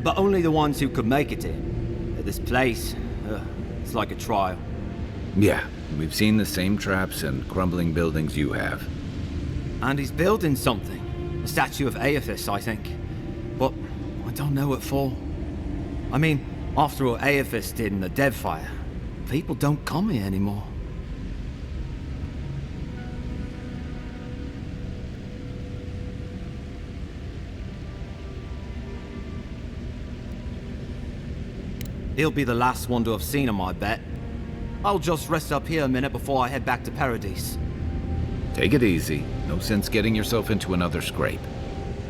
but only the ones who could make it in. At this place, it's like a trial. Yeah, we've seen the same traps and crumbling buildings you have. And he's building something. A statue of Aethys, I think. But I don't know what for. I mean, after all Aethys did in the Deadfire, people don't come here anymore. He'll be the last one to have seen him, I bet. I'll just rest up here a minute before I head back to Paradise. Take it easy. No sense getting yourself into another scrape.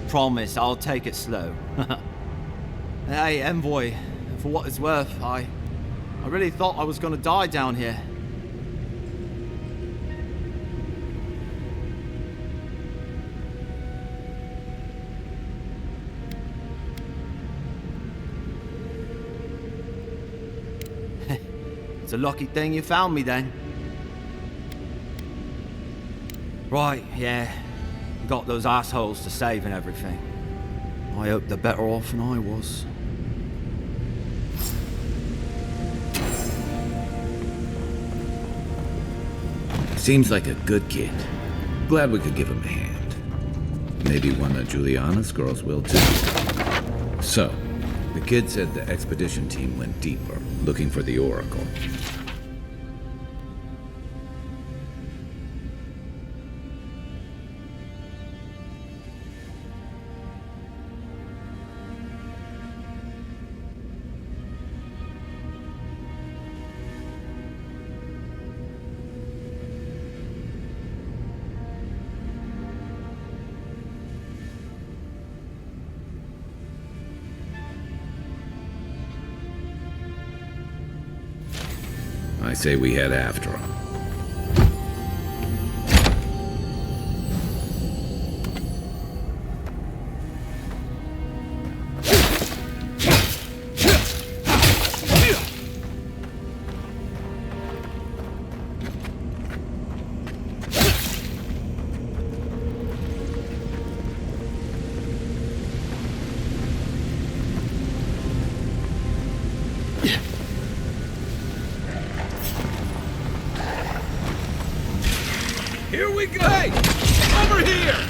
Promise, I'll take it slow. Hey, Envoy, for what it's worth, I really thought I was gonna die down here. It's a lucky thing you found me then. Right, yeah. Got those assholes to save and everything. I hope they're better off than I was. Seems like a good kid. Glad we could give him a hand. Maybe one of Juliana's girls will too. So, the kid said the expedition team went deeper, looking for the Oracle. I say we head after him. Here we go! Hey! Over here!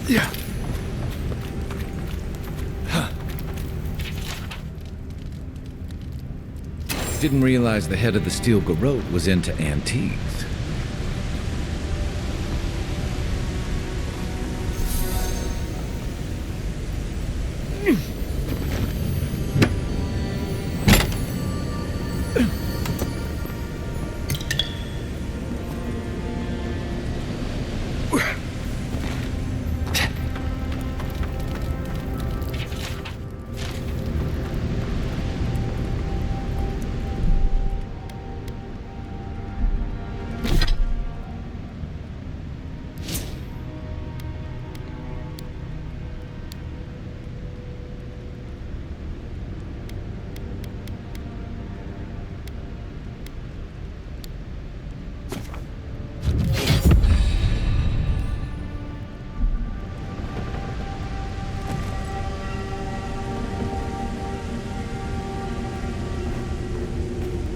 Yeah. Didn't realize the head of the Steel Garrote was into antiques.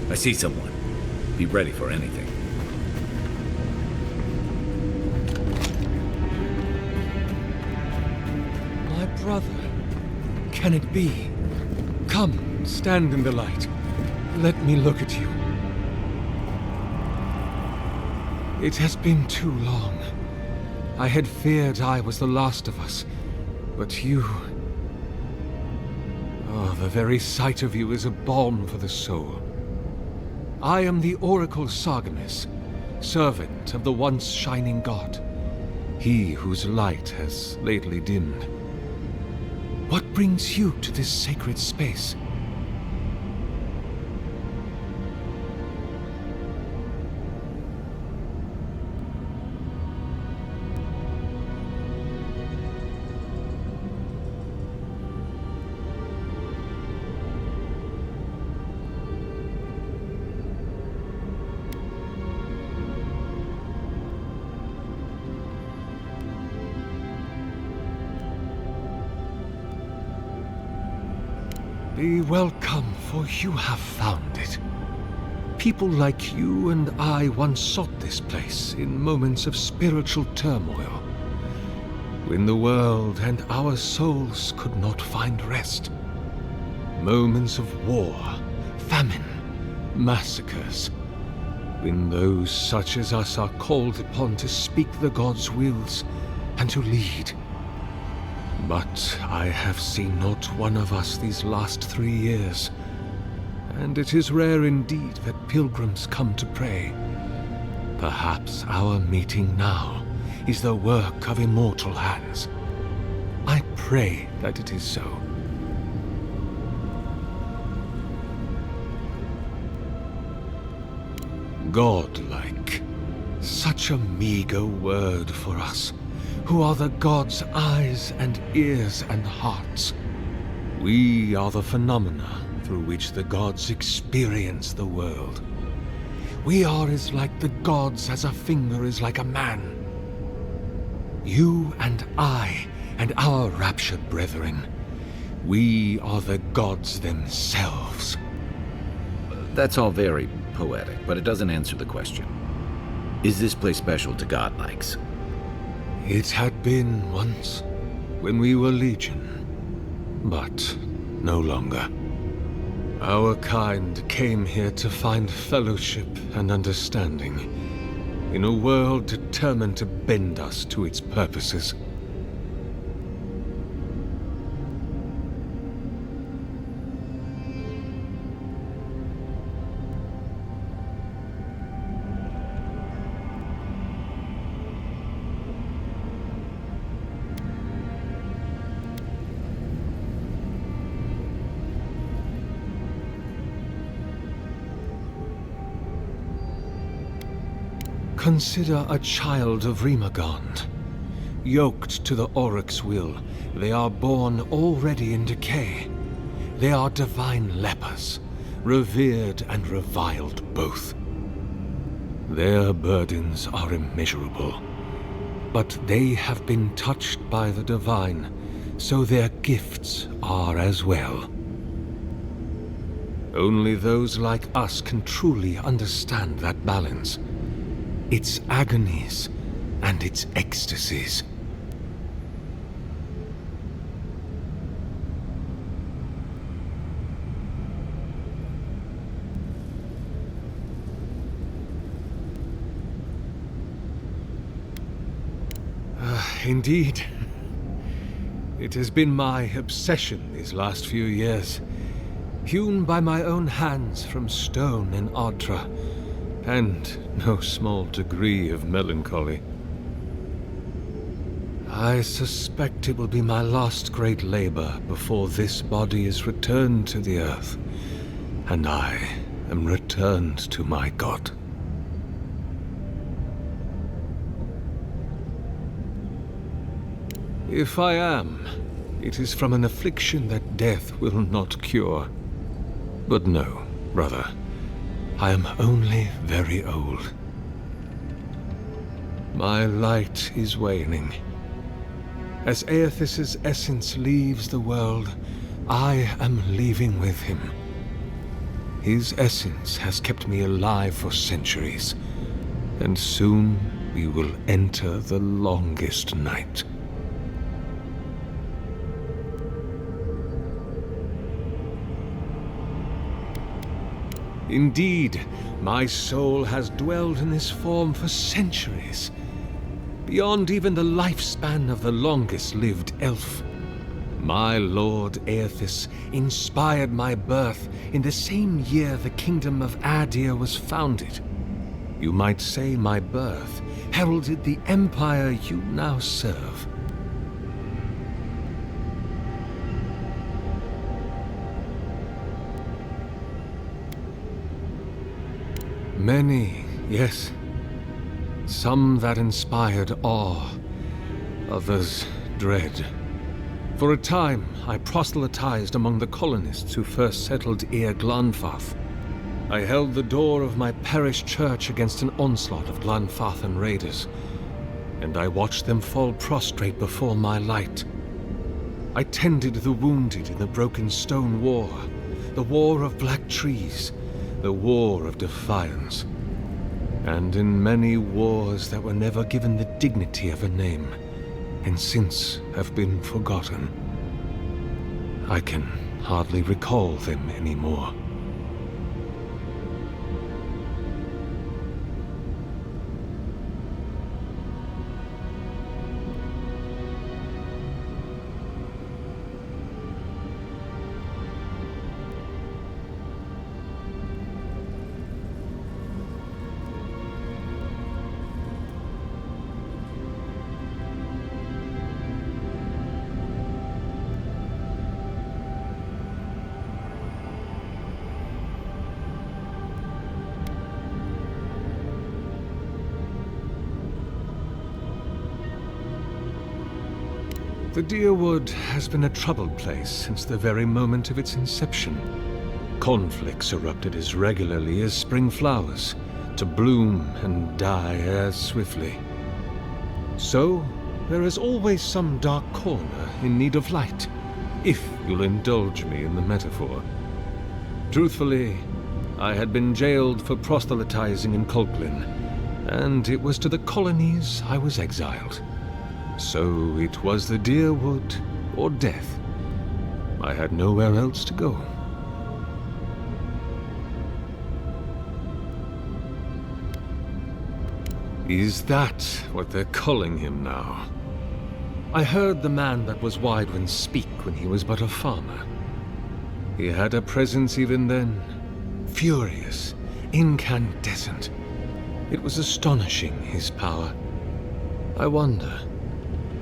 I see someone. Be ready for anything. My brother. Can it be? Come, stand in the light. Let me look at you. It has been too long. I had feared I was the last of us, but you... Oh, the very sight of you is a balm for the soul. I am the Oracle Sargenes, servant of the once shining god, he whose light has lately dimmed. What brings you to this sacred space? Be welcome, for you have found it. People like you and I once sought this place in moments of spiritual turmoil, when the world and our souls could not find rest. Moments of war, famine, massacres, when those such as us are called upon to speak the gods' wills and to lead. But I have seen not one of us these last 3 years, and it is rare indeed that pilgrims come to pray. Perhaps our meeting now is the work of immortal hands. I pray that it is so. Godlike. Such a meager word for us, who are the gods' eyes and ears and hearts. We are the phenomena through which the gods experience the world. We are as like the gods as a finger is like a man. You and I and our raptured brethren, we are the gods themselves. That's all very poetic, but it doesn't answer the question. Is this place special to godlikes? It had been once, when we were legion, but no longer. Our kind came here to find fellowship and understanding, in a world determined to bend us to its purposes. Consider a child of Rimagond. Yoked to the Oryx's will, they are born already in decay. They are divine lepers, revered and reviled both. Their burdens are immeasurable, but they have been touched by the divine, so their gifts are as well. Only those like us can truly understand that balance, its agonies and its ecstasies. Indeed. It has been my obsession these last few years, hewn by my own hands from stone in Ardra, and no small degree of melancholy. I suspect it will be my last great labor before this body is returned to the earth, and I am returned to my God. If I am, it is from an affliction that death will not cure. But no, brother. I am only very old. My light is waning. As Aethys' essence leaves the world, I am leaving with him. His essence has kept me alive for centuries, and soon we will enter the longest night. Indeed, my soul has dwelled in this form for centuries, beyond even the lifespan of the longest-lived elf. My lord Aethys inspired my birth in the same year the kingdom of Adir was founded. You might say my birth heralded the empire you now serve. Many, yes. Some that inspired awe, others dread. For a time, I proselytized among the colonists who first settled Eir Glanfath. I held the door of my parish church against an onslaught of Glanfathan raiders, and I watched them fall prostrate before my light. I tended the wounded in the broken stone war, the war of black trees, the War of Defiance, and in many wars that were never given the dignity of a name, and since have been forgotten. I can hardly recall them anymore. The Deerwood has been a troubled place since the very moment of its inception. Conflicts erupted as regularly as spring flowers, to bloom and die as swiftly. So, there is always some dark corner in need of light, if you'll indulge me in the metaphor. Truthfully, I had been jailed for proselytizing in Colklin, and it was to the colonies I was exiled. So it was the Deerwood or death. I had nowhere else to go. Is that what they're calling him now? I heard the man that was Widewin speak when he was but a farmer. He had a presence even then, furious, incandescent. It was astonishing, his power. I wonder,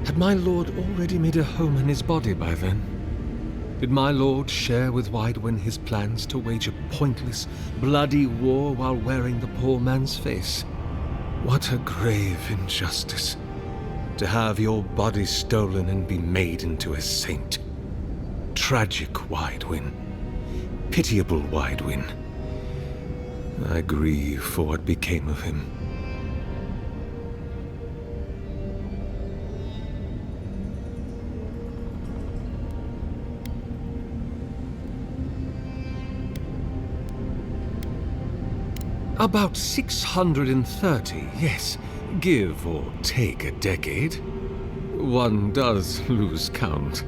had my lord already made a home in his body by then? Did my lord share with Widewin his plans to wage a pointless, bloody war while wearing the poor man's face? What a grave injustice, to have your body stolen and be made into a saint. Tragic Widewin. Pitiable Widewin. I grieve for what became of him. About 630, yes. Give or take a decade. One does lose count.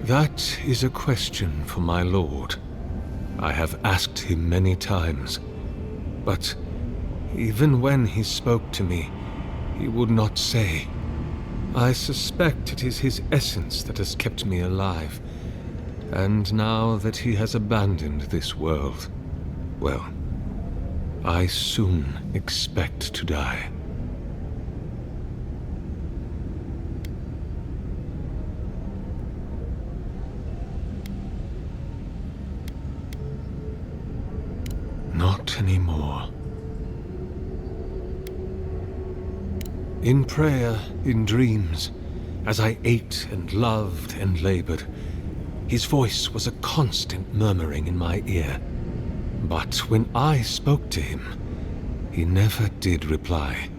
That is a question for my lord. I have asked him many times, but even when he spoke to me, he would not say. I suspect it is his essence that has kept me alive, and now that he has abandoned this world, well, I soon expect to die. Not anymore. In prayer, in dreams, as I ate and loved and labored, his voice was a constant murmuring in my ear. But when I spoke to him, he never did reply.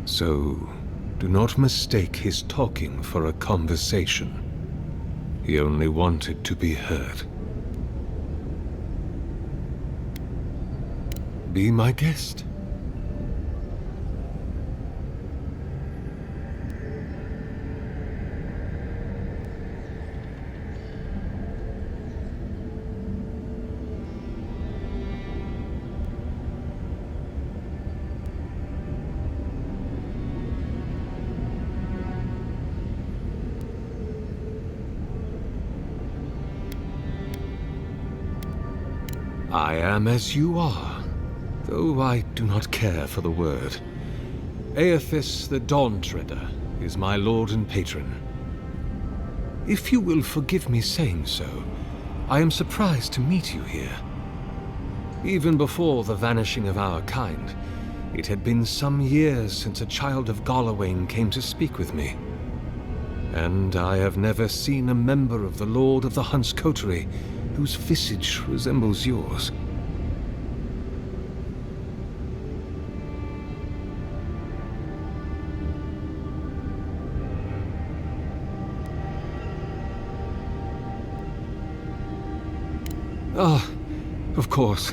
So, do not mistake his talking for a conversation. He only wanted to be heard. Be my guest. I am as you are, though I do not care for the word. Aethys the Dawn-Treader is my lord and patron. If you will forgive me saying so, I am surprised to meet you here. Even before the vanishing of our kind, it had been some years since a child of Galawain came to speak with me. And I have never seen a member of the Lord of the Hunt's coterie whose visage resembles yours. Ah, of course.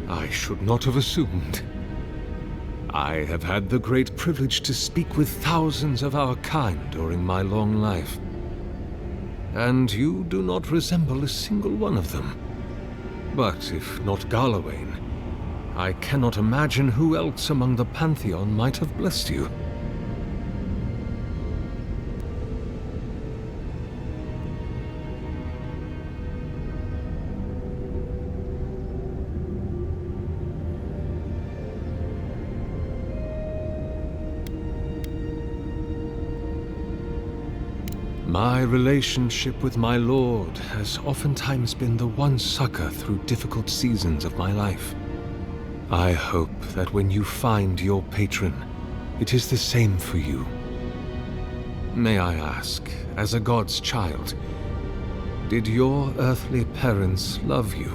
I should not have assumed. I have had the great privilege to speak with thousands of our kind during my long life. And you do not resemble a single one of them. But if not Garlawain, I cannot imagine who else among the Pantheon might have blessed you. My relationship with my lord has oftentimes been the one succor through difficult seasons of my life. I hope that when you find your patron, it is the same for you. May I ask, as a god's child, did your earthly parents love you?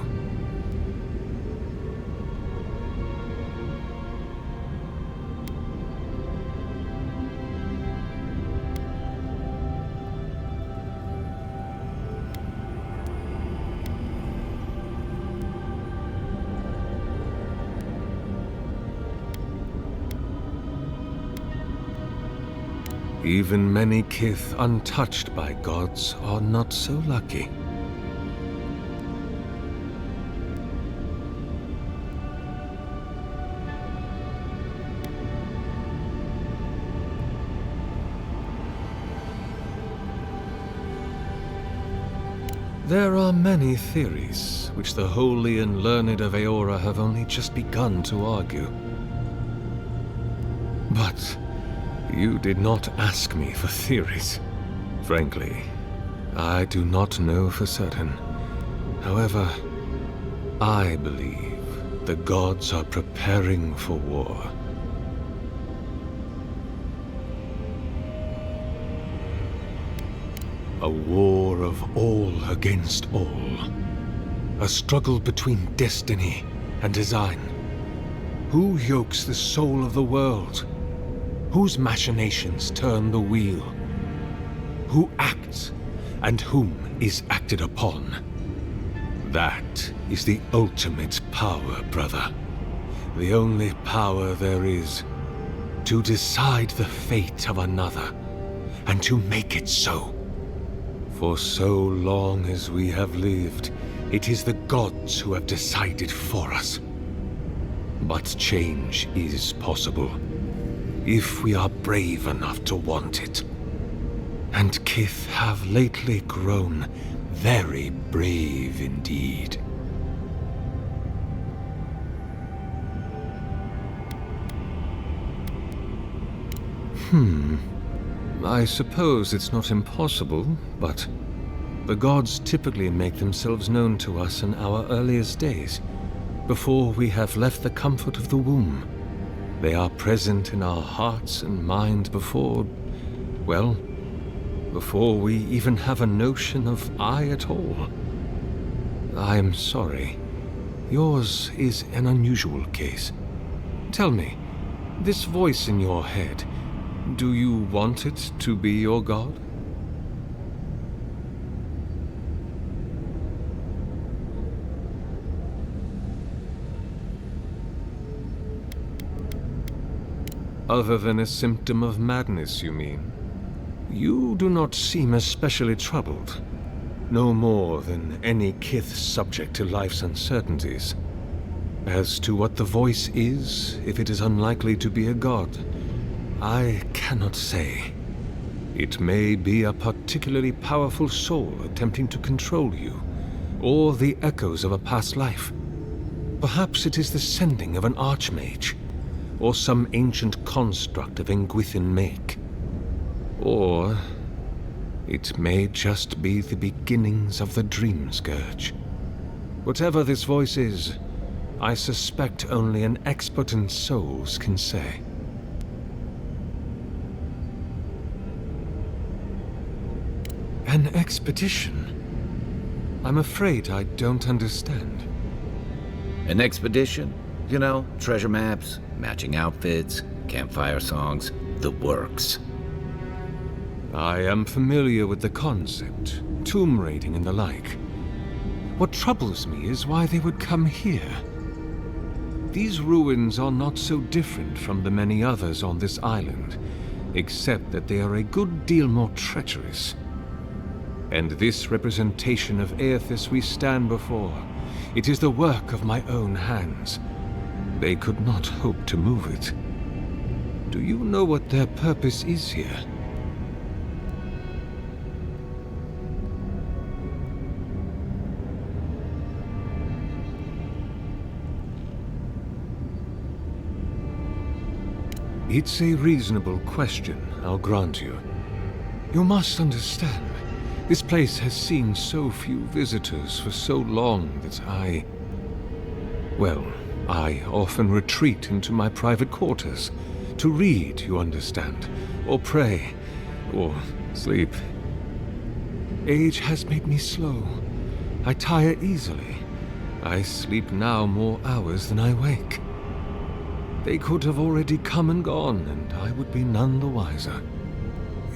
Even many kith untouched by gods are not so lucky. There are many theories, which the holy and learned of Aora have only just begun to argue. But you did not ask me for theories. Frankly, I do not know for certain. However, I believe the gods are preparing for war. A war of all against all. A struggle between destiny and design. Who yokes the soul of the world? Whose machinations turn the wheel? Who acts, and whom is acted upon? That is the ultimate power, brother. The only power there is. To decide the fate of another, and to make it so. For so long as we have lived, it is the gods who have decided for us. But change is possible, if we are brave enough to want it. And kith have lately grown very brave indeed. I suppose it's not impossible, but the gods typically make themselves known to us in our earliest days, before we have left the comfort of the womb. They are present in our hearts and mind before, well, before we even have a notion of I at all. I'm sorry. Yours is an unusual case. Tell me, this voice in your head, do you want it to be your god? Other than a symptom of madness, you mean? You do not seem especially troubled. No more than any kith subject to life's uncertainties. As to what the voice is, if it is unlikely to be a god, I cannot say. It may be a particularly powerful soul attempting to control you, or the echoes of a past life. Perhaps it is the sending of an archmage, or some ancient construct of Engwithin make. Or it may just be the beginnings of the Dream Scourge. Whatever this voice is, I suspect only an expert in souls can say. An expedition? I'm afraid I don't understand. An expedition? You know, treasure maps, matching outfits, campfire songs, the works. I am familiar with the concept, tomb raiding and the like. What troubles me is why they would come here. These ruins are not so different from the many others on this island, except that they are a good deal more treacherous. And this representation of Aethys we stand before, it is the work of my own hands. They could not hope to move it. Do you know what their purpose is here? It's a reasonable question, I'll grant you. You must understand, this place has seen so few visitors for so long that I often retreat into my private quarters. To read, you understand, or pray, or sleep. Age has made me slow. I tire easily. I sleep now more hours than I wake. They could have already come and gone, and I would be none the wiser.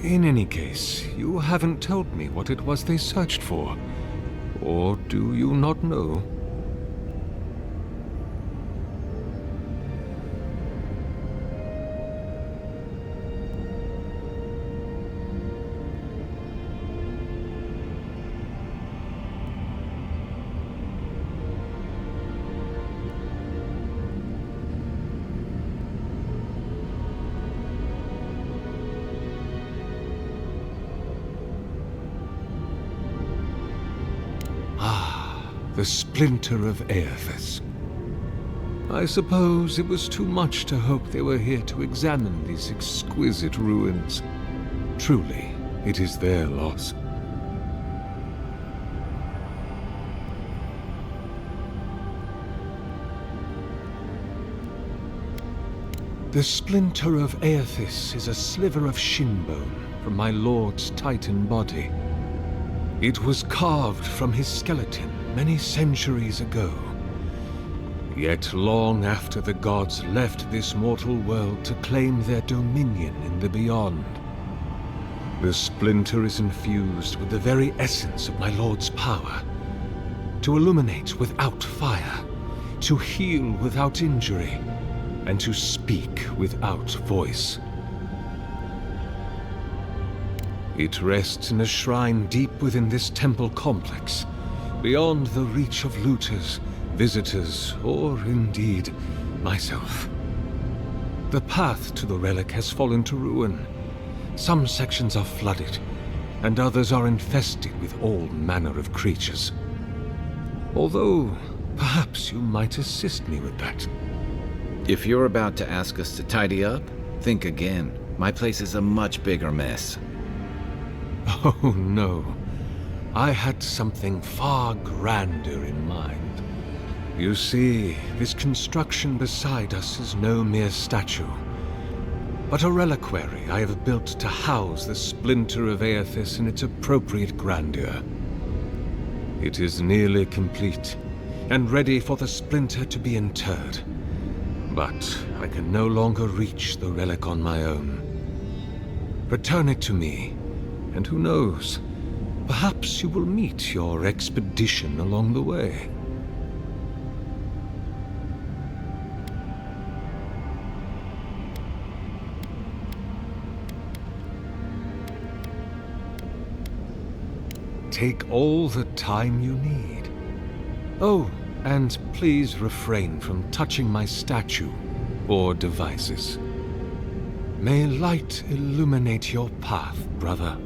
In any case, you haven't told me what it was they searched for. Or do you not know? The splinter of Aethys. I suppose it was too much to hope they were here to examine these exquisite ruins. Truly, it is their loss. The splinter of Aethys is a sliver of shinbone from my lord's titan body. It was carved from his skeleton many centuries ago. Yet long after the gods left this mortal world to claim their dominion in the beyond, the splinter is infused with the very essence of my lord's power. To illuminate without fire, to heal without injury, and to speak without voice. It rests in a shrine deep within this temple complex, beyond the reach of looters, visitors, or indeed myself. The path to the relic has fallen to ruin. Some sections are flooded, and others are infested with all manner of creatures. Although, perhaps you might assist me with that. If you're about to ask us to tidy up, think again. My place is a much bigger mess. Oh no. I had something far grander in mind. You see, this construction beside us is no mere statue, but a reliquary I have built to house the splinter of Aethys in its appropriate grandeur. It is nearly complete, and ready for the splinter to be interred. But I can no longer reach the relic on my own. Return it to me, and who knows, perhaps you will meet your expedition along the way. Take all the time you need. Oh, and please refrain from touching my statue or devices. May light illuminate your path, brother.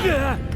Ugh!